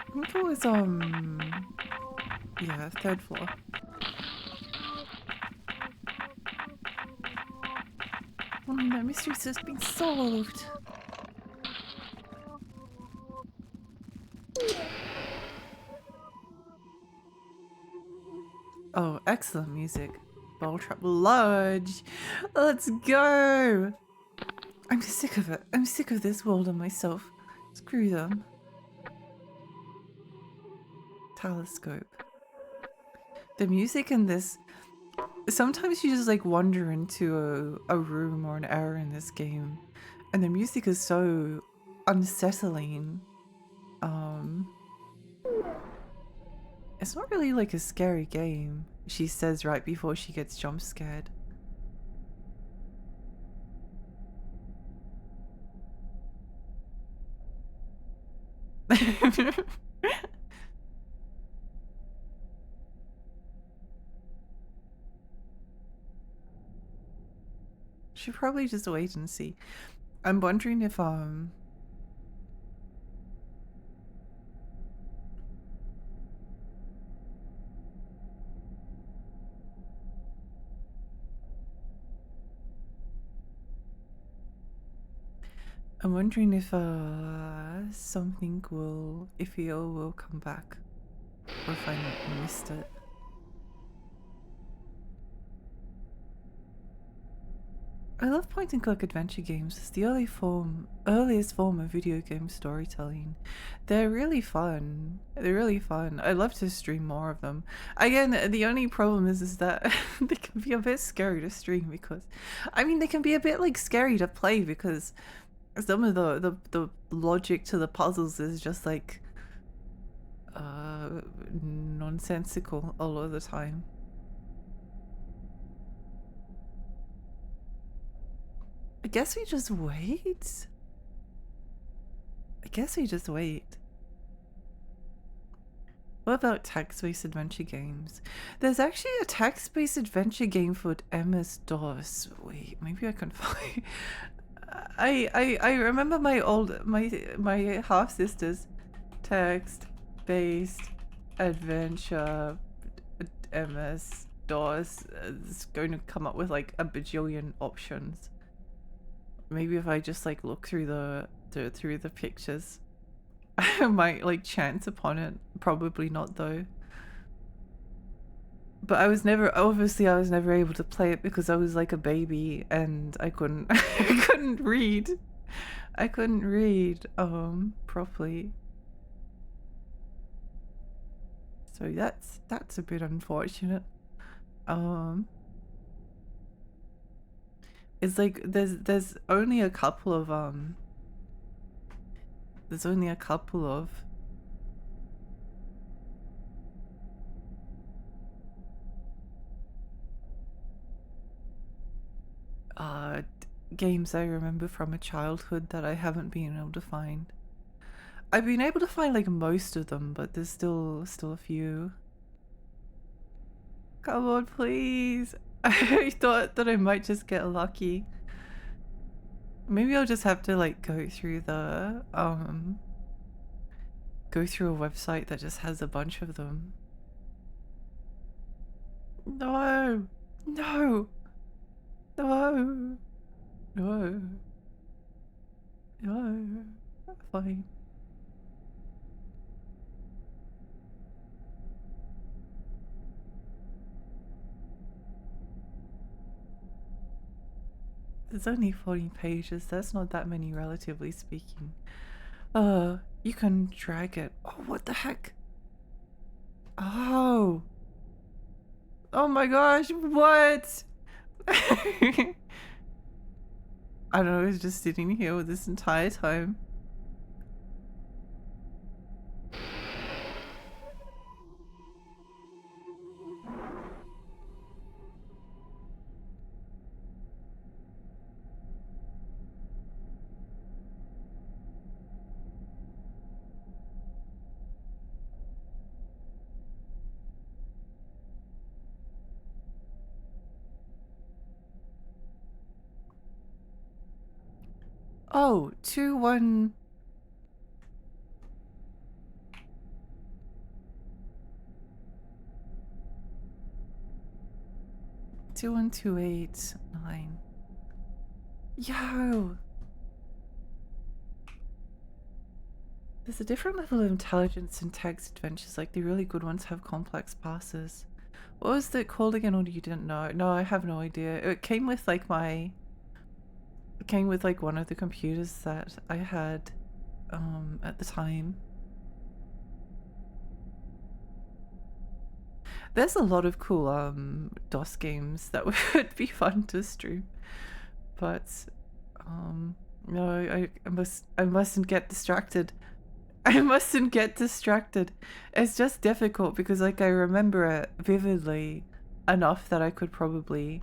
[SPEAKER 1] I think it was yeah, 3rd floor. The mystery's just been solved. Oh, excellent music. Ball Trap Lodge. Let's go. I'm sick of it. I'm sick of this world and myself. Screw them. Telescope. The music in this. Sometimes you just like wander into a room or an area in this game, and the music is so unsettling. It's not really like a scary game, she says right before she gets jump scared. Should probably just wait and see. I'm wondering if something will, if EO will come back, or if I missed it. I love point and click adventure games. It's the earliest form of video game storytelling. They're really fun. I love to stream more of them. Again, the only problem is that they can be a bit scary to stream because, I mean, they can be a bit like scary to play because some of the logic to the puzzles is just like nonsensical a lot of the time. I guess we just wait. What about text-based adventure games? There's actually a text-based adventure game for MS-DOS. Wait, maybe I can find... I remember my half sisters text based adventure MS DOS is going to come up with like a bajillion options. Maybe if I just like look through the pictures, I might like chance upon it. Probably not though. But I was never able to play it because I was like a baby and I couldn't I couldn't read. I couldn't read properly. So that's a bit unfortunate. It's like there's only a couple of games I remember from a childhood that I haven't been able to find. I've been able to find like most of them, but there's still a few. Come on, please. I thought that I might just get lucky. Maybe I'll just have to like go through a website that just has a bunch of them. No. No. No. No. No. Fine. There's only 40 pages. That's not that many, relatively speaking. You can drag it. Oh, what the heck? Oh. Oh my gosh, what? I don't know, I was just sitting here this entire time. Oh, 2-1. 21289. Yo! There's a different level of intelligence in text adventures, like the really good ones have complex passes. What was it called again, or you didn't know? No, I have no idea. It came with like one of the computers that I had at the time. There's a lot of cool DOS games that would be fun to stream. But no, I mustn't get distracted. I mustn't get distracted. It's just difficult because like I remember it vividly enough that I could probably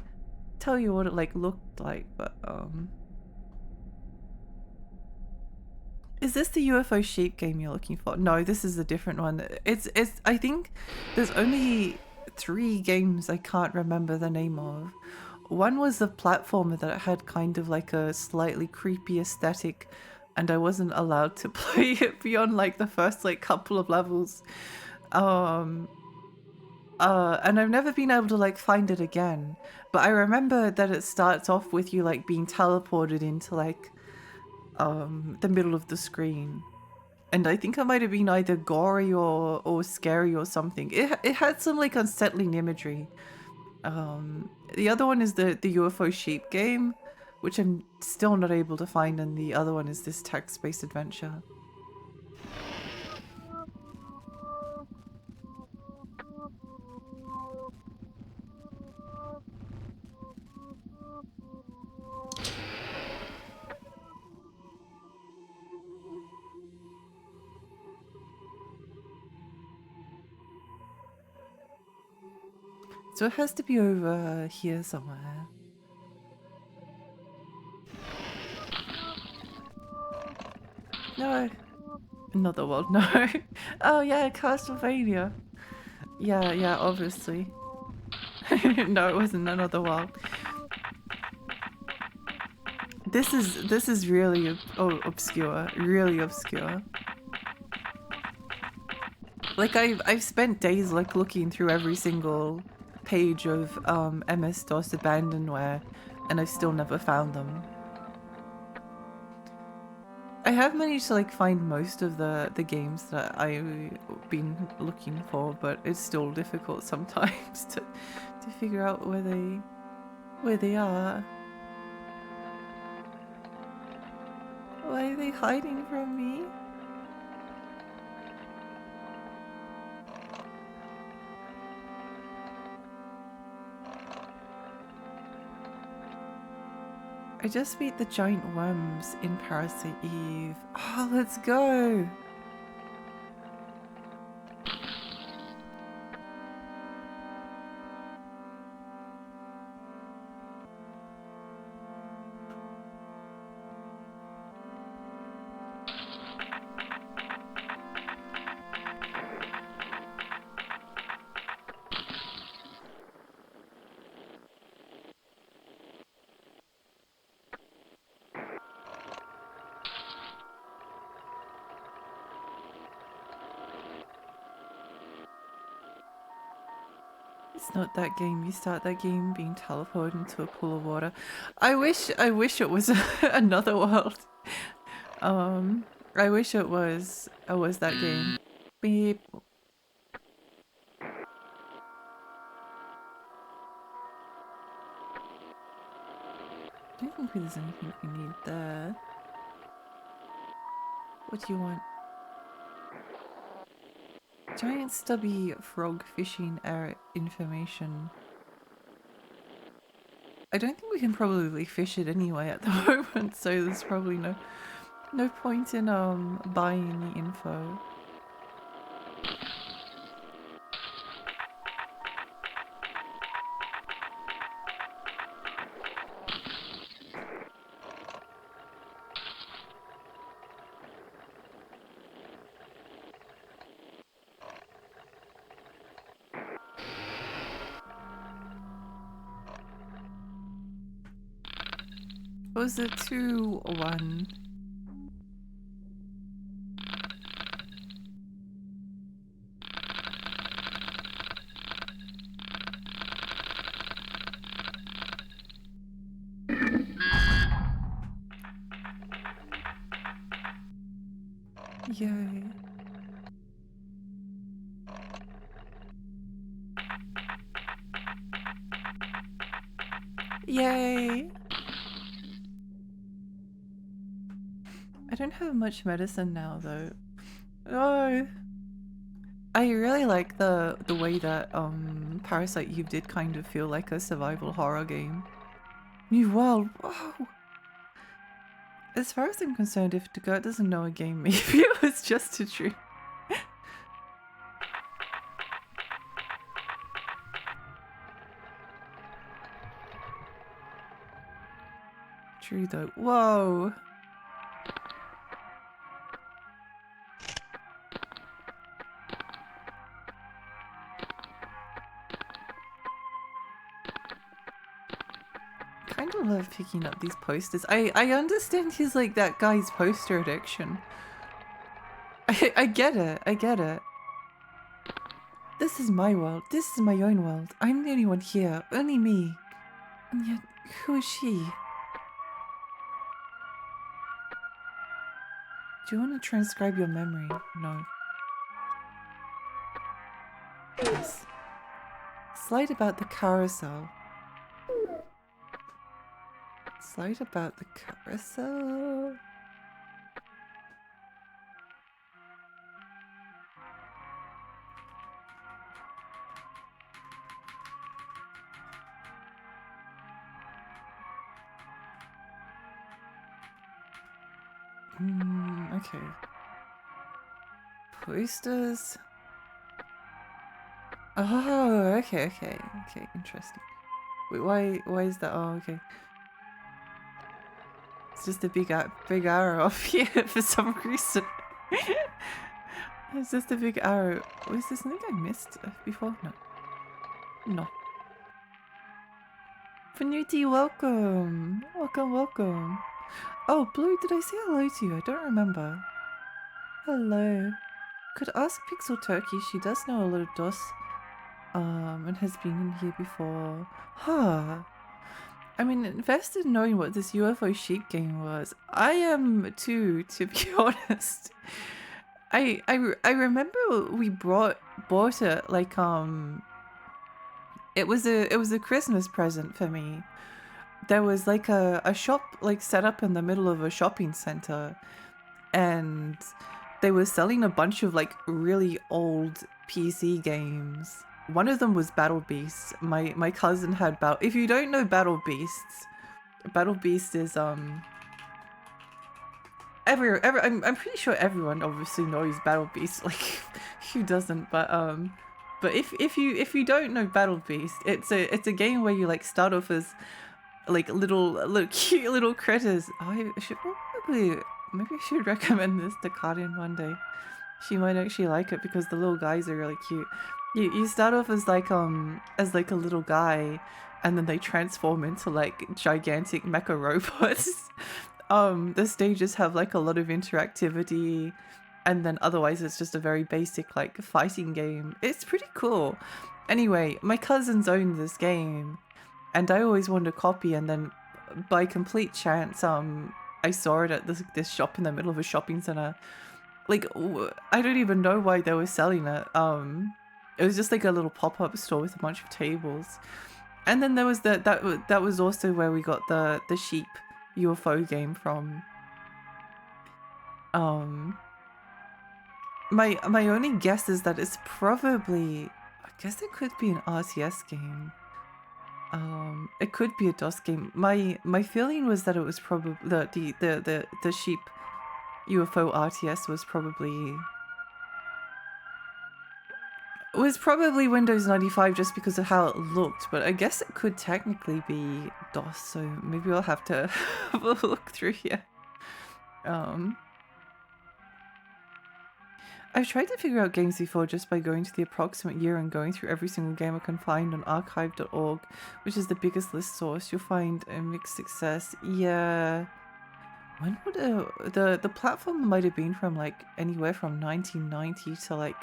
[SPEAKER 1] tell you what it like looked like, but is this the UFO sheep game you're looking for? No, this is a different one. It's I think there's only 3 games I can't remember the name of. One was a platformer that had kind of like a slightly creepy aesthetic, and I wasn't allowed to play it beyond like the first like couple of levels. And I've never been able to like find it again. But I remember that it starts off with you like being teleported into like the middle of the screen. And I think it might have been either gory or scary or something. It had some like unsettling imagery. The other one is the UFO sheep game, which I'm still not able to find, and the other one is this text-based adventure. So it has to be over here somewhere. No. Another world, no. Oh yeah, Castlevania. Yeah, obviously. No, it wasn't another world. this is really obscure, really obscure. Like I've spent days like looking through every single page of MS-DOS abandonware, and I've still never found them. I have managed to like find most of the games that I've been looking for, but it's still difficult sometimes to figure out where they are. Why are they hiding from me? I just beat the giant worms in Parasite Eve. Oh, let's go! It's not that game. You start that game being teleported into a pool of water. I wish it was another world. I wish it was that game. Beep. I don't think there's anything we need there. What do you want? Giant stubby frog fishing air information. I don't think we can probably fish it anyway at the moment, so there's probably no point in buying the info. Was it 2-1? Yay. Yay! I don't have much medicine now though. Oh! I really like the way that Parasite Eve did kind of feel like a survival horror game. New world, whoa! As far as I'm concerned, if the guy doesn't know a game, maybe it was just a dream. True though. Whoa! Kind of love picking up these posters. I understand he's like that guy's poster addiction. I get it. I get it. This is my world. This is my own world. I'm the only one here. Only me. And yet, who is she? Do you want to transcribe your memory? No. Yes. Slide about the carousel. Slide about the carousel. Okay. Posters. Oh, okay, interesting. Wait, why is that? Oh, okay. It's just a big arrow off here for some reason. It's just a big arrow. Was there something I missed before? No. No. Panuti, welcome! Welcome. Oh, Blue, did I say hello to you? I don't remember. Hello. Could ask Pixel Turkey. She does know a lot of DOS. And has been in here before. Huh. I'm invested in knowing what this UFO sheep game was. I am too, to be honest. I remember we bought it like it was a Christmas present for me. There was like a shop like set up in the middle of a shopping center, and they were selling a bunch of like really old PC games. One of them was Battle Beasts. My cousin had If you don't know Battle Beasts is I'm pretty sure everyone obviously knows Battle Beasts. Like, who doesn't? But if you don't know Battle Beast, it's a game where you like start off as like little cute little critters. I should probably maybe I should recommend this to Karin one day. She might actually like it because the little guys are really cute. You start off as like a little guy, and then they transform into like gigantic mecha robots. The stages have like a lot of interactivity, and then otherwise it's just a very basic like fighting game. It's pretty cool. Anyway, my cousins own this game, and I always wanted a copy, and then by complete chance I saw it at this shop in the middle of a shopping center. Like, I don't even know why they were selling it. It was just like a little pop-up store with a bunch of tables. And then there was that was also where we got the sheep UFO game from. My only guess is that it's probably, I guess it could be an RTS game. It could be a DOS game. My feeling was that it was probably the sheep UFO RTS was probably Windows 95 just because of how it looked, but I guess it could technically be DOS, so maybe I'll have to have a look through here. I've tried to figure out games before just by going to the approximate year and going through every single game I can find on archive.org, which is the biggest list source. You'll find a mixed success. Yeah. When would the platform might have been from like anywhere from 1990 to like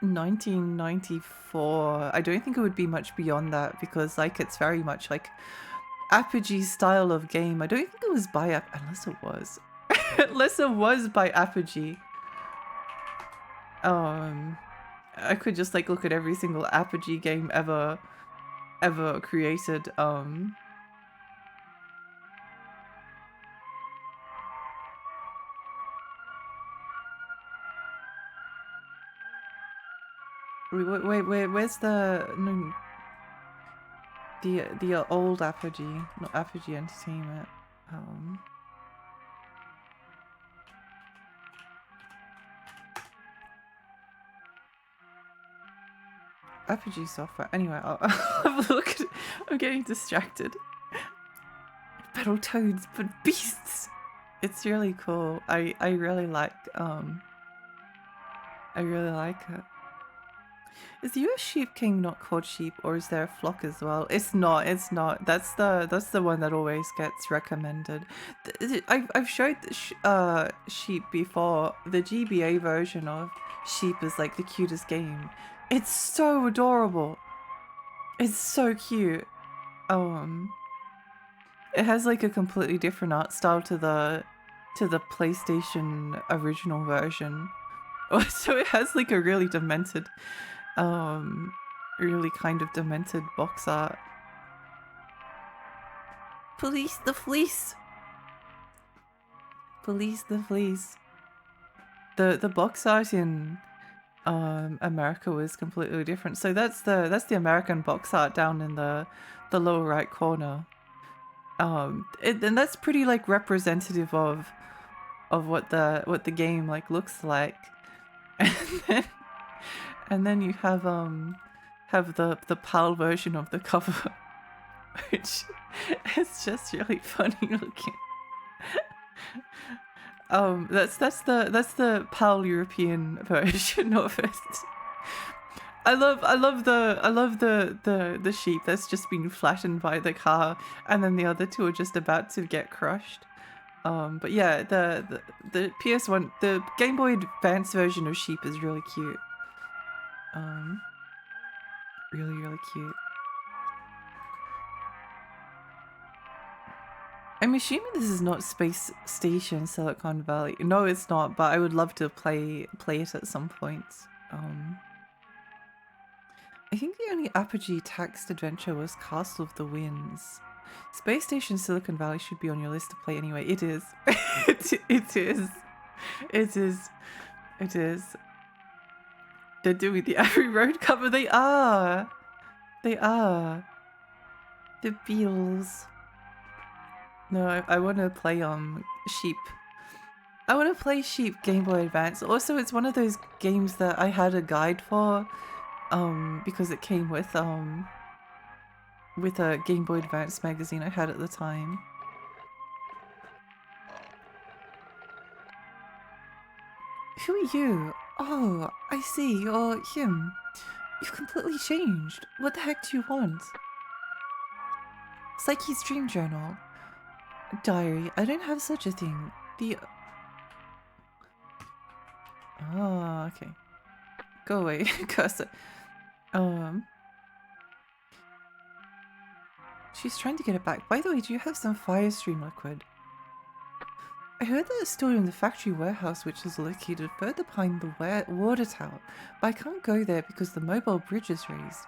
[SPEAKER 1] 1994. I don't think it would be much beyond that because like it's very much like Apogee style of game. I don't think it was by unless it was. Unless it was by Apogee. I could just like look at every single Apogee game ever created. Wait, where's the old Apogee, not Apogee Entertainment. Apogee Software. Anyway, I'll have a look at it. I'm getting distracted. Battletoads, but beasts! It's really cool. I really like it. Is the US Sheep King not called sheep, or is there a flock as well? It's not. That's the one that always gets recommended. I've showed sheep before. The GBA version of sheep is like the cutest game. It's so adorable. It's so cute. It has like a completely different art style to the PlayStation original version. So it has like a really demented, really kind of demented box art. Police the fleece. Police the fleece. The box art in America was completely different. So that's the American box art down in the lower right corner. And that's pretty like representative of what the game like looks like. And then you have the PAL version of the cover, which is just really funny looking. That's the PAL European version of it. I love the sheep that's just been flattened by the car, and then the other two are just about to get crushed. But yeah, the PS1, the Game Boy Advance version of Sheep is really cute. Really, really cute. I'm assuming this is not Space Station Silicon Valley. No, it's not, but I would love to play it at some point. I think the only Apogee text adventure was Castle of the Winds. Space Station Silicon Valley should be on your list to play anyway. It is. it is. It is. It is. They're doing the Abbey Road cover. They are. They are. The Beatles. No, I want to play Sheep. I want to play Sheep Game Boy Advance. Also, it's one of those games that I had a guide for, because it came with a Game Boy Advance magazine I had at the time. Who are you? Oh, I see. You're him. You've completely changed. What the heck do you want? Psyche's Dream Journal. Diary. I don't have such a thing. Oh, okay. Go away, cuss it. She's trying to get it back. By the way, do you have some Firestream liquid? I heard that it's stored in the factory warehouse, which is located further behind the water tower, but I can't go there because the mobile bridge is raised.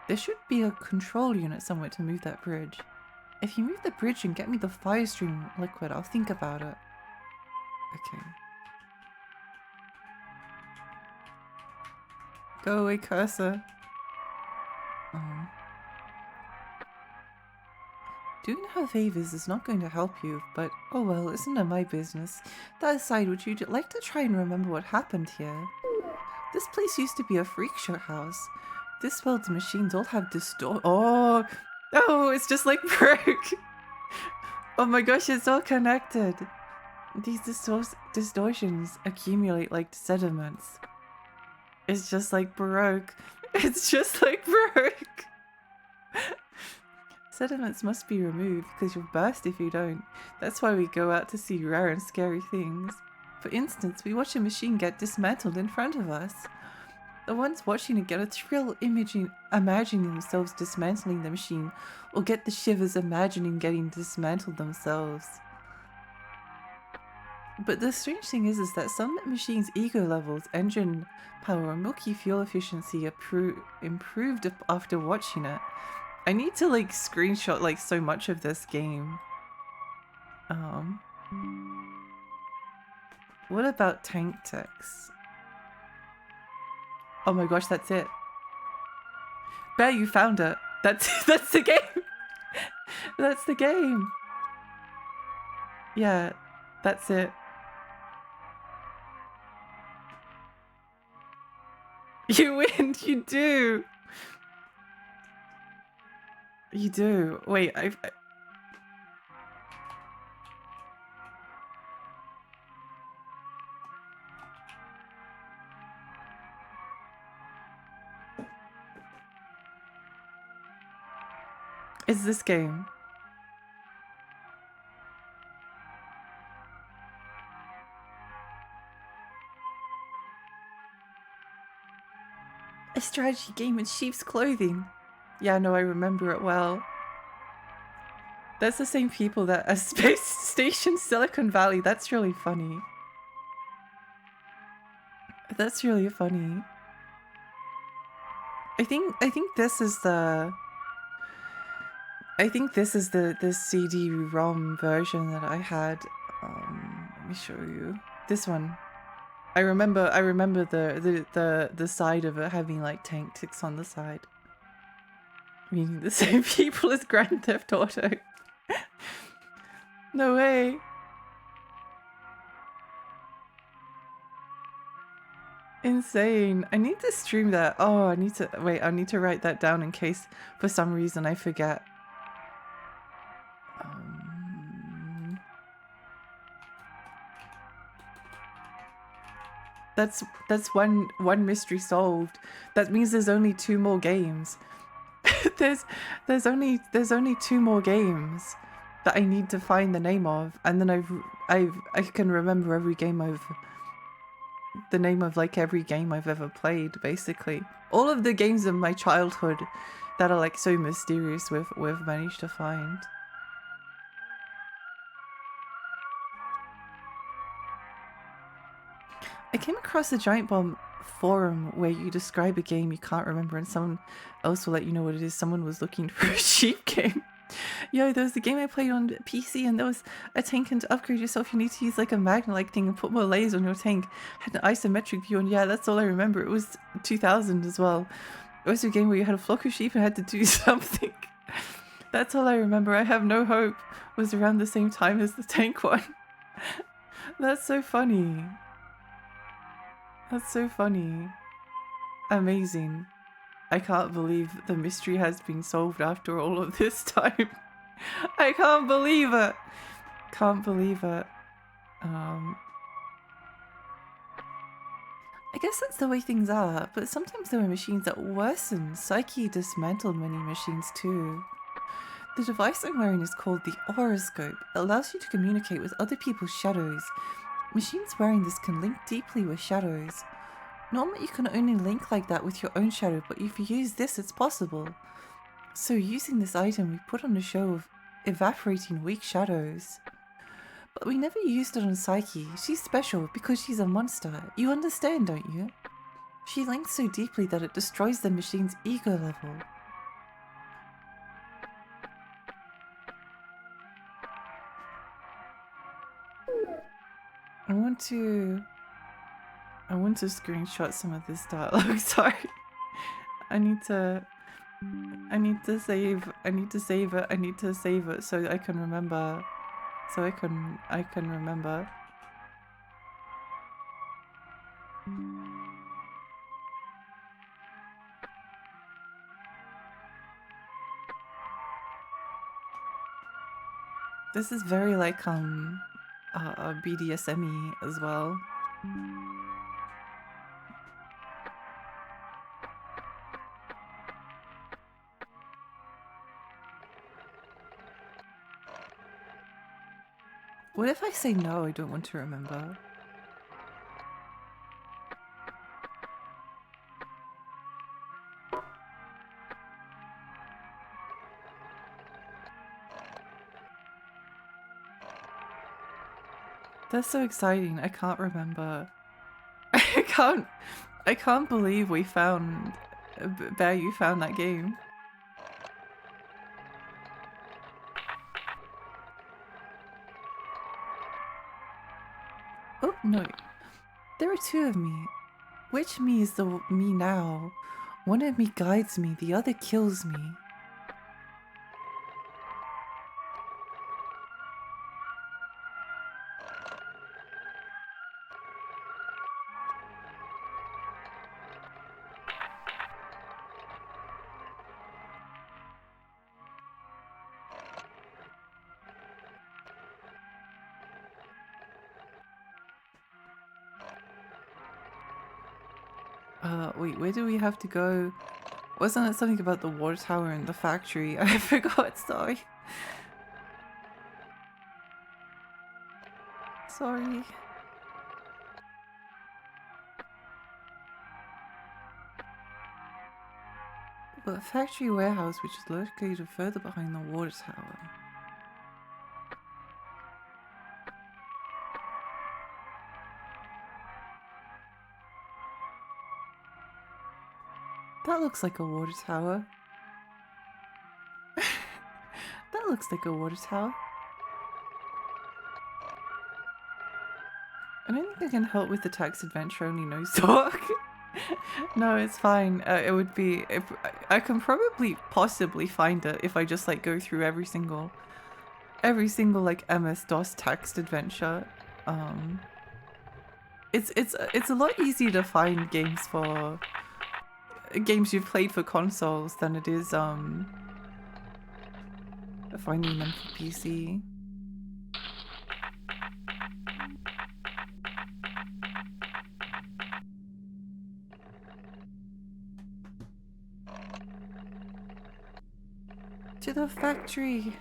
[SPEAKER 1] There should be a control unit somewhere to move that bridge. If you move the bridge and get me the Firestream liquid, I'll think about it. Okay. Go away, cursor. Doing her favors is not going to help you, but oh well, isn't it my business? That aside, would you like to try and remember what happened here? This place used to be a freak show house. This world's machines all have oh, it's just like Broke. Oh my gosh, it's all connected. These distortions accumulate like sediments. It's just like Baroque. It's just like Baroque. Sediments must be removed because you'll burst if you don't. That's why we go out to see rare and scary things. For instance, we watch a machine get dismantled in front of us. The ones watching it get a thrill imagining themselves dismantling the machine, or get the shivers imagining getting dismantled themselves. But the strange thing is that some machines' ego levels, engine power, and milky fuel efficiency improved after watching it. I need to like screenshot like so much of this game. What about tank techs? Oh my gosh, that's it. Bear, you found it. That's the game. That's the game. Yeah, that's it. You win. You do. You do. Wait, It's this game. A strategy game in sheep's clothing. Yeah, no, I remember it well. That's the same people that a Space Station Silicon Valley. That's really funny. That's really funny. I think this is the CD-ROM version that I had. Let me show you this one. I remember the side of it having like tank ticks on the side. Meaning the same people as Grand Theft Auto. No way. Insane. I need to stream that. Oh, I need to write that down in case for some reason I forget. that's one mystery solved. That means there's only 2 more games. there's only 2 more games that I need to find the name of, and then I can remember the name of like every game I've ever played, basically. All of the games of my childhood that are like so mysterious we've managed to find. I came across the Giant Bomb forum where you describe a game you can't remember and someone else will let you know what it is. Someone was looking for a sheep game. Yo, there was the game I played on PC and there was a tank, and to upgrade yourself you need to use like a magnet-like thing and put more layers on your tank. Had an isometric view, and yeah, that's all I remember. It was 2000 as well. It was a game where you had a flock of sheep and had to do something. That's all I remember. I Have No Hope was around the same time as the tank one. That's so funny. That's so funny. Amazing. I can't believe the mystery has been solved after all of this time. I can't believe it. Can't believe it. I guess that's the way things are, but sometimes there are machines that worsen. Psyche dismantled many machines too. The device I'm wearing is called the Auroscope. It allows you to communicate with other people's shadows. Machines wearing this can link deeply with shadows. Normally you can only link like that with your own shadow, but if you use this, it's possible. So using this item, we put on a show of evaporating weak shadows. But we never used it on Psyche. She's special because she's a monster. You understand, don't you? She links so deeply that it destroys the machine's ego level. I want to screenshot some of this dialogue. Sorry. I need to save it. I need to save it so I can remember. So I can remember. This is very like BDSM-y as well. What if I say no, I don't want to remember? That's so exciting. I can't remember. I can't believe we found Bear, you found that game. Oh no. There are 2 of me. Which me is the me now? One of me guides me, the other kills me. Wait, where do we have to go? Wasn't it something about the water tower and the factory? I forgot, sorry. Sorry. The factory warehouse, which is located further behind the water tower. That looks like a water tower. That looks like a water tower. I don't think I can help with the text adventure, only no talk. No, it's fine. It would be if I can possibly find it if I just like go through every single like MS-DOS text adventure. It's a lot easier to find games you've played for consoles than it is finding them for PC. to the factory.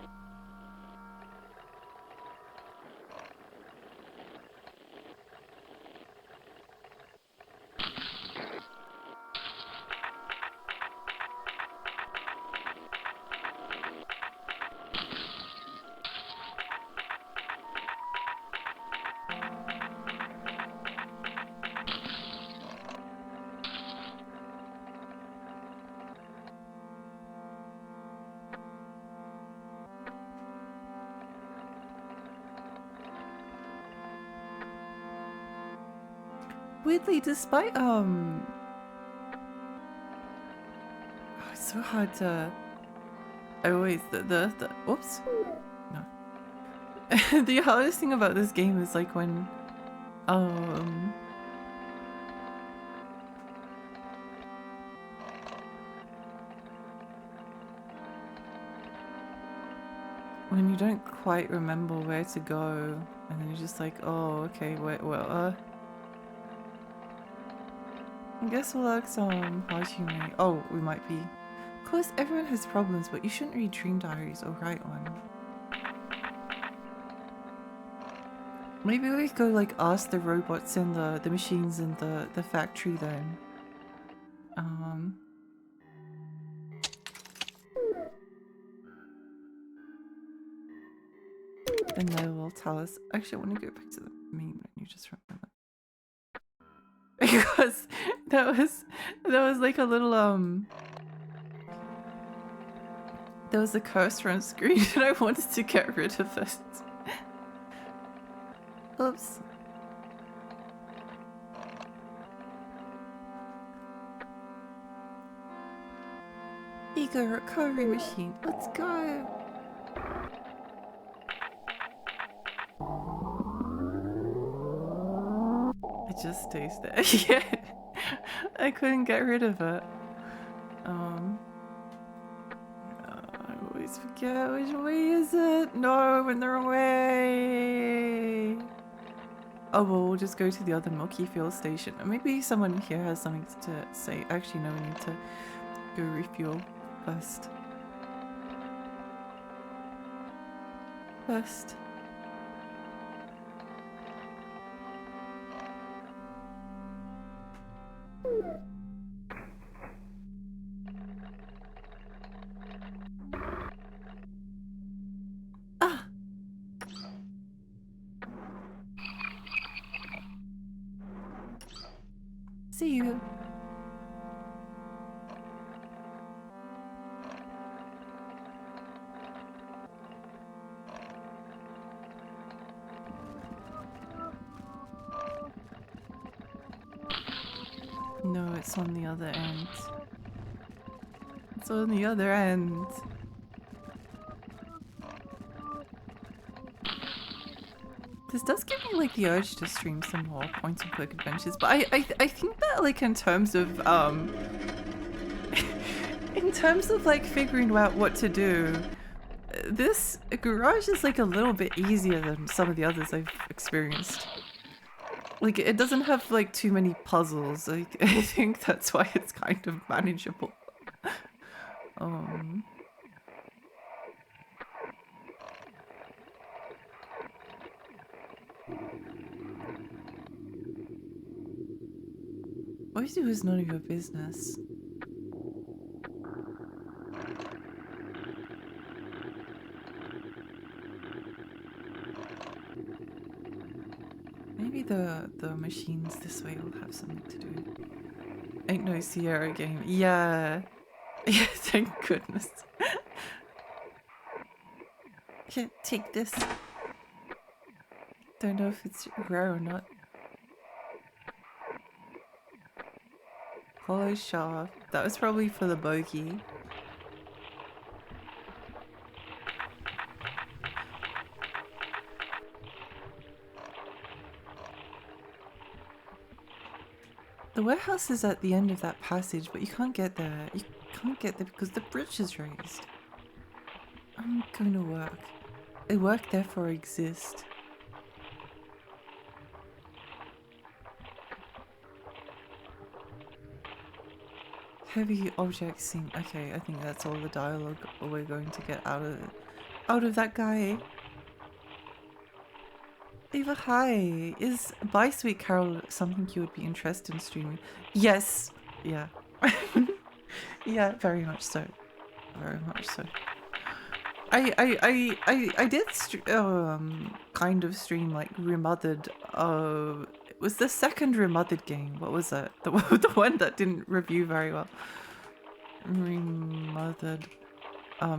[SPEAKER 1] Weirdly, despite oh, it's so hard to. I always the whoops, no. The hardest thing about this game is like when when you don't quite remember where to go, and then you're just like, oh, okay, wait, well, I guess we'll ask Hajime. Oh, we might be. Of course, everyone has problems, but you shouldn't read dream diaries or write one. Maybe we go like ask the robots and the machines in the factory then. Then they will tell us. Actually, I want to go back to the main menu just for a moment. Because that was like a little there was a cursor on screen and I wanted to get rid of it. Oops. Ego recovery machine. Let's go. It just stays there. Yeah. I couldn't get rid of it. I always forget which way is it. No, I went the wrong way. Oh well, we'll just go to the other Milky Fuel station. And maybe someone here has something to say. Actually, no, we need to go refuel first. Ah! See you. No, it's on the other end. It's on the other end. This does give me like the urge to stream some more point and click adventures, but I think that like in terms of like figuring out what to do, this garage is like a little bit easier than some of the others I've experienced. Like it doesn't have like too many puzzles. Like I think that's why it's kind of manageable. What you do is none of your business. Maybe the machines this way will have something to do. Ain't no Sierra game. Yeah. Yeah, thank goodness. Here, take this. Don't know if it's rare or not. Hollow shaft. That was probably for the bogey. The warehouse is at the end of that passage, but you can't get there. You can't get there because the bridge is raised. I'm going to work. I work, therefore I exist. Heavy object scene. Okay, I think that's all the dialogue we're going to get out of that guy. Ava, hi. Is Bye Sweet Carol something you would be interested in streaming? Yes. Yeah. Yeah, very much so. Very much so. I did kind of stream like Remothered. It was the second Remothered game. What was it? The one that didn't review very well. Remothered.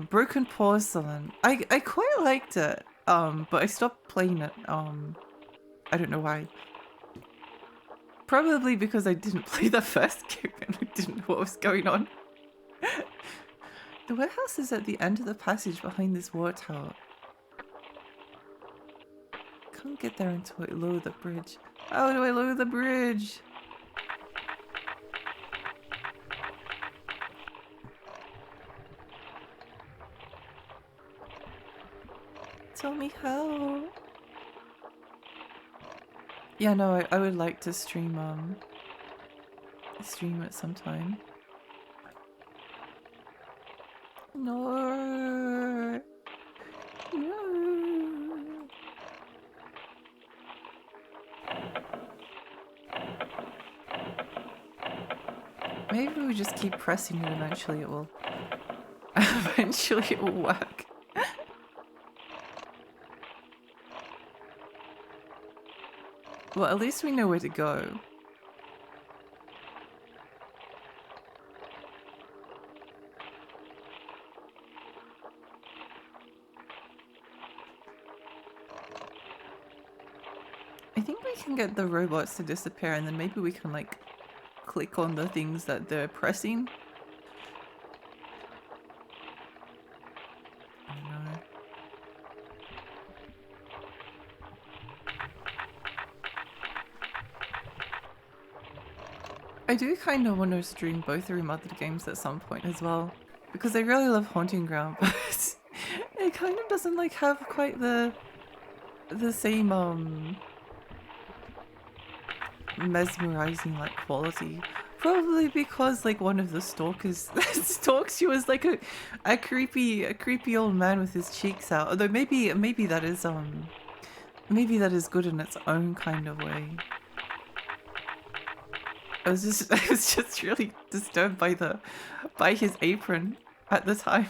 [SPEAKER 1] Broken Porcelain. I quite liked it. But I stopped playing it. I don't know why. Probably because I didn't play the first game and I didn't know what was going on. The warehouse is at the end of the passage behind this water tower. Can't get there until I lower the bridge. How do I lower the bridge? Tell me how. Yeah, no, I would like to stream it sometime. No. No. Maybe we just keep pressing it, eventually it will eventually it will work. Well, at least we know where to go. I think we can get the robots to disappear and then maybe we can like click on the things that they're pressing. I don't know. I do kind of want to stream both the Remothered games at some point as well, because I really love Haunting Ground, but it kind of doesn't like have quite the same mesmerizing like quality. Probably because like one of the stalkers stalks you as like a creepy old man with his cheeks out. Although maybe that is good in its own kind of way. I was just really disturbed by his apron at the time.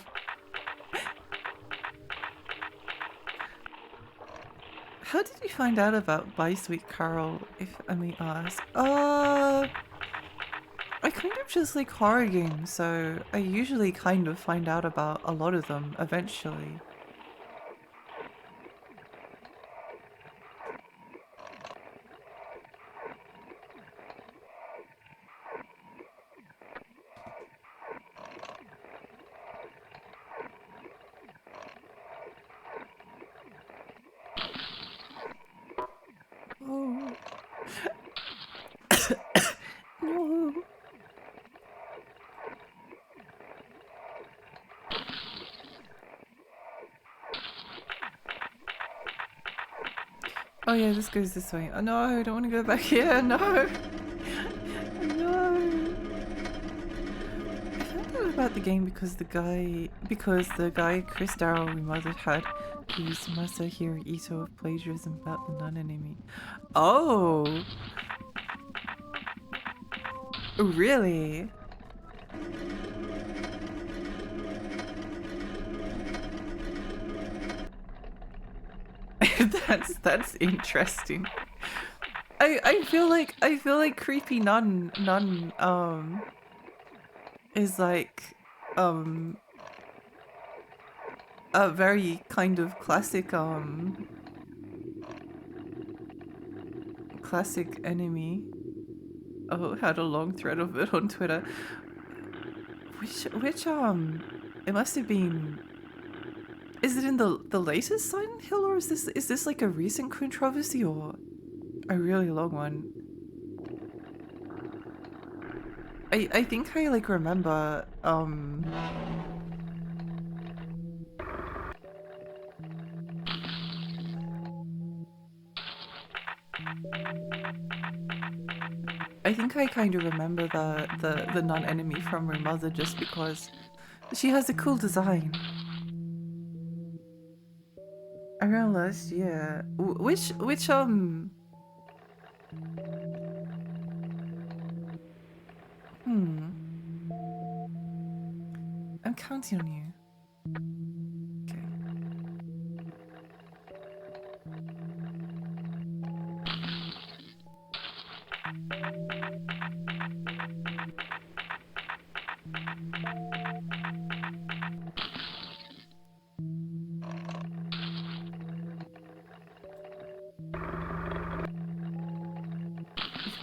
[SPEAKER 1] How did you find out about Bye Sweet Carol, if I may ask? I kind of just like horror games, so I usually kind of find out about a lot of them eventually. Oh. No. Oh yeah, this goes this way. Oh no, I don't want to go back here. No. No. I found out about the game because the guy Chris Darrow Remothered had accused Masahiro Ito of plagiarism about the nun enemy. Oh. Really? That's interesting. I feel like creepy nun is like a very kind of classic enemy. Oh, had a long thread of it on Twitter. Which it must have been. Is it in the latest Silent Hill, or is this like a recent controversy or a really long one? I think I like remember I think I kind of remember the non-enemy from her mother just because she has a cool design. Around last year. Which I'm counting on you. Okay.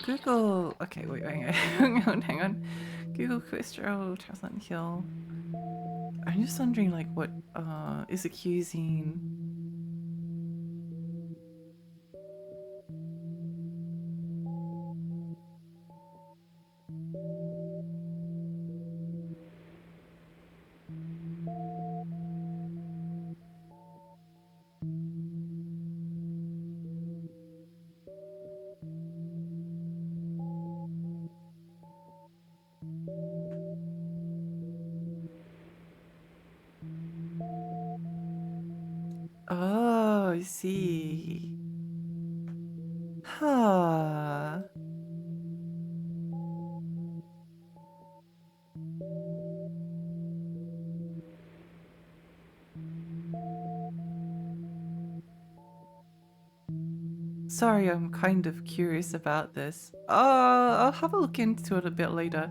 [SPEAKER 1] Google. Okay, wait, hang on. Google Quistro, Silent Hill. I'm just wondering, like, what is accusing. Oh, I see. Huh. Sorry, I'm kind of curious about this. I'll have a look into it a bit later.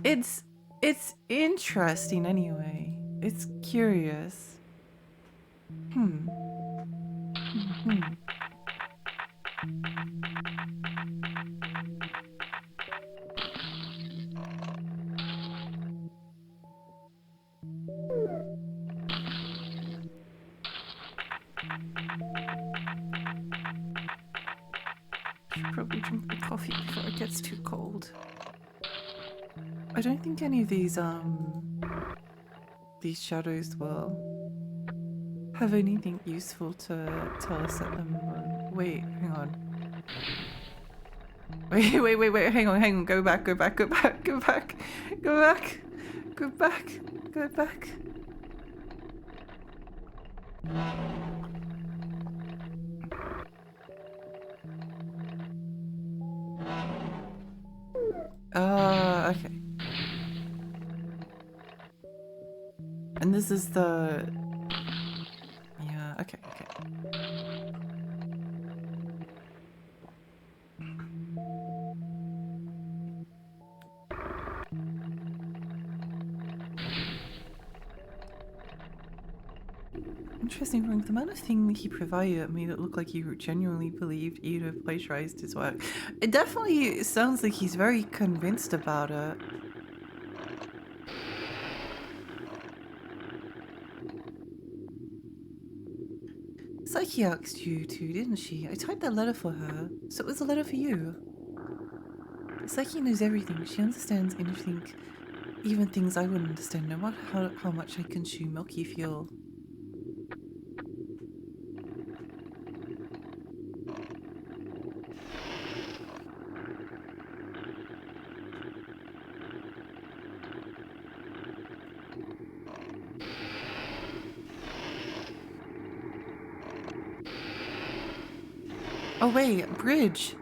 [SPEAKER 1] It's interesting anyway. It's curious. Hmm. Should probably drink the coffee before it gets too cold. I don't think any of these shadows will have anything useful to tell us at the moment. Wait, hang on. Wait, hang on, go back. Go back. Okay. And this is the... Yeah, okay. Interesting, Frank. The amount of thing he provided made it look like he genuinely believed Edith plagiarized his work. It definitely sounds like he's very convinced about it. Psyche asked you to, didn't she? I typed that letter for her, so it was a letter for you. Psyche knows everything. She understands anything, even things I wouldn't understand, no matter how much I consume milky fuel. Oh wait, bridge!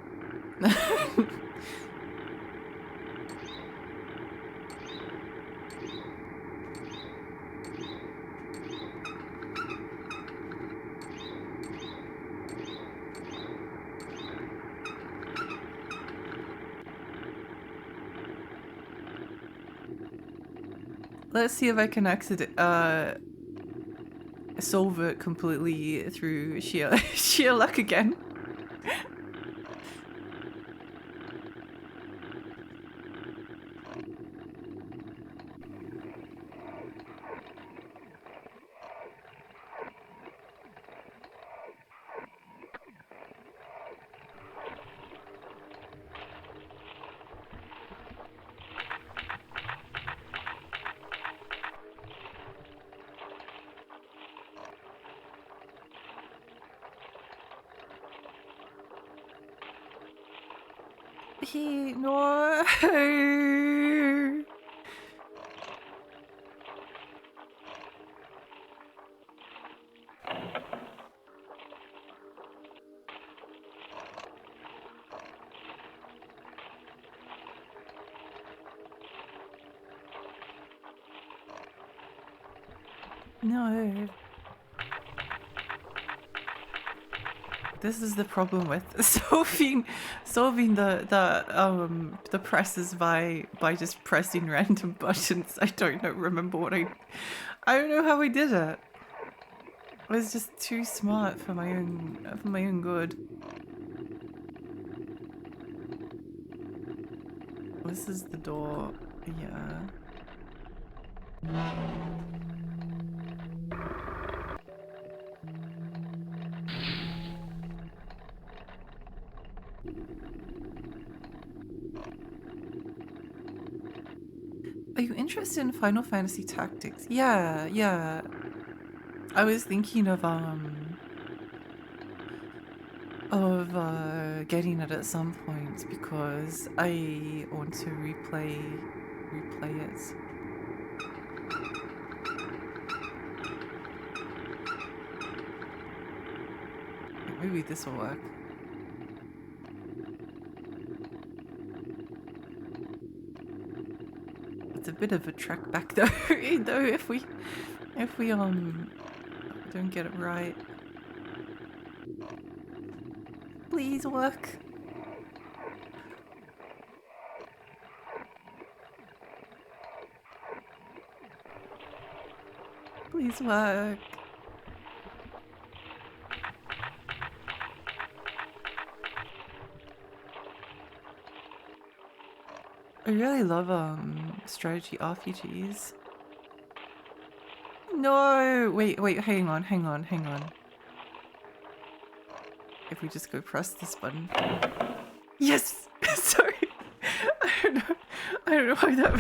[SPEAKER 1] Let's see if I can solve it completely through sheer luck again. He no. No. This is the problem with solving the presses by just pressing random buttons. I don't know, remember what I don't know how I did it. I was just too smart for my own good. This is the door. Yeah. Are you interested in Final Fantasy Tactics? Yeah, yeah. I was thinking of getting it at some point because I want to replay it. Maybe this will work. It's a bit of a trek back though, though if we don't get it right. Please work. Please work. I really love strategy RPGs. No, wait, hang on. If we just go press this button. Yes! Sorry. I don't know why that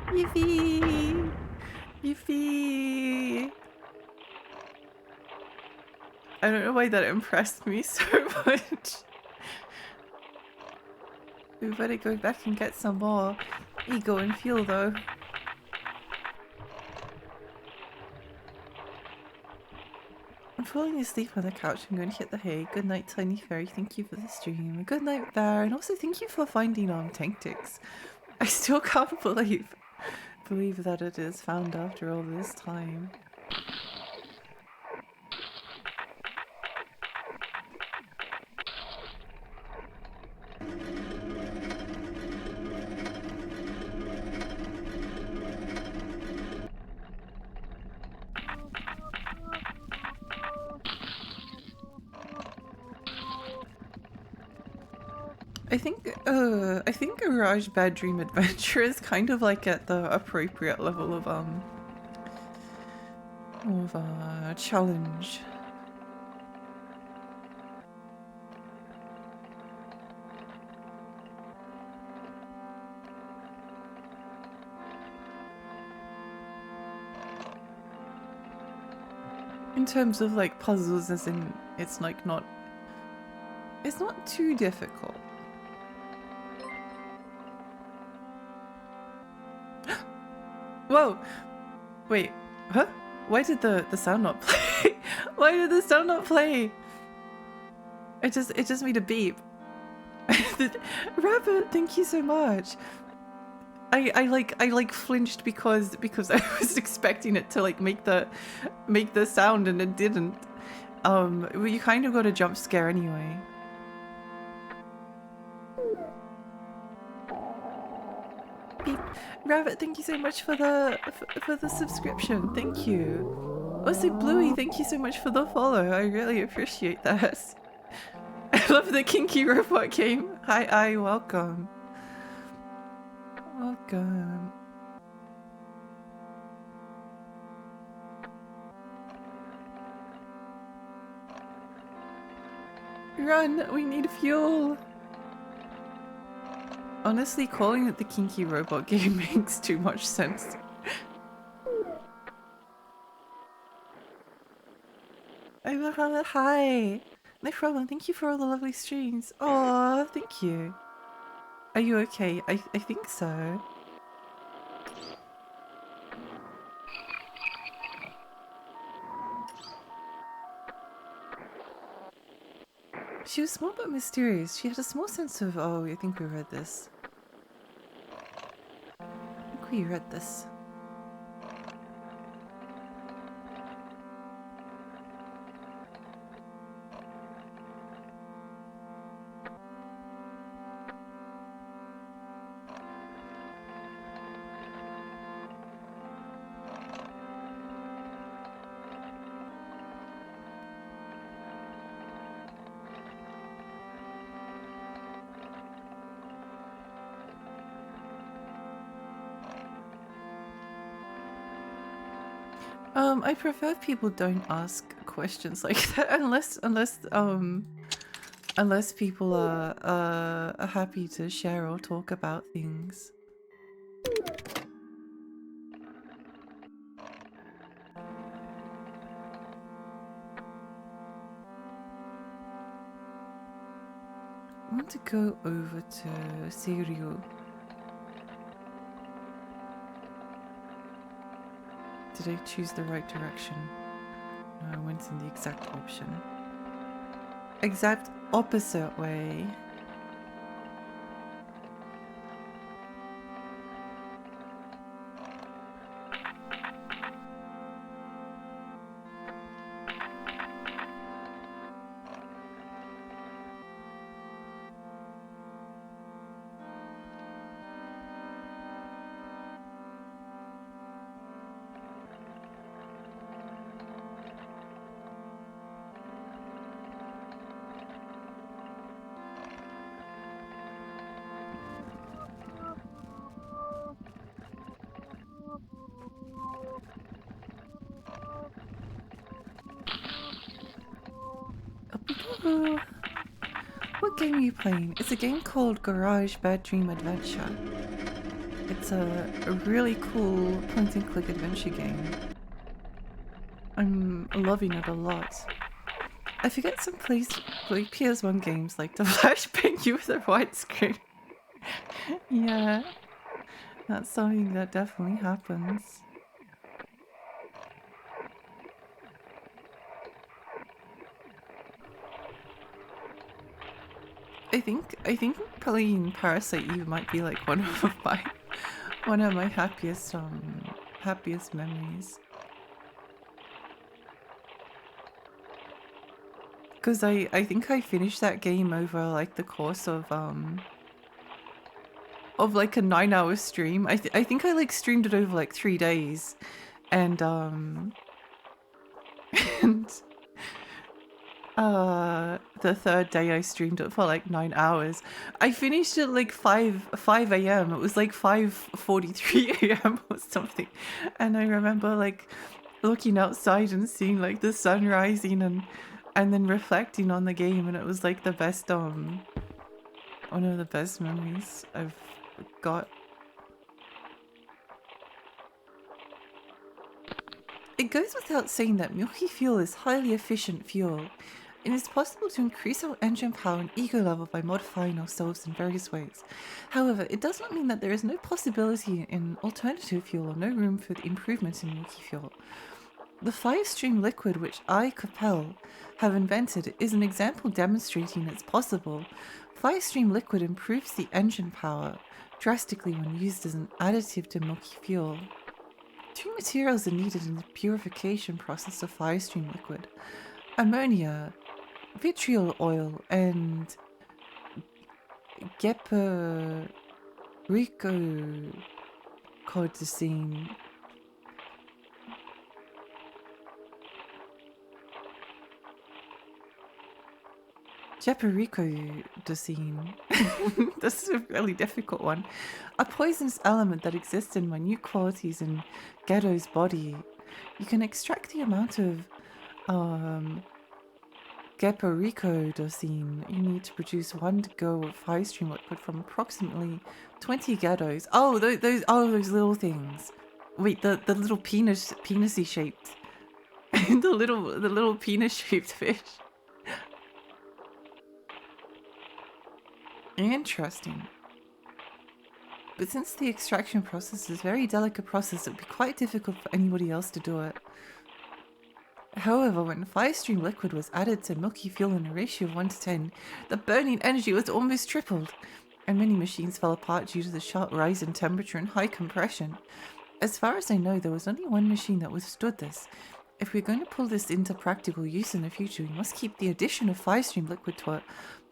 [SPEAKER 1] Yiffee! Yiffee! I don't know why that impressed me so much. We better go back and get some more ego and fuel though. I'm falling asleep on the couch. I'm going to hit the hay. Good night, Tiny Fairy. Thank you for the stream. Good night, Bear. And also thank you for finding Tactics. I still can't believe that it is found after all this time. I think Garage Bad Dream Adventure is kind of like at the appropriate level of challenge. In terms of like puzzles, as in it's like not too difficult. Whoa! Wait, huh? Why did the sound not play? Why did the sound not play? It just made a beep. Rabbit, thank you so much. I flinched because I was expecting it to like make the sound and it didn't. Well, you kind of got a jump scare anyway. Beep. Rabbit, thank you so much for the subscription. Thank you. Also, Bluey, thank you so much for the follow. I really appreciate that. I love the Kinky Robot game. Hi, welcome. Welcome. Run! We need fuel! Honestly, calling it the Kinky Robot game makes too much sense. Hi! No problem. Thank you for all the lovely streams. Oh, thank you. Are you okay? I think so. She was small but mysterious. She had a small sense of, oh, I think we read this. I think we read this. I prefer people don't ask questions like that unless people are happy to share or talk about things. I want to go over to Seiryu. Did I choose the right direction? No, I went in the exact option. Exact opposite way. What game are you playing? It's a game called Garage Bad Dream Adventure. It's a really cool point-and-click adventure game. I'm loving it a lot. I forget some like PS1 games like the flashbang you with a widescreen. Yeah, that's something that definitely happens. I think playing Parasite Eve might be like one of my happiest memories. Cause I think I finished that game over like the course of like a 9-hour stream. I think I like streamed it over like 3 days, and and the third day I streamed it for like 9 hours. I finished at like 5 a.m. It was like 5:43 a.m. or something, and I remember like looking outside and seeing like the sun rising and then reflecting on the game, and it was like the best one of the best memories I've got. It goes without saying that milky fuel is highly efficient fuel. It is possible to increase our engine power and ego level by modifying ourselves in various ways. However, it does not mean that there is no possibility in alternative fuel or no room for improvement in milky fuel. The Firestream liquid which I, Capel, have invented is an example demonstrating it's possible. Firestream liquid improves the engine power drastically when used as an additive to milky fuel. 2 materials are needed in the purification process of Firestream liquid: ammonia, vitriol oil, and gepiricocodicine. Gepiricocodicine. This is a really difficult one. A poisonous element that exists in minute quantities in Ghetto's body. You can extract the amount of gepiricocodicine you need to produce 1 go of Firestream liquid from approximately 20 Ghettos. Oh, those little things. Wait, the little penisy shaped, the little penis shaped fish. Interesting. But since the extraction process is a very delicate process, it would be quite difficult for anybody else to do it. However, when Firestream liquid was added to milky fuel in a ratio of 1 to 10, the burning energy was almost tripled, and many machines fell apart due to the sharp rise in temperature and high compression. As far as I know, there was only one machine that withstood this. If we're going to pull this into practical use in the future, we must keep the addition of Firestream liquid to it.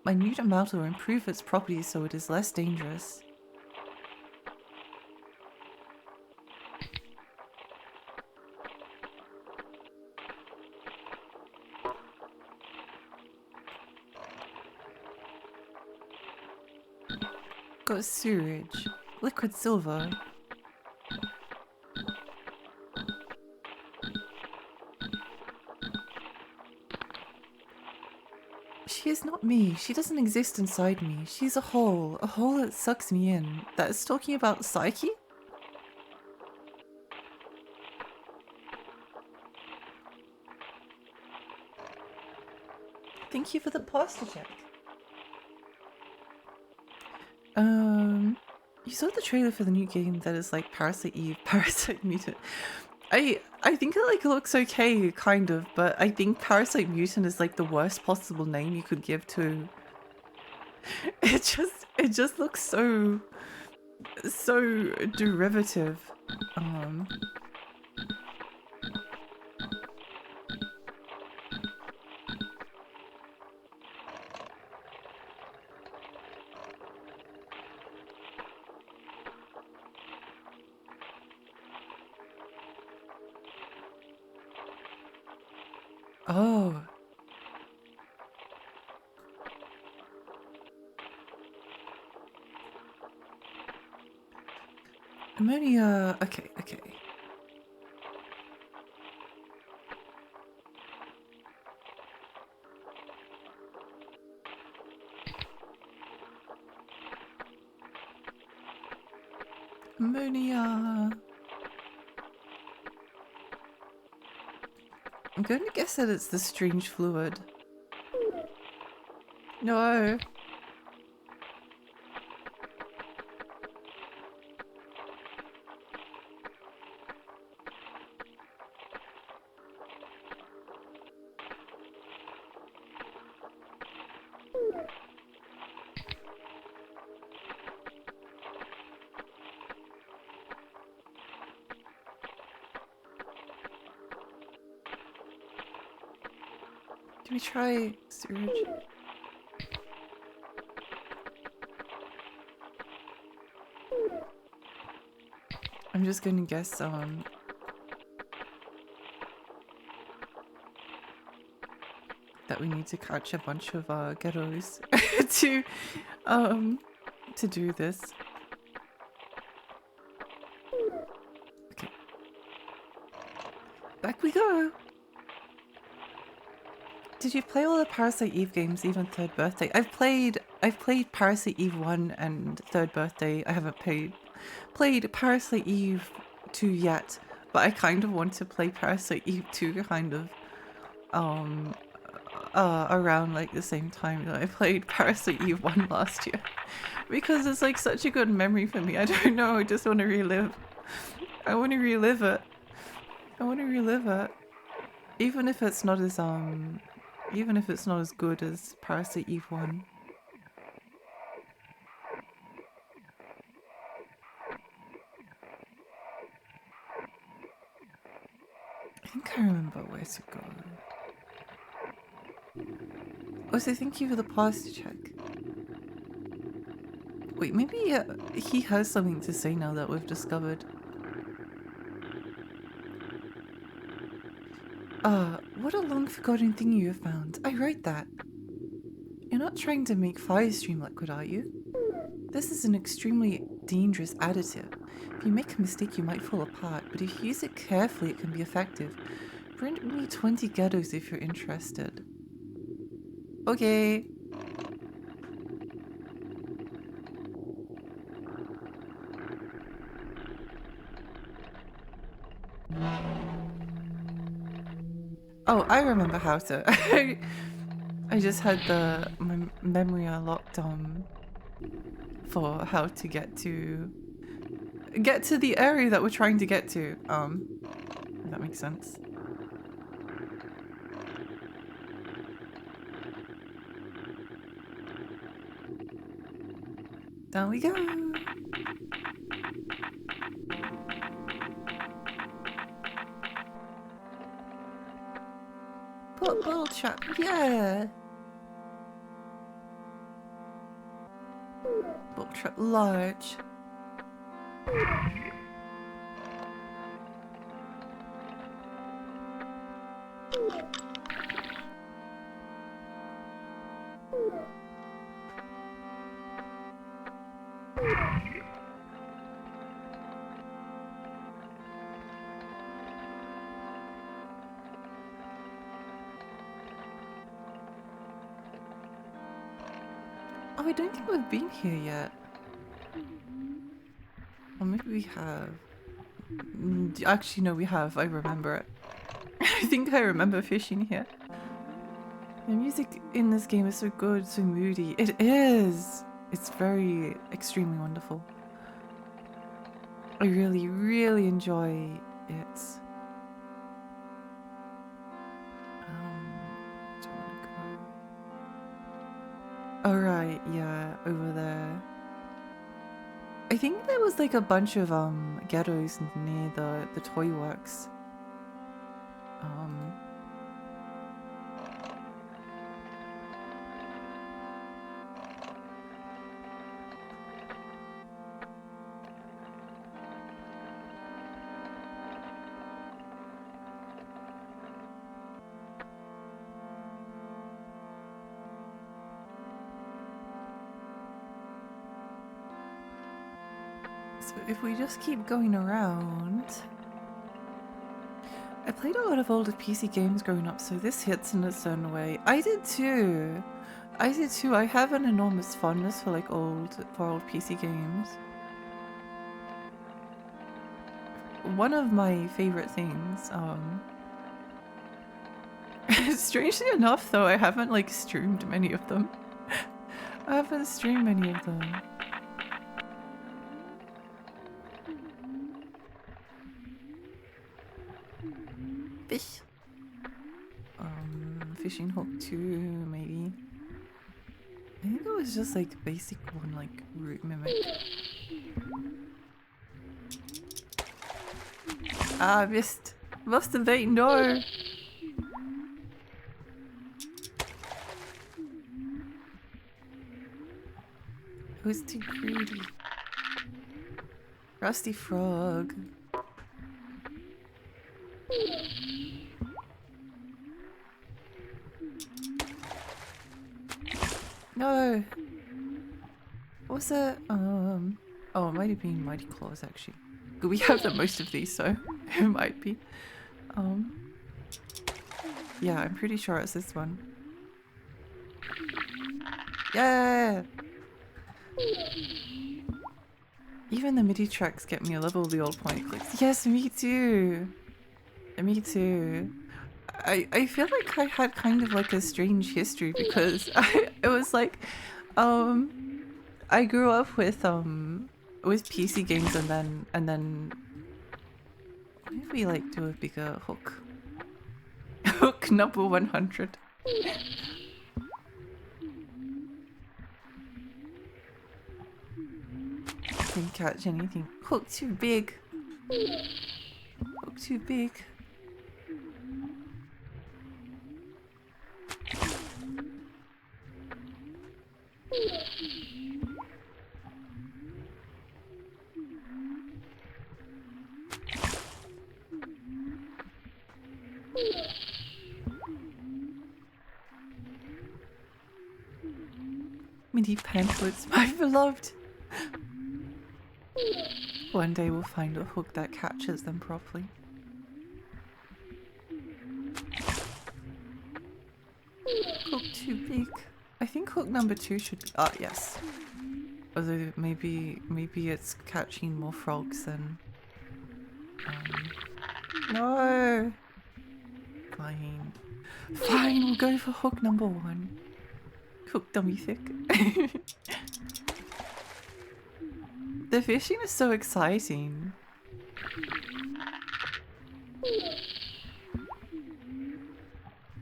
[SPEAKER 1] Minute amount will improve its properties so it is less dangerous. Got sewage. Liquid silver. She is not me. She doesn't exist inside me. She's a hole that sucks me in. That's talking about Psyche? Thank you for the posture check. You saw the trailer for the new game that is like Parasite Eve, Parasite Mutant. I think it like looks okay, kind of, but I think Parasite Mutant is like the worst possible name you could give to. It just looks so derivative. Oh. Maybe, okay. Ammonia. I'm going to guess that it's the strange fluid. No. Can we try sewage? I'm just gonna guess that we need to catch a bunch of ghettos to do this. Okay. Back we go. Did you play all the Parasite Eve games, even Third Birthday? I've played Parasite Eve 1 and Third Birthday. I haven't played Parasite Eve 2 yet, but I kind of want to play Parasite Eve 2 kind of around like the same time that I played Parasite Eve 1 last year. Because it's like such a good memory for me. I don't know, I just want to relive. I want to relive it. Even if it's not as good as Parasite Eve 1. I think I remember where to go. Also, thank you for the posture check. Wait, maybe he has something to say now that we've discovered. What a long forgotten thing you have found. I wrote that. You're not trying to make Firestream liquid, are you? This is an extremely dangerous additive. If you make a mistake, you might fall apart, but if you use it carefully, it can be effective. Print me 20 ghettos if you're interested. Okay. Oh, I remember how to. I just had my memory locked for how to get to the area that we're trying to get to. If that makes sense. Down we go. Ball trap, yeah. Ball trap large. Oh, I don't think we've been here yet. Or maybe we have. Actually, no, we have. I remember it. I think I remember fishing here. The music in this game is so good, so moody. It is! It's very, extremely wonderful. I really, really enjoy it. Do I want to go? Alright, yeah, over there. I think there was like a bunch of ghettos near the toy works. So if we just keep going around... I played a lot of older PC games growing up, so this hits in a certain way. I did too! I did too. I have an enormous fondness for like old PC games. One of my favorite things, strangely enough though, I haven't like streamed many of them. I haven't streamed many of them. Fish. Fishing hook 2, maybe. I think it was just like basic one, like root mimic. Ah, missed. Lost the bait, no! I was too greedy. Rusty frog. No! What was that? Oh, it might have been Mighty Claws actually. We have the most of these, so it might be. Yeah, I'm pretty sure it's this one. Yeah! Even the MIDI tracks get me a level of the old point clicks. Yes, me too! Me too. I feel like I had kind of like a strange history because it was like, I grew up with PC games and then maybe like do a bigger hook. Hook number 100. Didn't catch anything. Hook too big. Hook too big. Mini pamphlets, my beloved. One day we'll find a hook that catches them properly. Hook too big. I think hook number 2 should. Ah, yes. Although maybe it's catching more frogs than. No. Fine. Fine. We'll go for hook number 1. Hook dummy thick. The fishing is so exciting.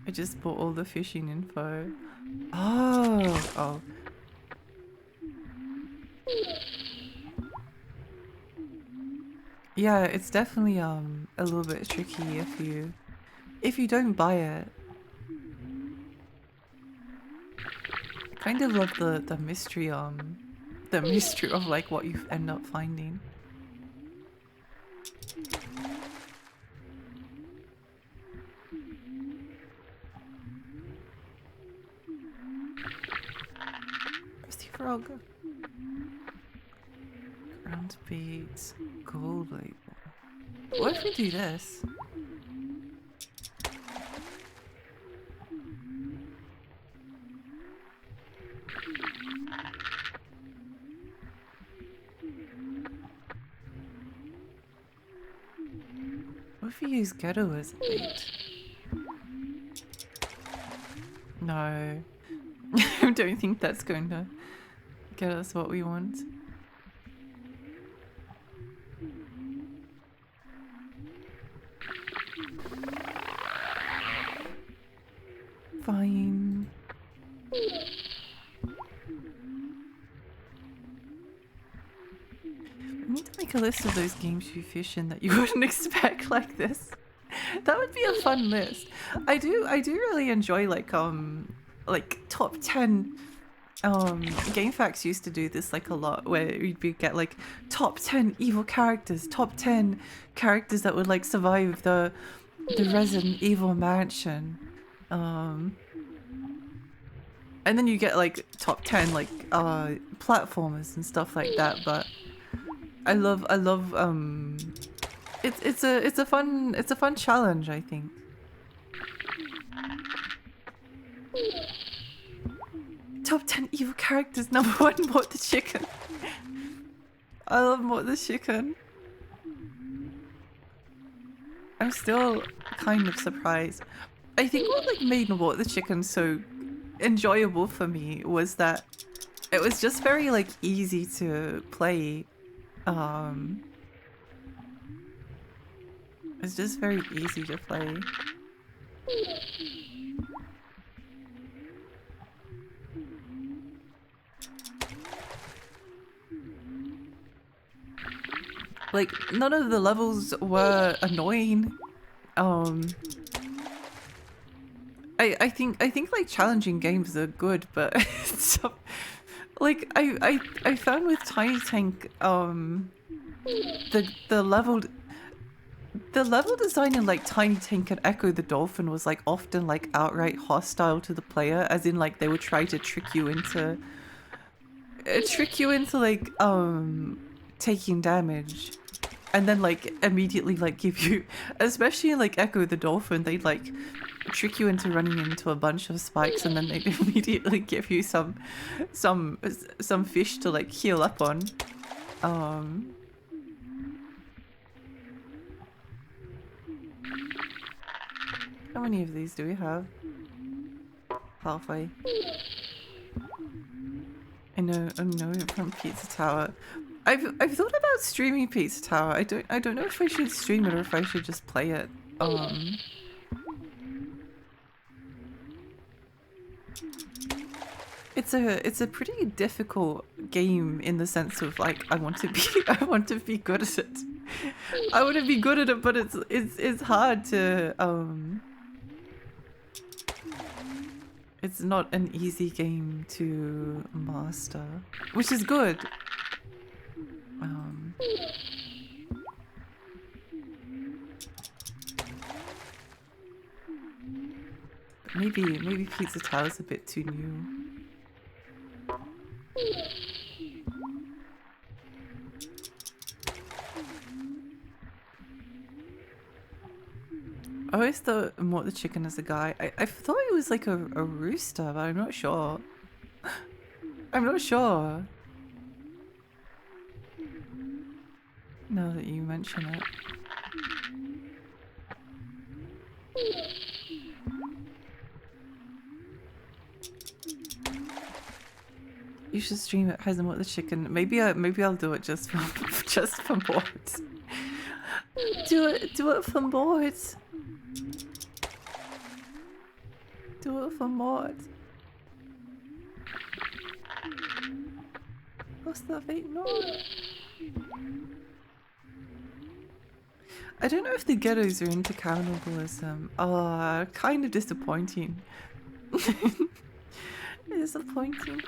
[SPEAKER 1] I just bought all the fishing info. Oh. Yeah, it's definitely a little bit tricky if you don't buy it. I kind of love the mystery of like what you end up finding. Rusty frog. Ground beads. Gold label. What if we do this? What if we use ghetto as a bait? No. I don't think that's going to get us what we want. Fine. We need to make a list of those games you fish in that you wouldn't expect like this. That would be a fun list. I do really enjoy like top 10 GameFAQs used to do this like a lot, where you'd get like top 10 evil characters, top 10 characters that would like survive the Resident Evil mansion. And then you get like top 10 like platformers and stuff like that, but I love it's a fun challenge, I think. Top 10 evil characters, number 1, Mort the Chicken. I love Mort the Chicken. I'm still kind of surprised. I think what like made Mort the Chicken so enjoyable for me was that it was just very like easy to play. It's just very easy to play. Like none of the levels were annoying. I think like challenging games are good, but so, like I found with Tiny Tank the level design in like Tiny Tank and Echo the Dolphin was like often like outright hostile to the player, as in like they would try to trick you into like taking damage. And then like immediately like give you, especially in like Echo the Dolphin, they'd like trick you into running into a bunch of spikes, and then they'd immediately give you some fish to like heal up on. How many of these do we have? Halfway. I know from Pizza Tower. I've thought about streaming Pizza Tower. I don't know if I should stream it or if I should just play it. It's a pretty difficult game in the sense of like I want to be good at it. I want to be good at it, but it's hard to it's not an easy game to master, which is good. Maybe Pizza Tower's a bit too new. I always thought Mort the Chicken as a guy. I thought it was like a rooster, but I'm not sure. I'm not sure. Now that you mention it. You should stream it, Heisenberg the chicken. Maybe I'll do it just for just for boards. Do it for mods. Do it for mods. What's that fake noise? I don't know if the ghettos are into cannibalism. Oh, kind of disappointing. Disappointing.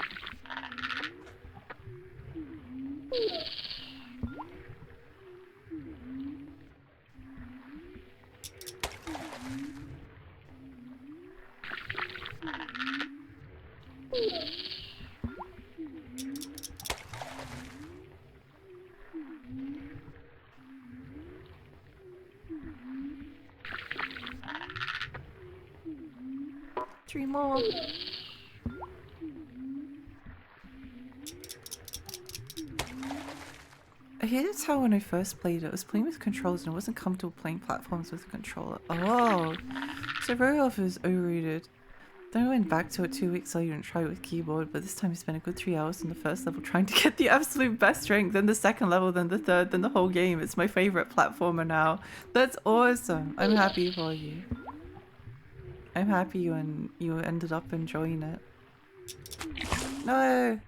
[SPEAKER 1] Three more. I hated how when I first played it, I was playing with controllers and I wasn't comfortable playing platforms with a controller. Oh, so Royalph is overrated. Then I went back to it 2 weeks later and tried it with keyboard, but this time I spent a good 3 hours on the first level trying to get the absolute best rank, then the second level, then the third, then the whole game. It's my favorite platformer now. That's awesome. I'm happy for you. I'm happy you ended up enjoying it. No!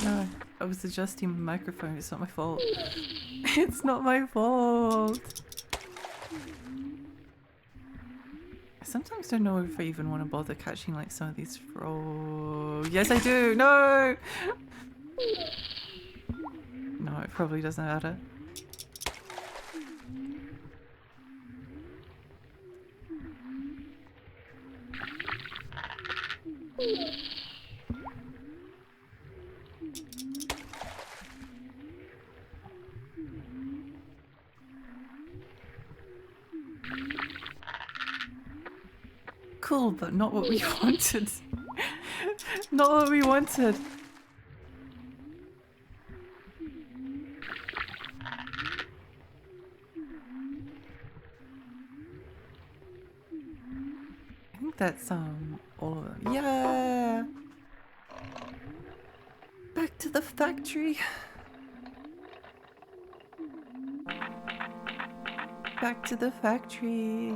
[SPEAKER 1] No, I was adjusting my microphone. It's not my fault. It's not my fault. I sometimes don't know if I even want to bother catching like some of these frogs. Yes, I do. No. No, it probably doesn't matter. Cool, but not what we wanted. Not what we wanted. I think that's all of them. Yeah. Back to the factory. Back to the factory.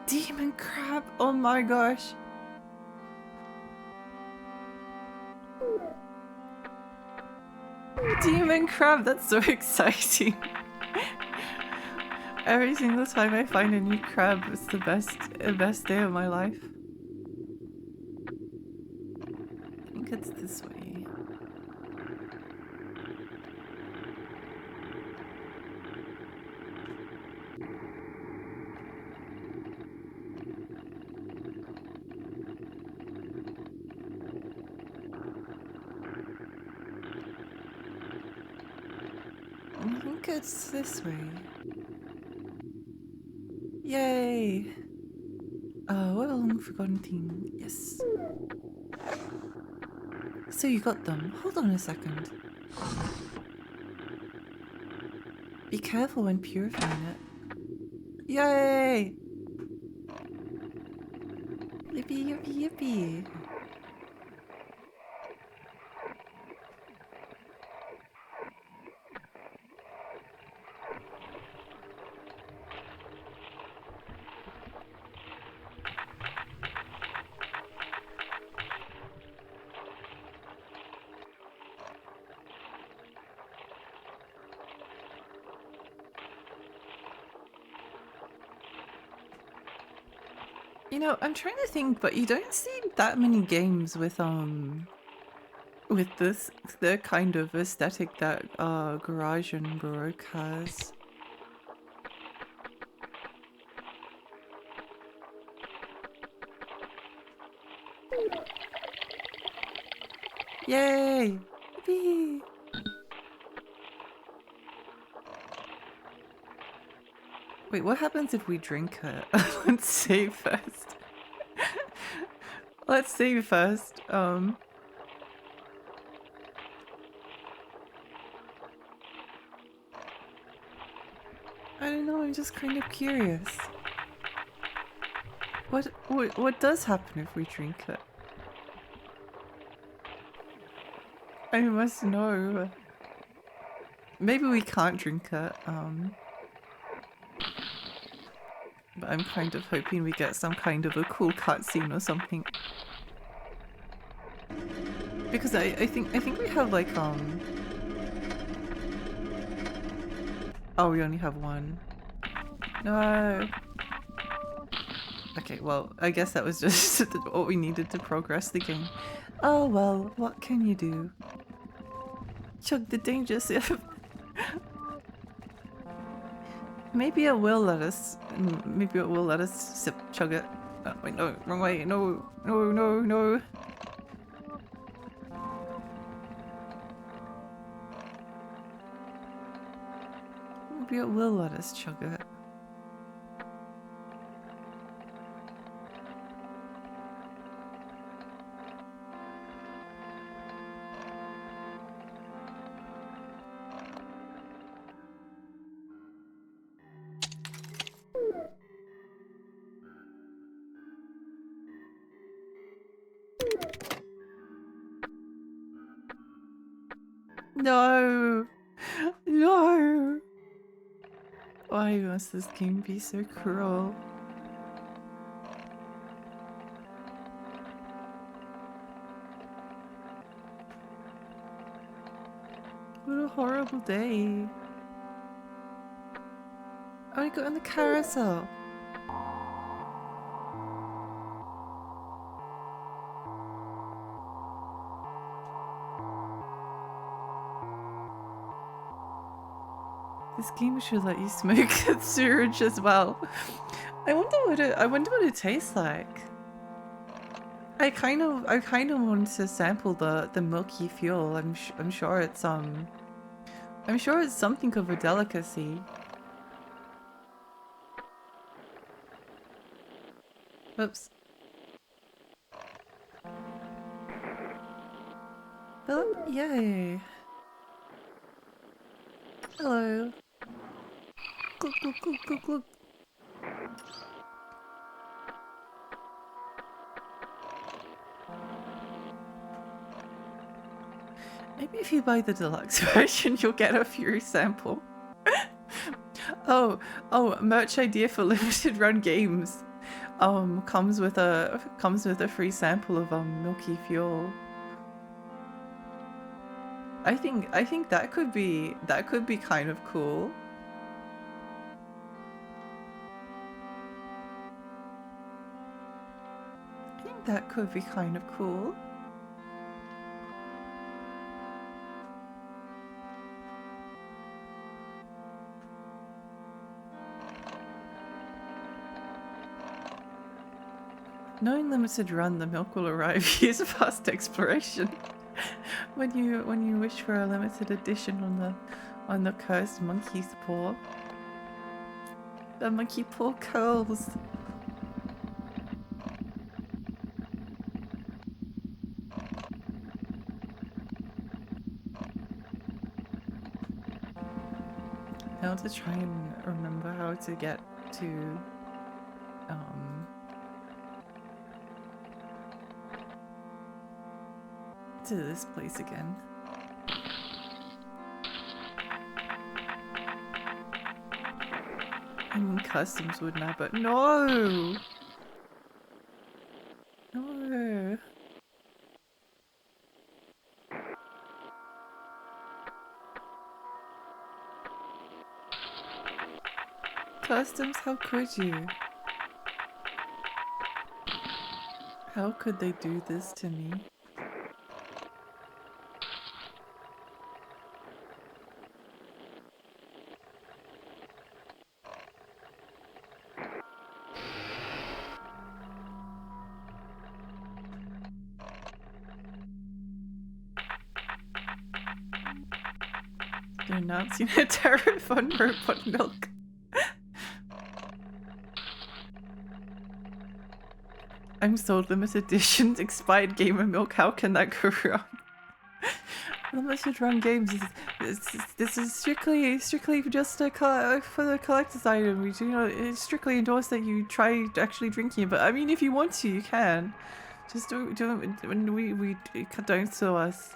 [SPEAKER 1] Demon crab! Oh my gosh! Demon crab! That's so exciting! Every single time I find a new crab, it's the best day of my life. I think it's this way. I think it's this way. Yay! What a long forgotten thing. Yes. So you got them. Hold on a second. Be careful when purifying it. Yay! Yippee, yippee, yippee. You know, I'm trying to think, but you don't see that many games with this the kind of aesthetic that Garage and Baroque has. Yay! Yippee! Wait, what happens if we drink it? Let's save first. Let's save first. I don't know, I'm just kind of curious. What does happen if we drink it? I must know. Maybe we can't drink it, but I'm kind of hoping we get some kind of a cool cutscene or something. Because I think we have like oh, we only have one. No. Okay, well, I guess that was just what we needed to progress the game. Oh well, what can you do? Chug the danger sieve. Maybe it will let us. Maybe it will let us chug it. Oh, wait, no, wrong way. No, no, no, no. Maybe it will let us chug it. No! No! Why must this game be so cruel? What a horrible day. I want to go on the carousel. This game should let you smoke sewage as well. I wonder what it tastes like. I kind of want to sample the milky fuel. I'm sure it's something of a delicacy. Oops. Philip, yay. Hello. Glug, glug, glug, glug, glug. Maybe if you buy the deluxe version, you'll get a free sample. Oh, merch idea for limited run games. Comes with a free sample of milky fuel. I think that could be kind of cool. I think that could be kind of cool. Knowing limited run, the milk will arrive. Use fast exploration. when you wish for a limited edition on the cursed monkey's paw. The monkey paw curls. I want to try and remember how to get to this place again. I mean, customs would matter, but no! No! Customs, how could you? How could they do this to me? They're announcing a tariff on robot milk. I'm sold limited editions, expired gamer milk. How can that go wrong? Limited run games. This is strictly just for the collector's item. We do not strictly endorse that you try actually drinking it. But I mean, if you want to, you can. Just do it when we don't sue us.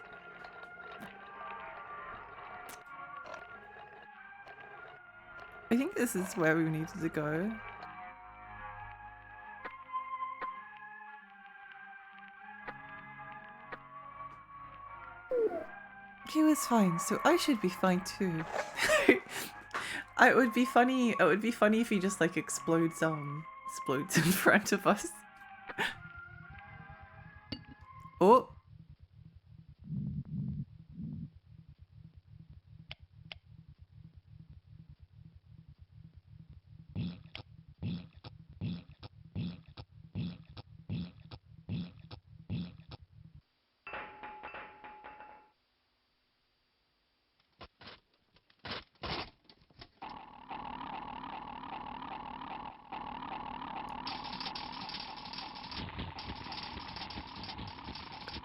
[SPEAKER 1] I think this is where we needed to go. He was fine, so I should be fine too. It would be funny. It would be funny if he just like explodes in front of us. Oh.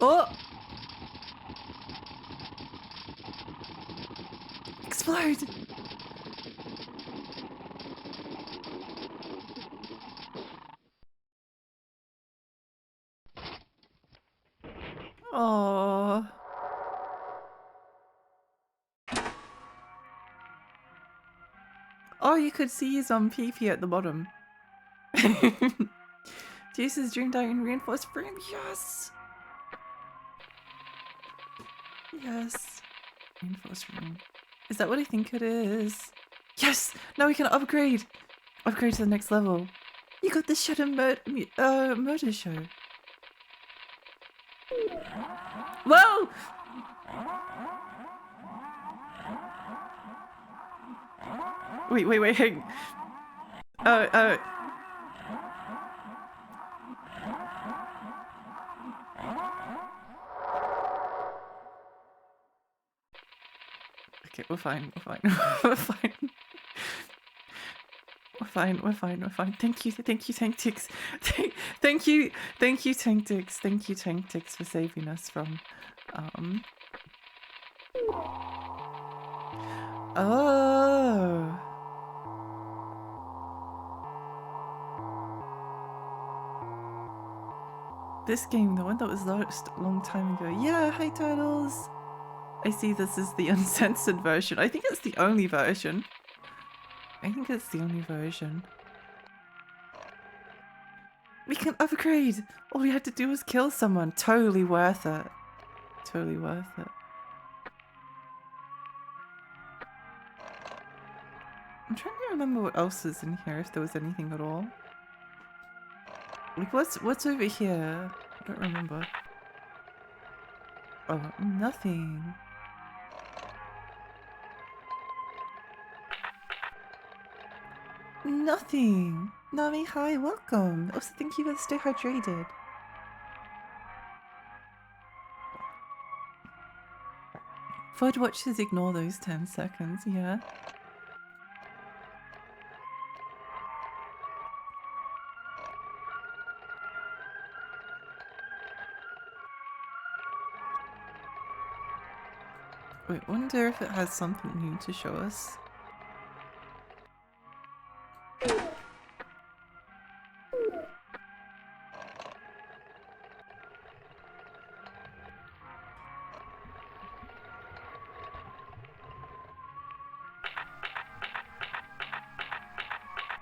[SPEAKER 1] Oh! Explode! Oh. Oh, you could see his PP at the bottom. Juice's dream diamond reinforced frame. Yes. Yes. Reinforced frame. Is that what I think it is? Yes! Now we can upgrade! Upgrade to the next level. You got the Shadow Murder Show. Whoa! Wait, hang. Okay, we're fine. We're fine. We're fine. Thank you, Tanktix. Thank you, Tanktix. Thank you, Tanktix, for saving us from, Oh. This game, the one that was launched a long time ago. Yeah, hi Turtles! I see this is the uncensored version. I think it's the only version. We can upgrade! All we had to do was kill someone. Totally worth it. I'm trying to remember what else is in here, if there was anything at all. Like, what's over here? I don't remember. Oh, nothing. Nothing. Nami, hi, welcome. Also, thank you for stay hydrated. Fud watches ignore those 10 seconds, yeah. Wait, wonder if it has something new to show us.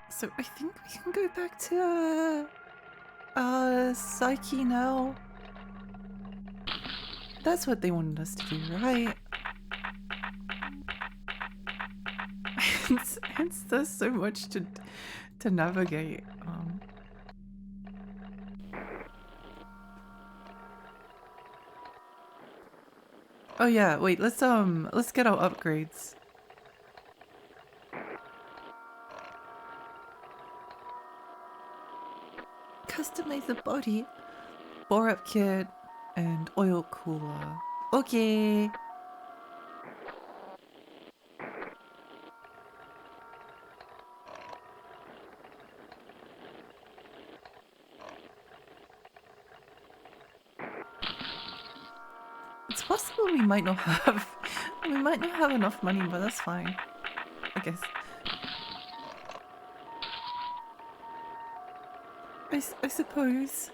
[SPEAKER 1] So I think we can go back to Psyche now. That's what they wanted us to do, right? Hence there's so much to navigate. Oh yeah, wait, let's get our upgrades. Customize the body. Bore up kit and oil cooler. Okay. possible we might not have we might not have enough money, but that's fine, I guess. I suppose.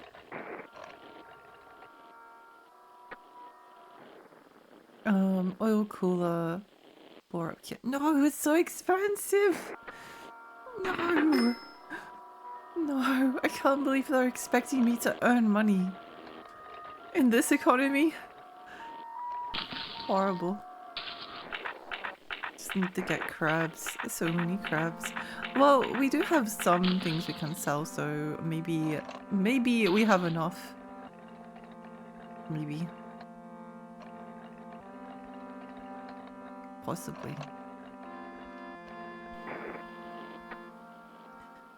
[SPEAKER 1] Oil cooler. Bore up kit. No, it's so expensive! No! No, I can't believe they're expecting me to earn money. In this economy? Horrible. Just need to get crabs. So many crabs. Well, we do have some things we can sell, so maybe we have enough. Maybe. Possibly.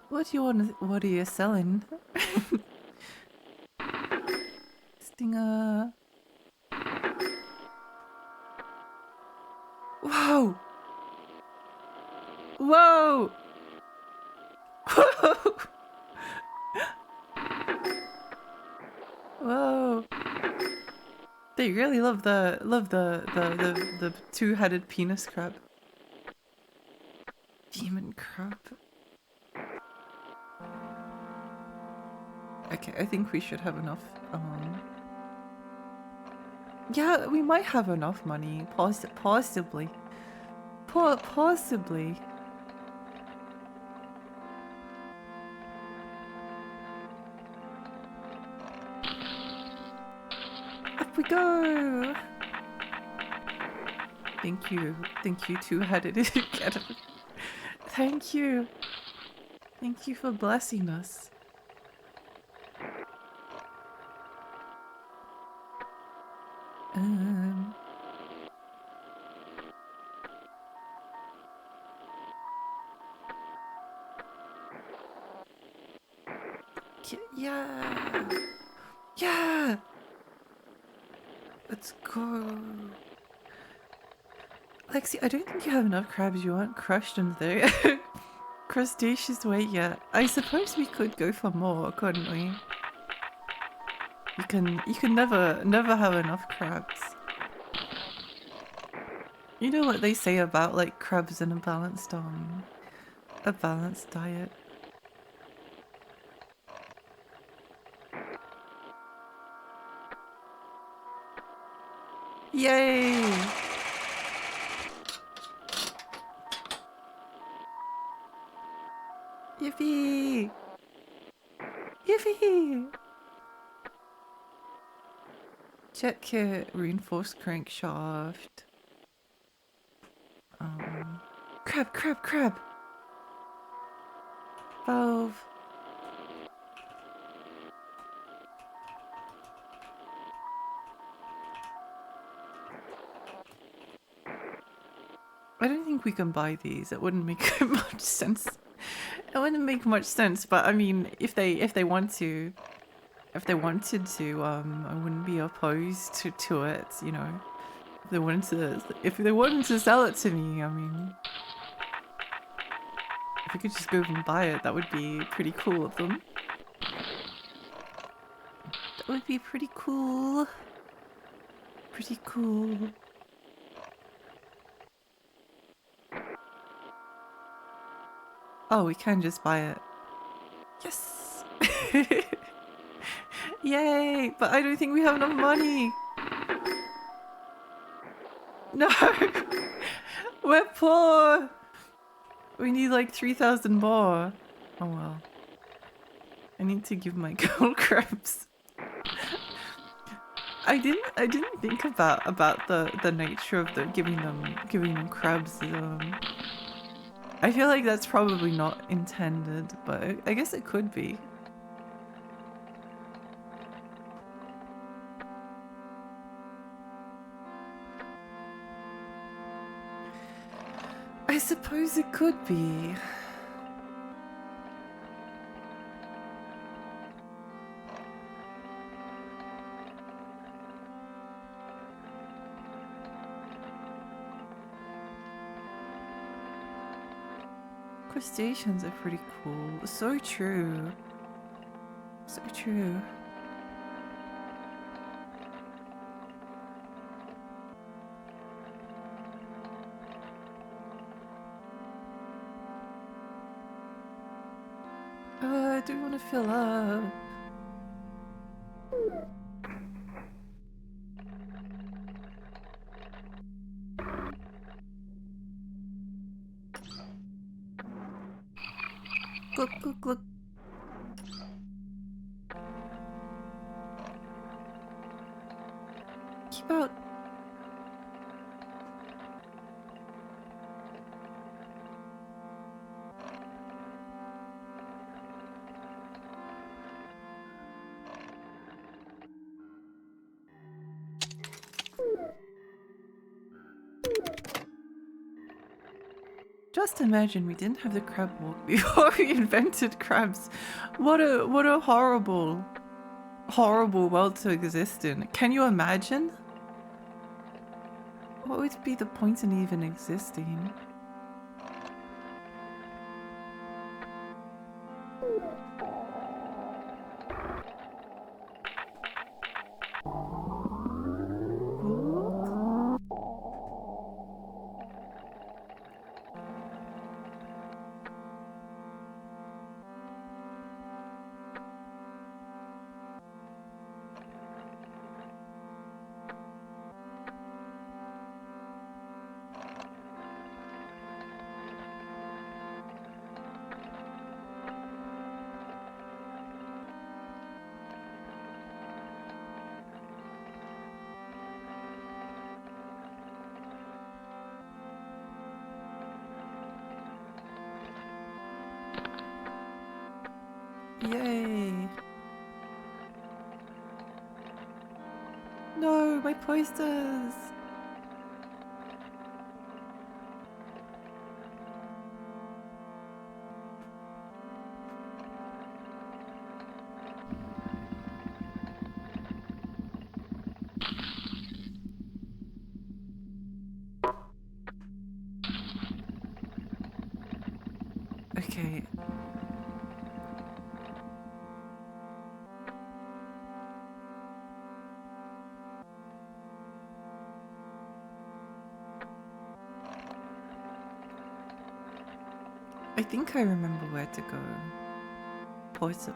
[SPEAKER 1] What are you selling? Stinger. Whoa! Whoa! Whoa! Whoa! They really love the two-headed penis crab. Demon crab. Okay, I think we should have enough. Yeah, we might have enough money. Possibly. Possibly. Up we go! Thank you, two-headed. Thank you. Thank you for blessing us. Yeah! Yeah! Let's go. Lexi, I don't think you have enough crabs. You aren't crushed under there. Crustaceous weight yet. I suppose we could go for more, couldn't we? You can never have enough crabs. You know what they say about like crabs and a balanced diet. Yay! Yippee! Yippee! Jet kit, reinforced crankshaft. Crab! Valve. I don't think we can buy these. It wouldn't make much sense. It wouldn't make much sense, but I mean, if they wanted to, I wouldn't be opposed to it, you know. If they wanted to sell it to me, I mean, if we could just go and buy it, that would be pretty cool of them. That would be pretty cool. Pretty cool. Oh, we can just buy it. Yes! Yay! But I don't think we have enough money. No! We're poor! We need like 3,000 more. Oh well. I need to give my gold crabs. I didn't think about the nature of the giving them crabs. I feel like that's probably not intended, but I guess it could be. I suppose it could be. Crustaceans are pretty cool. So true. So true. do want to fill up. Look, look, look. Keep out. Just imagine we didn't have the crab walk before we invented crabs. What a horrible world to exist in. Can you imagine? What would be the point in even existing? Yay! No, my posters! Okay. I think I remember where to go. Possibly.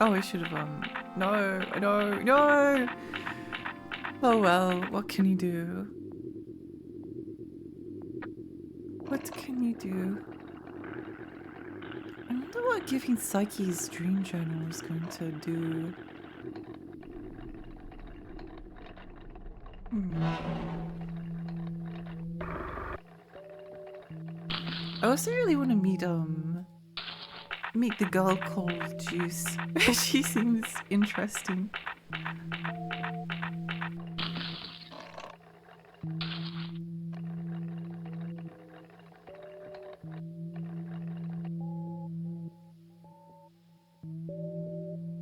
[SPEAKER 1] Oh, I should have, no, no, no! Oh well, what can you do? What can you do? I wonder what giving Psyche's dream journal is going to do. I also really want to meet the girl called Juice. She seems interesting.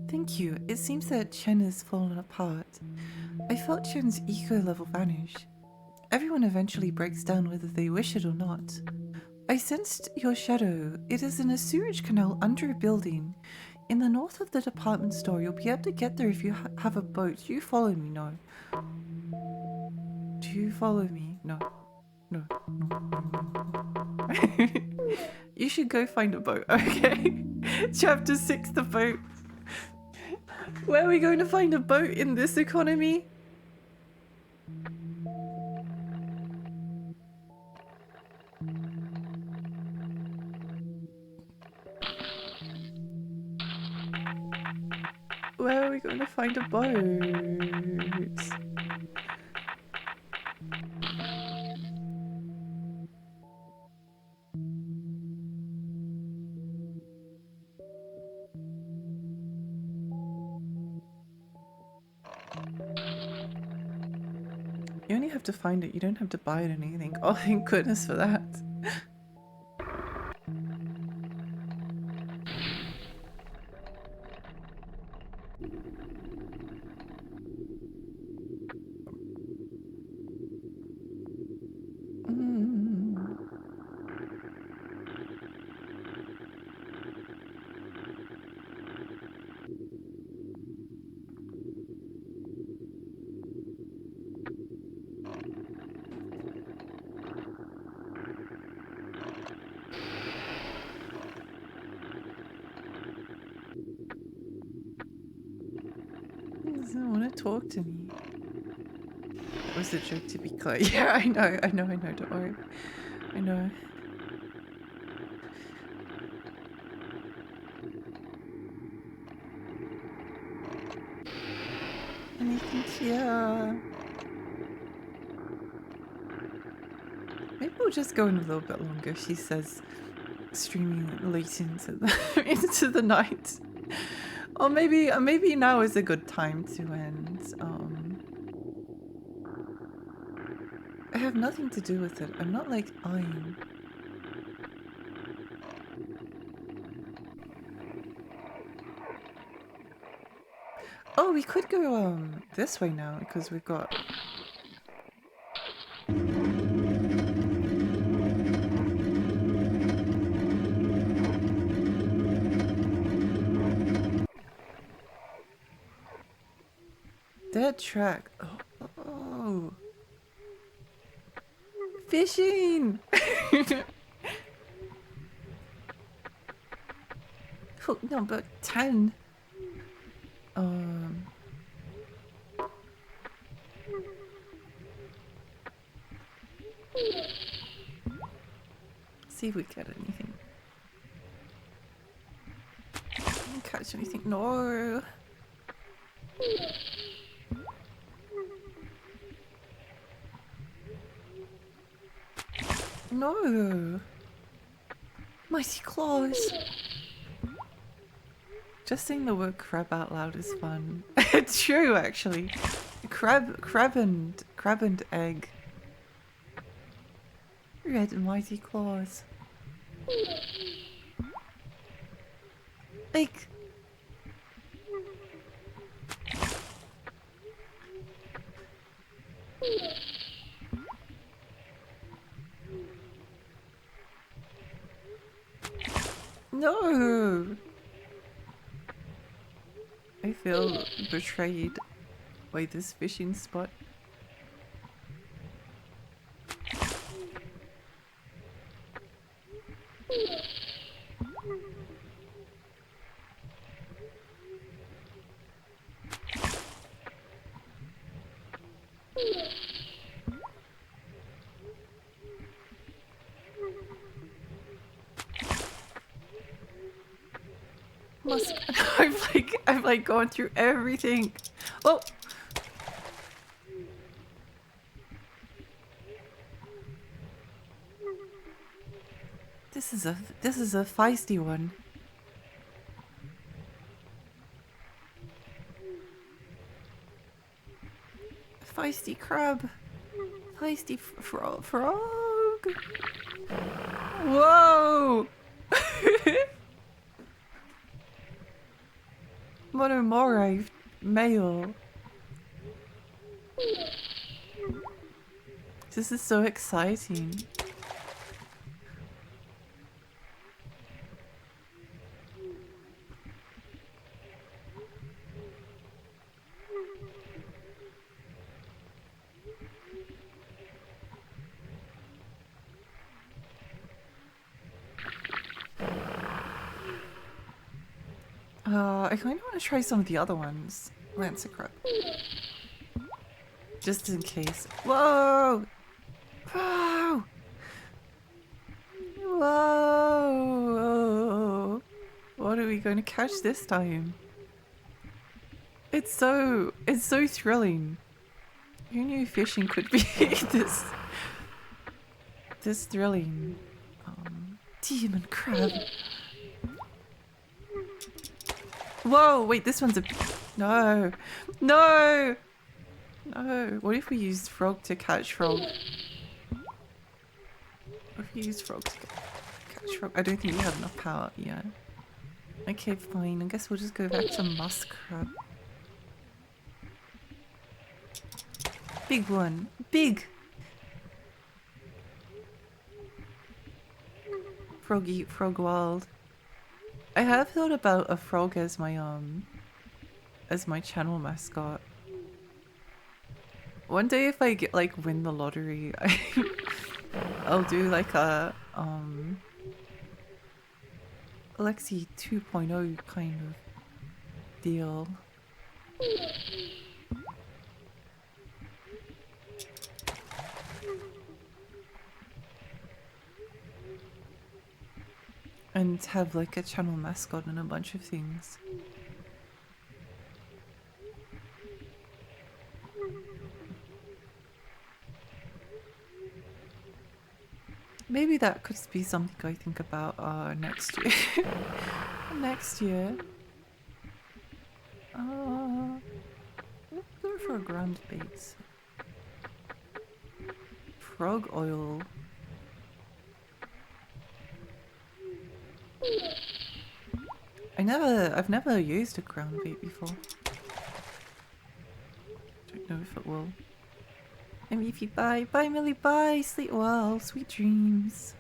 [SPEAKER 1] Thank you. It seems that Chen has fallen apart. I felt Chen's eco level vanish. Everyone eventually breaks down whether they wish it or not. I sensed your shadow. It is in a sewage canal under a building. In the north of the department store, you'll be able to get there if you have a boat. Do you follow me? No. Do you follow me? No. No. No. You should go find a boat, okay? Chapter 6, the boat. Where are we going to find a boat in this economy? Where are we going to find a boat? You only have to find it, you don't have to buy it or anything. Oh, thank goodness for that. doesn't want to talk to me. That was a joke, to be clear. Yeah, I know, don't worry. I know. Anything here? Maybe we'll just go in a little bit longer, she says, streaming late into the into the night. Or maybe now is a good time to end. I have nothing to do with it. I'm not like eyeing. Oh, we could go this way now because we've got. Dead track. Oh. Fishing! Hook number 10. See if we get anything. Didn't catch anything. No. No. Mighty claws. Just saying the word crab out loud is fun. It's true, actually. Crab and egg. Red mighty claws. Like. No. I feel betrayed by this fishing spot. I've like gone through everything. Oh. This is a feisty one. Feisty crab. Feisty frog. Whoa! Monomorph male. This is so exciting. I kind of want to try some of the other ones. Lancer crab. Just in case. Whoa! Whoa! Whoa! What are we going to catch this time? It's so thrilling. Who knew fishing could be this thrilling? Demon crab. Whoa, wait, this one's a... No! No! No! What if we used frog to catch frog? What if we used frog to catch frog? I don't think we have enough power yet. Okay, fine. I guess we'll just go back to musk crab. Big one. Big! Frog wild. I have thought about a frog as my channel mascot. One day if I get like win the lottery, I'll do like a Alexi 2.0 kind of deal. And have like a channel mascot and a bunch of things. Maybe that could be something I think about next year. Next year. Let's go for ground baits. Frog oil. I've never used a ground bait before. Don't know if it will. MVP, bye. Bye, Millie, bye. Sleep well. Sweet dreams.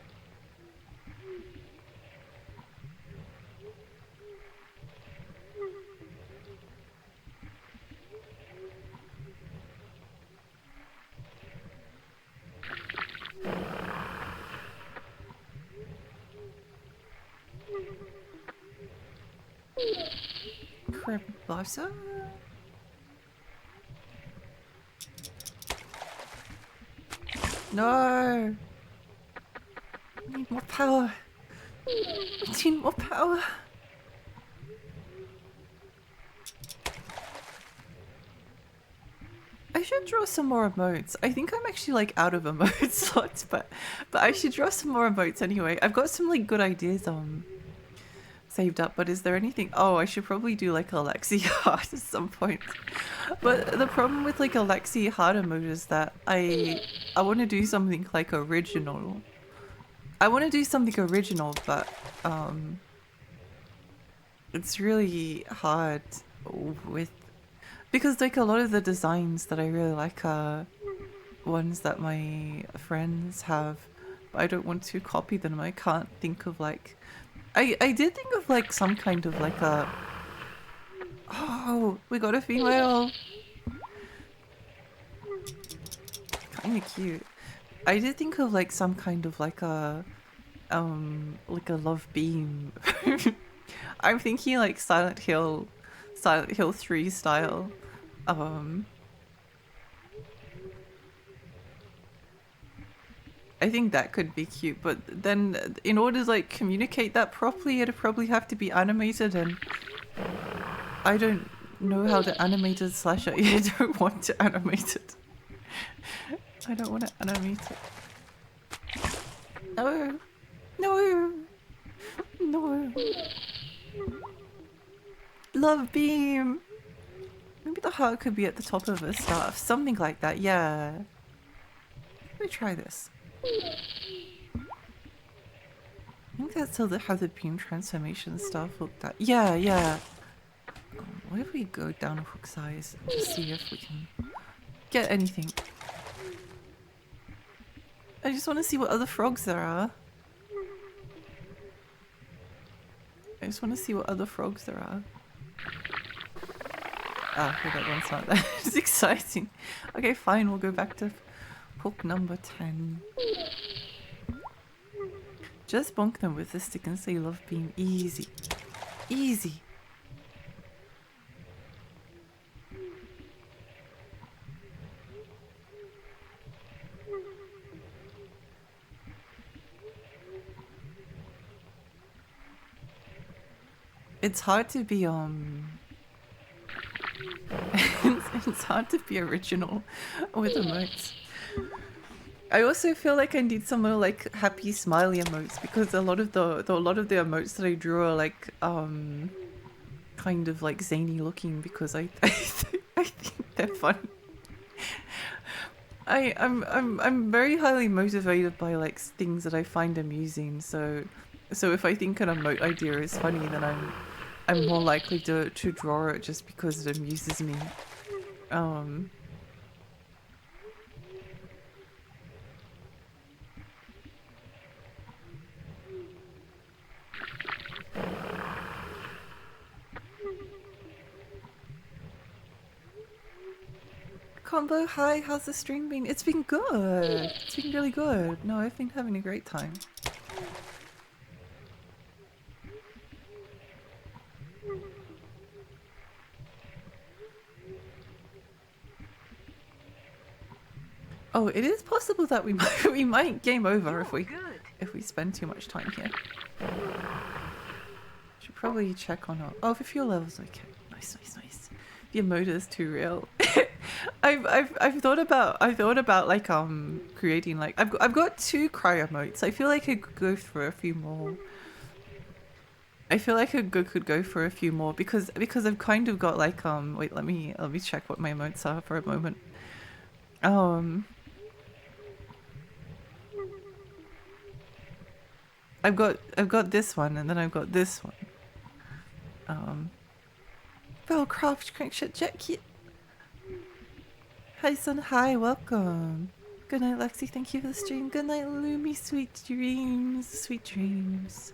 [SPEAKER 1] Crevasse? No! I need more power. I need more power. I should draw some more emotes. I think I'm actually like out of emote slots, but I should draw some more emotes anyway. I've got some like good ideas saved up, but is there anything? Oh, I should probably do like Alexi heart at some point. But the problem with like Alexi heart emote is that I want to do something like original. I want to do something original, but it's really hard with because like a lot of the designs that I really like are ones that my friends have. But I don't want to copy them. I can't think of like I did think of like some kind of like a oh, we got a female. Kinda cute. I did think of like some kind of like a love beam. I'm thinking like Silent Hill 3 style. I think that could be cute, but then in order to like communicate that properly, it'd probably have to be animated, and I don't know how to animate it / I don't want to animate it. I don't want to animate it. No. No. No. Love beam. Maybe the heart could be at the top of the staff. Something like that, yeah. Let me try this. I think that's how the beam transformation stuff looked at. Yeah, yeah. What if we go down a hook size and just see if we can get anything? I just want to see what other frogs there are. I just want to see what other frogs there are. Ah, okay, that one's not that. It's exciting. Okay, fine, we'll go back to hook number 10. Just bonk them with the stick and say love beam. Easy. Easy. It's hard to be it's hard to be original with emotes. I also feel like I need some more like happy smiley emotes because a lot of the emotes that I drew are like kind of like zany looking because I think they're fun. I'm very highly motivated by like things that I find amusing, so if I think an emote idea is funny, then I'm more likely to draw it just because it amuses me. Combo, hi, how's the stream been? It's been good. It's been really good. No, I've been having a great time. Oh, it is possible that we might we might game over
[SPEAKER 2] Oh,
[SPEAKER 1] if we spend too much time here. Should probably check on our. Oh, the fuel levels. Okay, nice, nice, nice. The emote is too real. I've thought about like creating like I've got 2 cryo emotes. I feel like I could go for a few more. I feel like I could go for a few more because I've kind of got like wait, let me check what my emotes are for a moment. I've got this one and then I've got this one. Bellcraft Crankshot Jacket. Hi son, hi, welcome. Good night Lexi, thank you for the stream. Good night Lumi, sweet dreams, sweet dreams.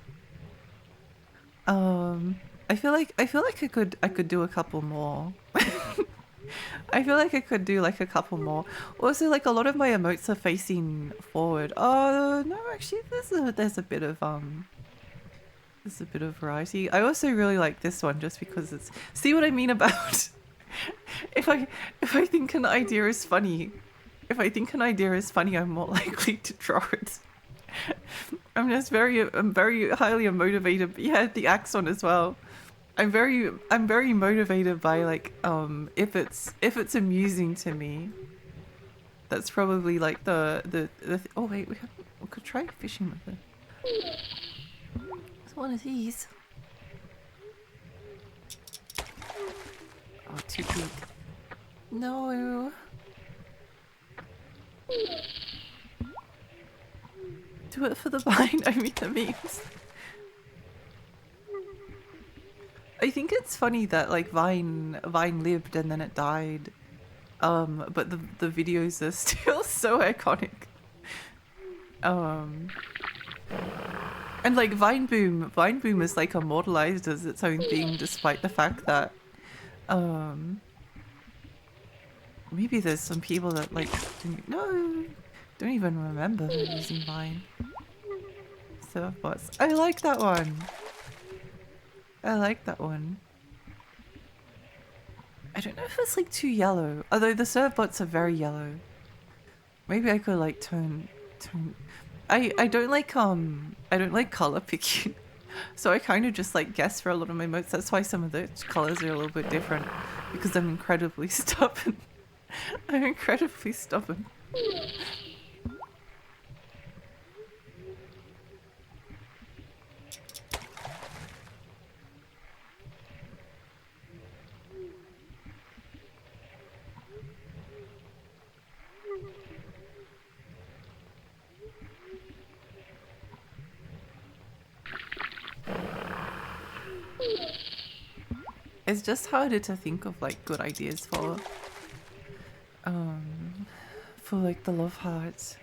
[SPEAKER 1] I feel like I could do a couple more. I feel like I could do like a couple more. Also, like a lot of my emotes are facing forward. Oh no, actually, there's a bit of variety. I also really like this one just because it's. See what I mean about if I think an idea is funny. If I think an idea is funny, I'm more likely to draw it. I'm very highly motivated. Yeah, the axe one as well. I'm very motivated by like if it's amusing to me. That's probably like oh wait, we could try fishing with it. It's one of these. Oh, too big. No. Do it for the vine. I mean the memes. I think it's funny that like Vine lived and then it died. But the videos are still so iconic. And like Vine Boom is like immortalized as its own thing, despite the fact that maybe there's some people that like don't even remember using Vine. Surfbots. I like that one. I like that one. I don't know if it's like too yellow, although the surfbots are very yellow. Maybe I could like tone. I don't like color picking, so I kind of just like guess for a lot of my modes. That's why some of the colors are a little bit different, because I'm incredibly stubborn. I'm incredibly stubborn. It's just harder to think of like good ideas for like the love hearts.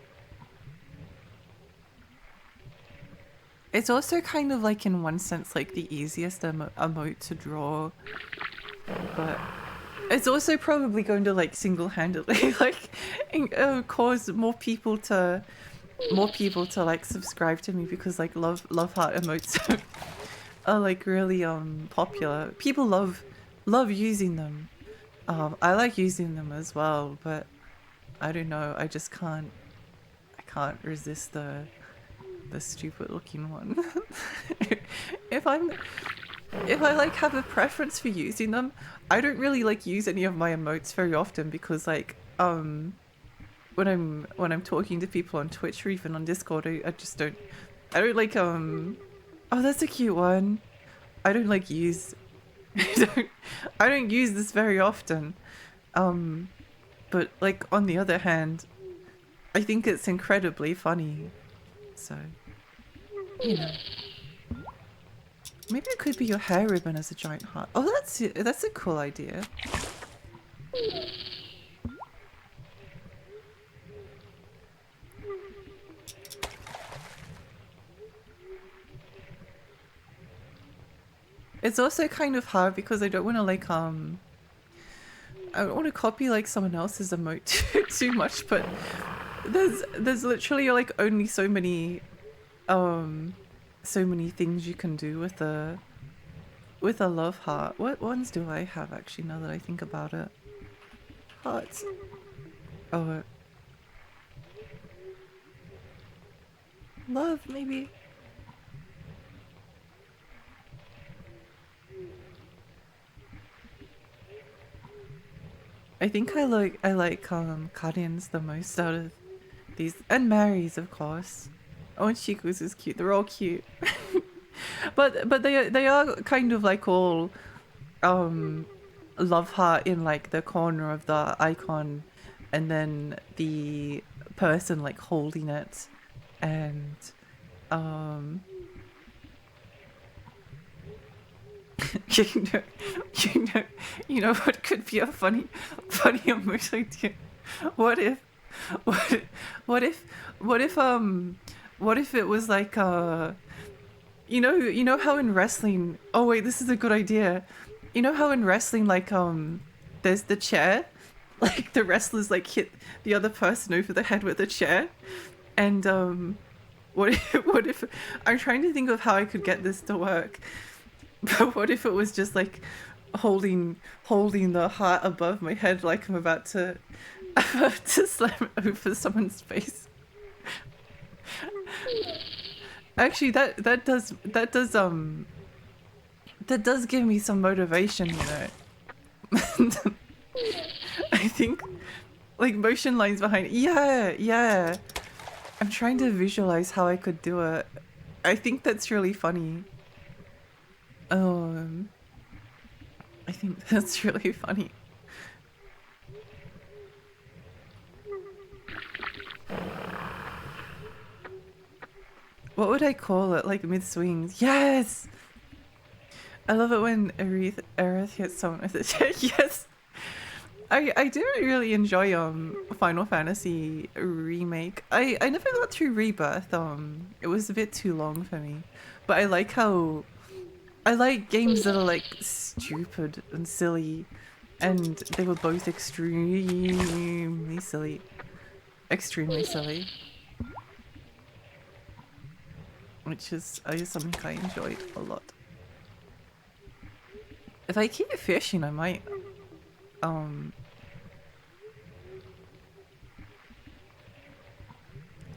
[SPEAKER 1] It's also kind of like in one sense like the easiest emote to draw, but it's also probably going to like single-handedly like cause more people to like subscribe to me, because like love heart emotes are like really popular. People love using them. I like using them as well, but I don't know, I just can't resist the stupid looking one. if I like have a preference for using them, I don't really like use any of my emotes very often, because like when I'm talking to people on Twitch or even on Discord, I just don't like oh, that's a cute one. I don't like use I don't use this very often. But like on the other hand, I think it's incredibly funny. So, you know. Maybe it could be your hair ribbon as a giant heart. Oh, that's a cool idea. It's also kind of hard because I don't want to like I don't want to copy like someone else's emote too much, but there's literally like only so many things you can do with a love heart. What ones do I have actually, now that I think about it? Hearts. Oh, Love, maybe. I think I like Karin's the most out of these, and Mary's of course. Oh, and Shiku's is cute. They're all cute. But they are kind of like all um love heart in like the corner of the icon, and then the person like holding it, and um you know you know you know what could be a funny emoji idea. What if what what if what if what if it was like you know how in wrestling, oh wait, this is a good idea. You know how in wrestling, like there's the chair, like the wrestlers like hit the other person over the head with a chair, and what if, what if I'm trying to think of how I could get this to work, but what if it was just like holding the heart above my head, like I'm about to about to slam over someone's face. Actually, that does give me some motivation, you know. I think like motion lines behind it. Yeah, yeah. I'm trying to visualize how I could do it. I think that's really funny. Um, I think that's really funny. What would I call it? Like mid swings? Yes. I love it when Aerith hits someone with it. Yes. I didn't really enjoy Final Fantasy remake. I never got through Rebirth. It was a bit too long for me. But I like games that are like stupid and silly, and they were both extremely silly. Extremely silly. Which is something I enjoyed a lot. If I keep fishing, I might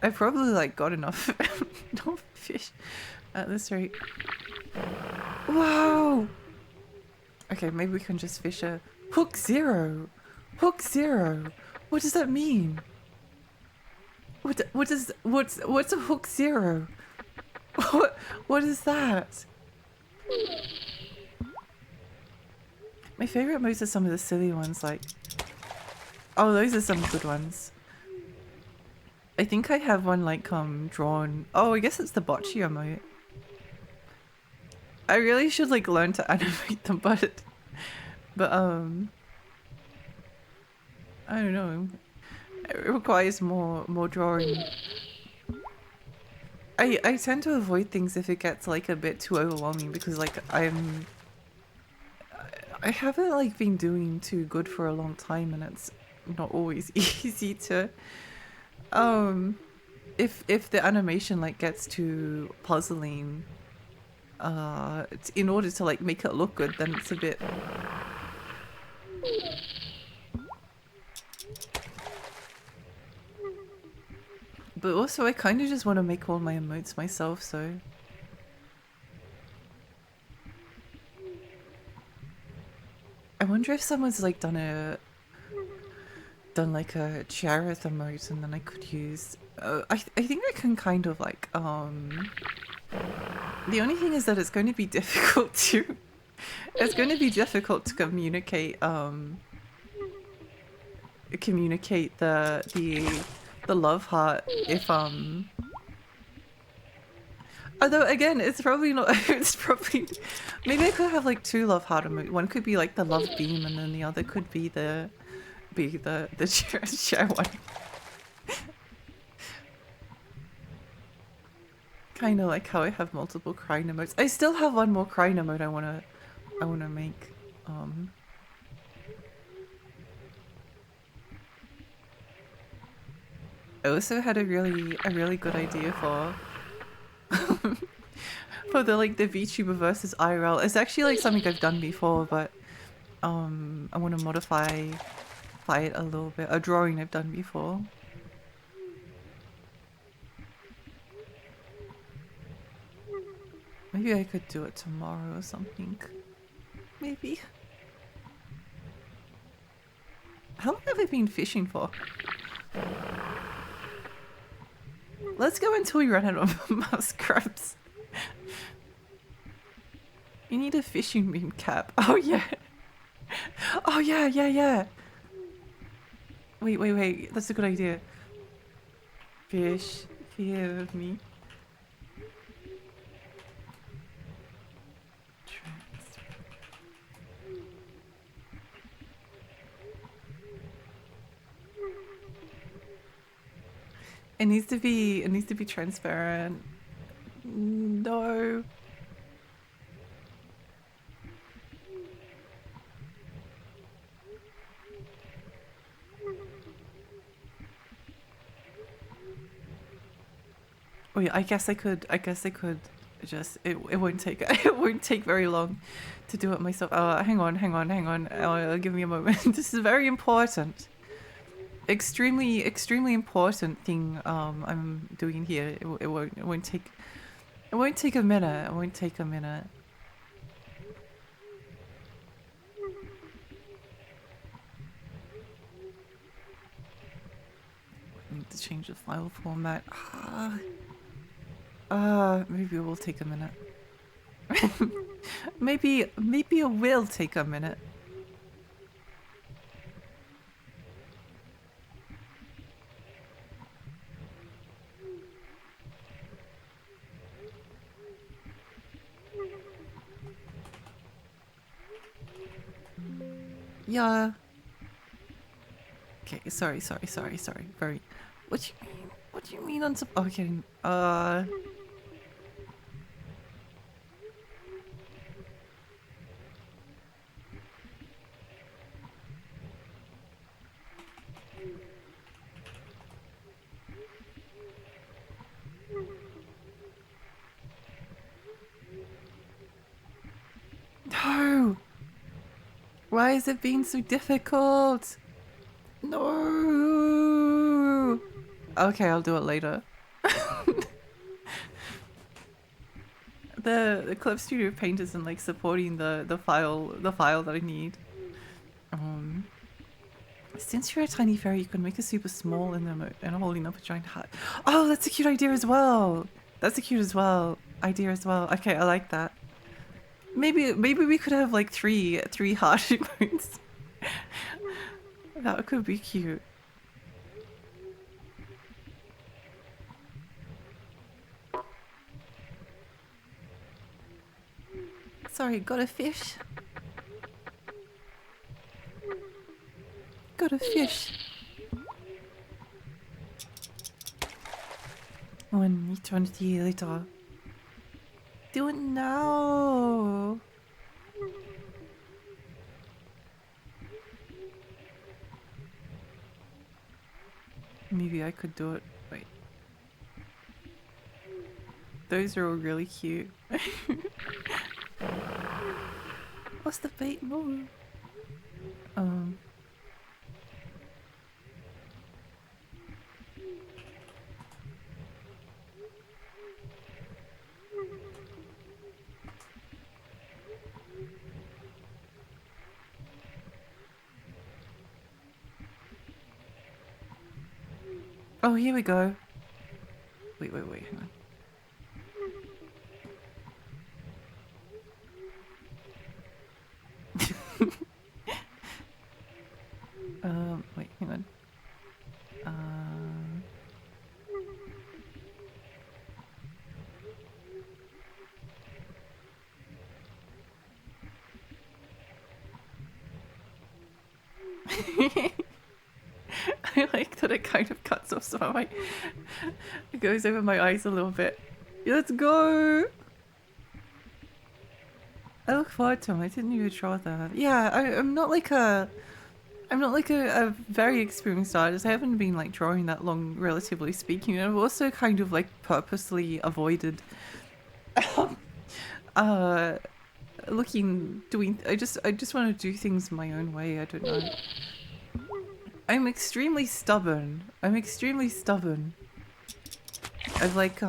[SPEAKER 1] I probably like got enough enough fish at this rate. Whoa! Okay, maybe we can just fish a hook zero. Hook zero. What does that mean? What's a hook zero? What is that? My favorite modes are some of the silly ones, like, oh, those are some good ones. I think I have one like drawn. Oh, I guess it's the bocce emote. I really should like learn to animate them, but I don't know. It requires more drawing. I tend to avoid things if it gets like a bit too overwhelming, because like I haven't like been doing too good for a long time, and it's not always easy to if the animation like gets too puzzling in order to like make it look good, then it's a bit but also I kind of just want to make all my emotes myself, so I wonder if someone's like done like a Jareth emote, and then I could use I think I can kind of like the only thing is that it's going to be difficult to communicate the love heart if although again it's probably not it's probably maybe I could have like two love heart emotes. One could be like the love beam, and then the other could be the share one. Kind of like how I have multiple crying emotes. I still have one more crying emote I wanna make. I also had a really good idea for for the like the VTuber versus IRL. It's actually like something I've done before, but I want to modify it a little bit. A drawing I've done before. Maybe I could do it tomorrow or something. Maybe. How long have I been fishing for? Let's go until we run out of muskrats. You need a fishing beam cap. Oh yeah. Oh yeah, yeah. Wait. That's a good idea. Fish, fear of me. It needs to be transparent. No. Wait, I guess I could just it won't take it won't take very long to do it myself. Hang on. Give me a moment. This is very important. Extremely important thing I'm doing here. It won't take a minute. It won't take a minute. I need to change the file format. Maybe it will take a minute. maybe it will take a minute. Yeah. Okay, sorry. Very. What do you mean on some? Okay. No! Why is it being so difficult? No! Okay, I'll do it later. The Clip Studio Paint isn't like supporting the file that I need. Since you're a tiny fairy, you can make it super small and holding up a giant hat. Oh, that's a cute idea as well. Idea as well. Okay, I like that. Maybe we could have like three heart emotes. That could be cute. Sorry, got a fish? Got a fish. One eternity later. Do it now. Maybe I could do it. Wait. Those are all really cute. What's the bait move? Oh, here we go. Wait, hang on. Wait, hang on. I like that it kind of cuts off some of my... It goes over my eyes a little bit. Let's go! I look forward to them. I didn't even draw that. Yeah, I'm not like a very experienced artist. I haven't been like drawing that long, relatively speaking. I've also kind of like purposely avoided I just want to do things my own way. I don't know. I'm extremely stubborn. I've like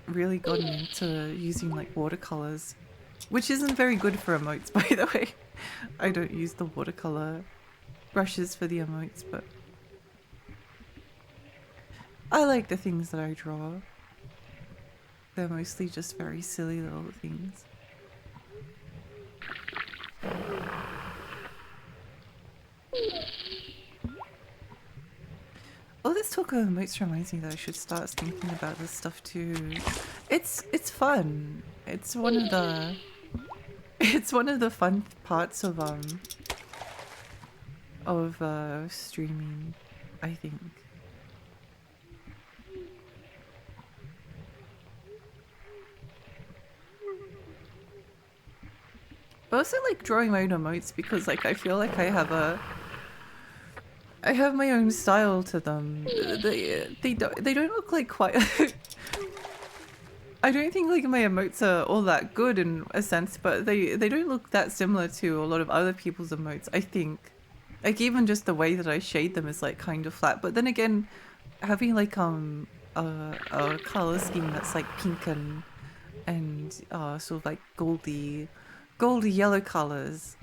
[SPEAKER 1] really gotten into using like watercolors, which isn't very good for emotes, by the way. I don't use the watercolor brushes for the emotes, but I like the things that I draw. They're mostly just very silly little things. Oh, this talk of emotes reminds me that I should start thinking about this stuff too. It's fun. It's one of the fun parts of streaming, I think. But I also like drawing my own emotes because like I feel like I have my own style to them. They don't look like quite I don't think like my emotes are all that good in a sense, but they don't look that similar to a lot of other people's emotes, I think. Like even just the way that I shade them is like kind of flat. But then again, having like a color scheme that's like pink and sort of like goldy yellow colors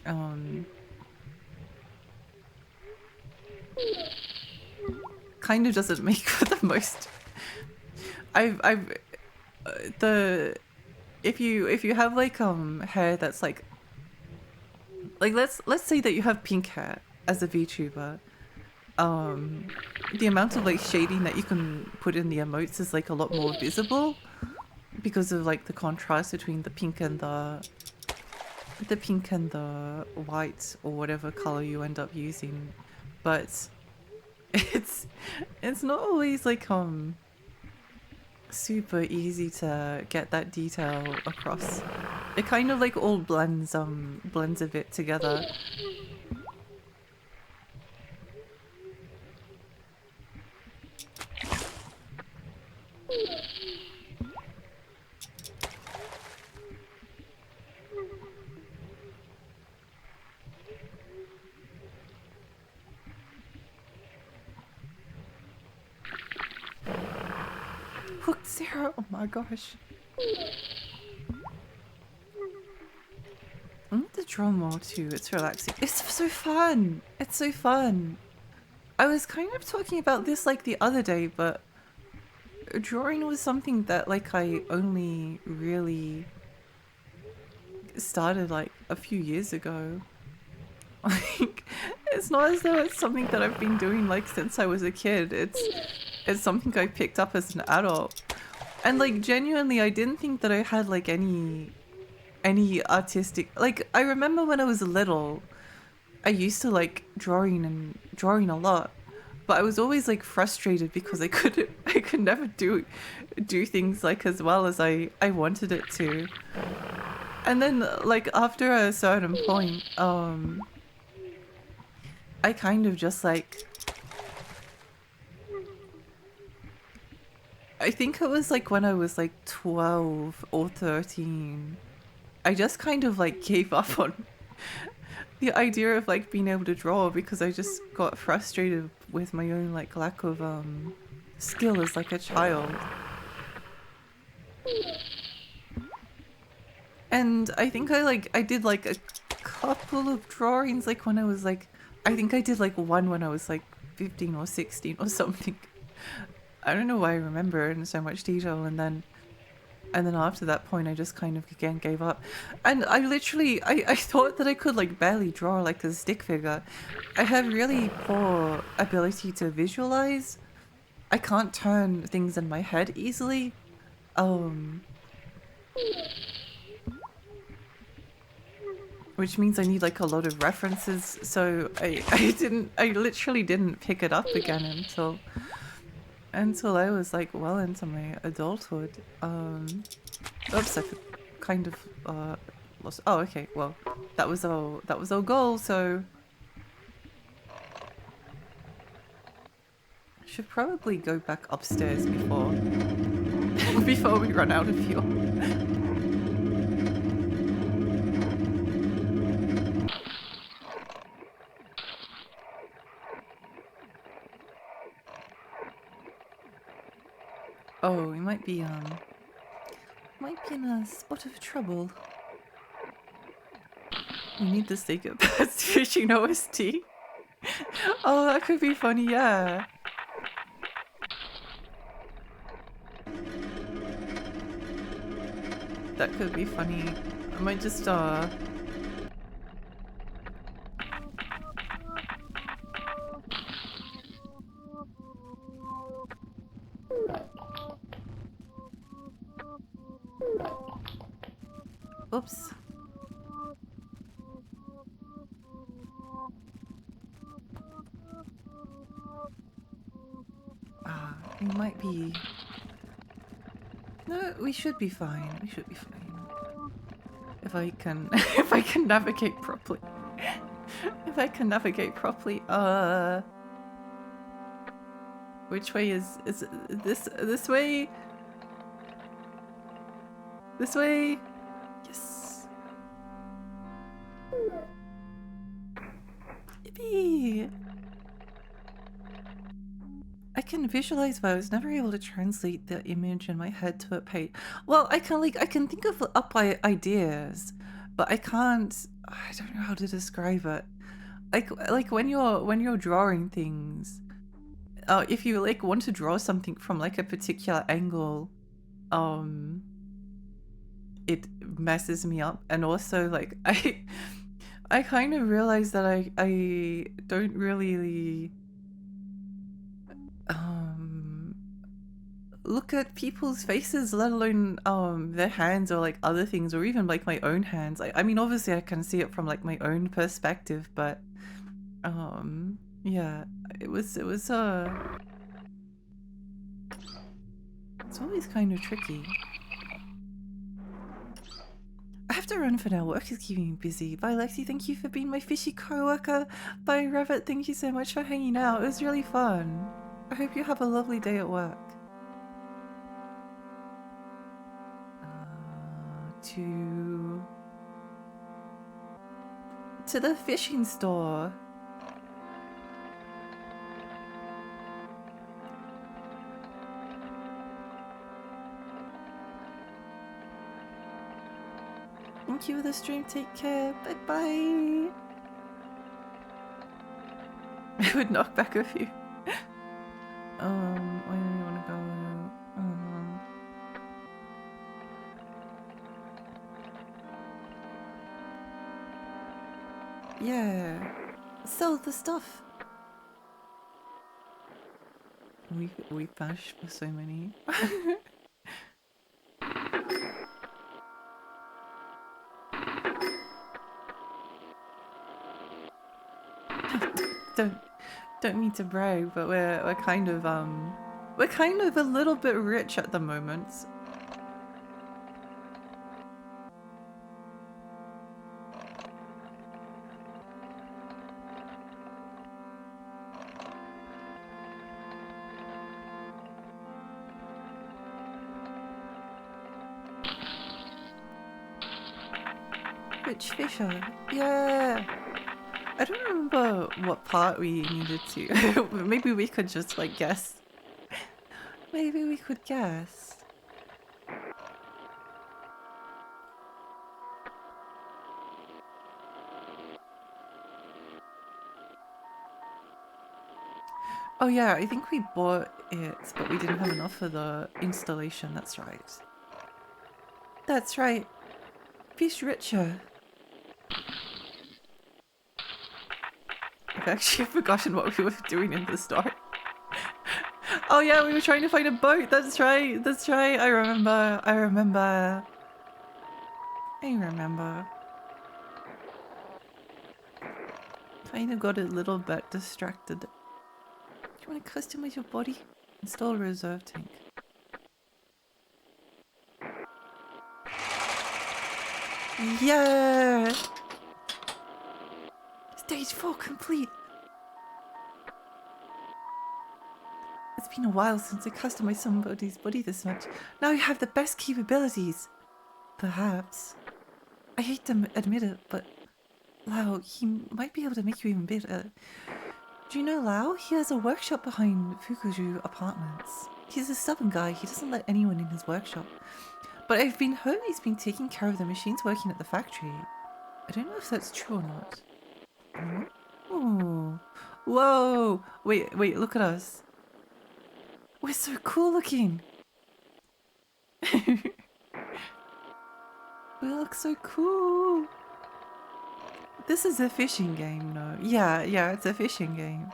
[SPEAKER 1] kind of doesn't make for the most. I've the if you have like hair that's like let's say that you have pink hair as a VTuber, the amount of like shading that you can put in the emotes is like a lot more visible because of like the contrast between the pink and the white or whatever color you end up using. But it's not always like super easy to get that detail across. It kind of like all blends a bit together. Hooked Zero, oh my gosh. I need to draw more too, it's relaxing. It's so fun! It's so fun! I was kind of talking about this like the other day, but drawing was something that like I only really started like a few years ago. Like, it's not as though it's something that I've been doing like since I was a kid. It's something I picked up as an adult. And like genuinely I didn't think that I had like any artistic, like I remember when I was little I used to like drawing a lot, but I was always like frustrated because I could never do things like as well as I wanted it to. And then like after a certain point I kind of just like, I think it was like when I was like 12 or 13, I just kind of like gave up on the idea of like being able to draw because I just got frustrated with my own like lack of skill as like a child. And I think I did like a couple of drawings like when I was like, I think I did like one when I was like 15 or 16 or something. I don't know why I remember it in so much detail, and then after that point I just kind of again gave up. And I literally I thought that I could like barely draw like a stick figure. I have really poor ability to visualize. I can't turn things in my head easily. Which means I need like a lot of references, so I literally didn't pick it up again until I was like well into my adulthood. Oops, I kind of lost. Oh, okay. Well, that was our goal. So I should probably go back upstairs before before we run out of fuel. Oh, we might be in a spot of trouble. We need the Sega Past Fishing OST. Oh, that could be funny, yeah. That could be funny. I might just oops. We might be... No, we should be fine. We should be fine. If I can... if I can navigate properly. If I can navigate properly. Which way is this way? This way? Yes. Yippee! I can visualize, but I was never able to translate the image in my head to a page. Well, I can think of ideas, but I can't. I don't know how to describe it. Like when you're drawing things, if you like want to draw something from like a particular angle, it messes me up, and also like I kind of realize that I don't really look at people's faces, let alone their hands or like other things, or even like my own hands. I mean, obviously I can see it from like my own perspective, but yeah, it's always kind of tricky. I have to run for now. Work is keeping me busy. Bye, Lexi. Thank you for being my fishy co-worker. Bye, Rabbit. Thank you so much for hanging out. It was really fun. I hope you have a lovely day at work. To the fishing store. Thank you for the stream. Take care. Bye bye. I would knock back a few. Where do you want to go? Yeah. Sell the stuff. We bash for so many. Don't mean to brag, but we're kind of a little bit rich at the moment. Rich Fisher, yeah. I don't remember what part we needed to. Maybe we could just like guess. Maybe we could guess. Oh yeah, I think we bought it, but we didn't have enough for the installation. That's right. That's right. Fish Richer. I've actually forgotten what we were doing in the start. Oh yeah, we were trying to find a boat. That's right. That's right. I remember. Kind of got a little bit distracted. Do you want to customize your body? Install a reserve tank. Yeah! Stage 4 complete! It's been a while since I customized somebody's body this much. Now you have the best capabilities. Perhaps. I hate to admit it, but Lau, he might be able to make you even better. Do you know Lau? He has a workshop behind Fukuju Apartments. He's a stubborn guy. He doesn't let anyone in his workshop. But I've been heard he's been taking care of the machines working at the factory. I don't know if that's true or not. Oh. Whoa! Wait, look at us. We're so cool looking. We look so cool. This is a fishing game, no? Yeah, it's a fishing game.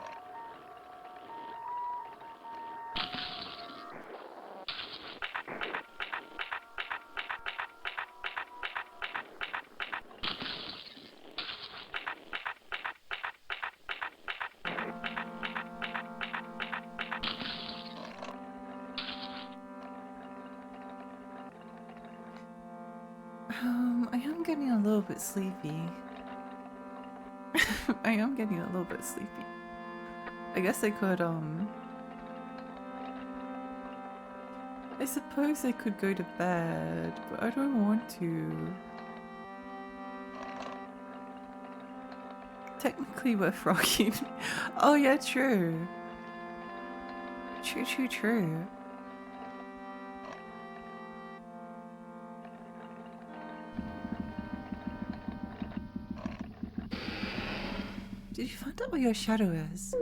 [SPEAKER 1] I am getting a little bit sleepy. I am getting a little bit sleepy. I guess I could, I suppose I could go to bed, but I don't want to. Technically we're frogging. Oh yeah, true. True. Did you find out where your shadow is?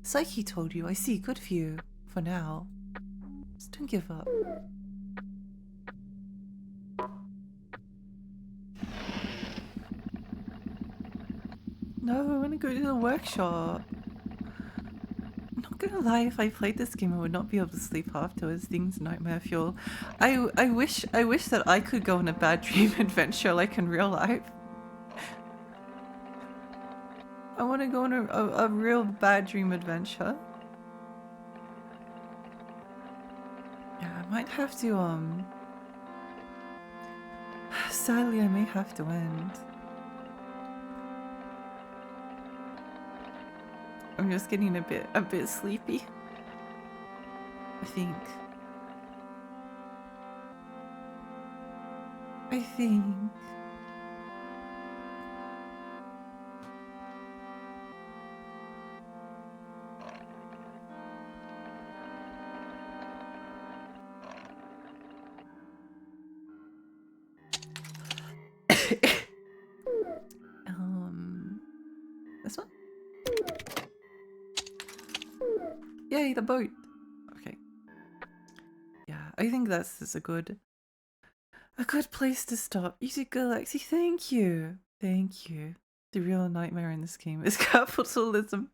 [SPEAKER 1] Psyche told you. I see. Good for you. For now. Just don't give up. No, I want to go to the workshop. I'm not gonna lie, if I played this game I would not be able to sleep afterwards. Things nightmare fuel. I wish that I could go on a bad dream adventure like in real life. I want to go on a real bad dream adventure. Yeah, I might have to, sadly I may have to end. I'm just getting a bit sleepy, I think. This one? Yay, the boat! Okay. Yeah, I think that's just a good place to stop. You did good, Lexi. Thank you. Thank you. The real nightmare in this game is capitalism.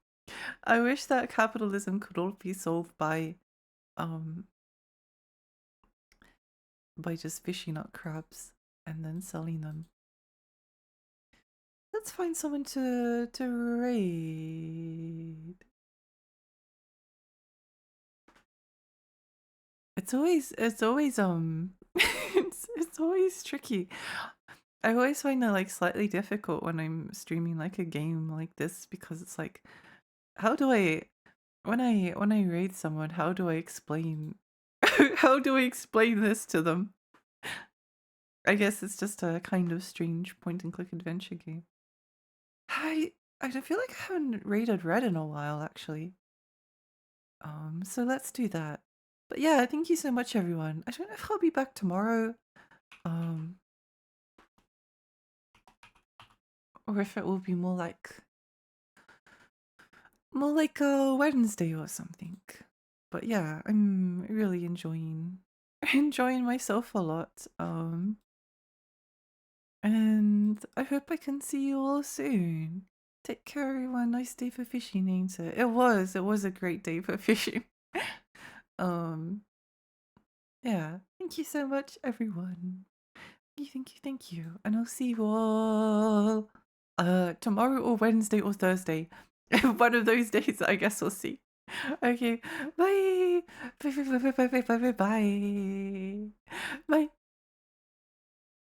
[SPEAKER 1] I wish that capitalism could all be solved by just fishing up crabs and then selling them. Let's find someone to raid. It's always it's always tricky. I always find it like slightly difficult when I'm streaming like a game like this because it's like, how do I when I raid someone, how do I explain how do I explain this to them? I guess it's just a kind of strange point and click adventure game. I don't feel like I haven't raided Red in a while actually. So let's do that. But yeah, thank you so much everyone. I don't know if I'll be back tomorrow. Or if it will be more like a Wednesday or something. But yeah, I'm really enjoying myself a lot. And I hope I can see you all soon. Take care everyone. Nice day for fishing, ain't it? It was a great day for fishing. Yeah, thank you so much everyone. Thank you. And I'll see you all tomorrow or Wednesday or Thursday. One of those days, I guess we'll see. Okay, bye. Bye.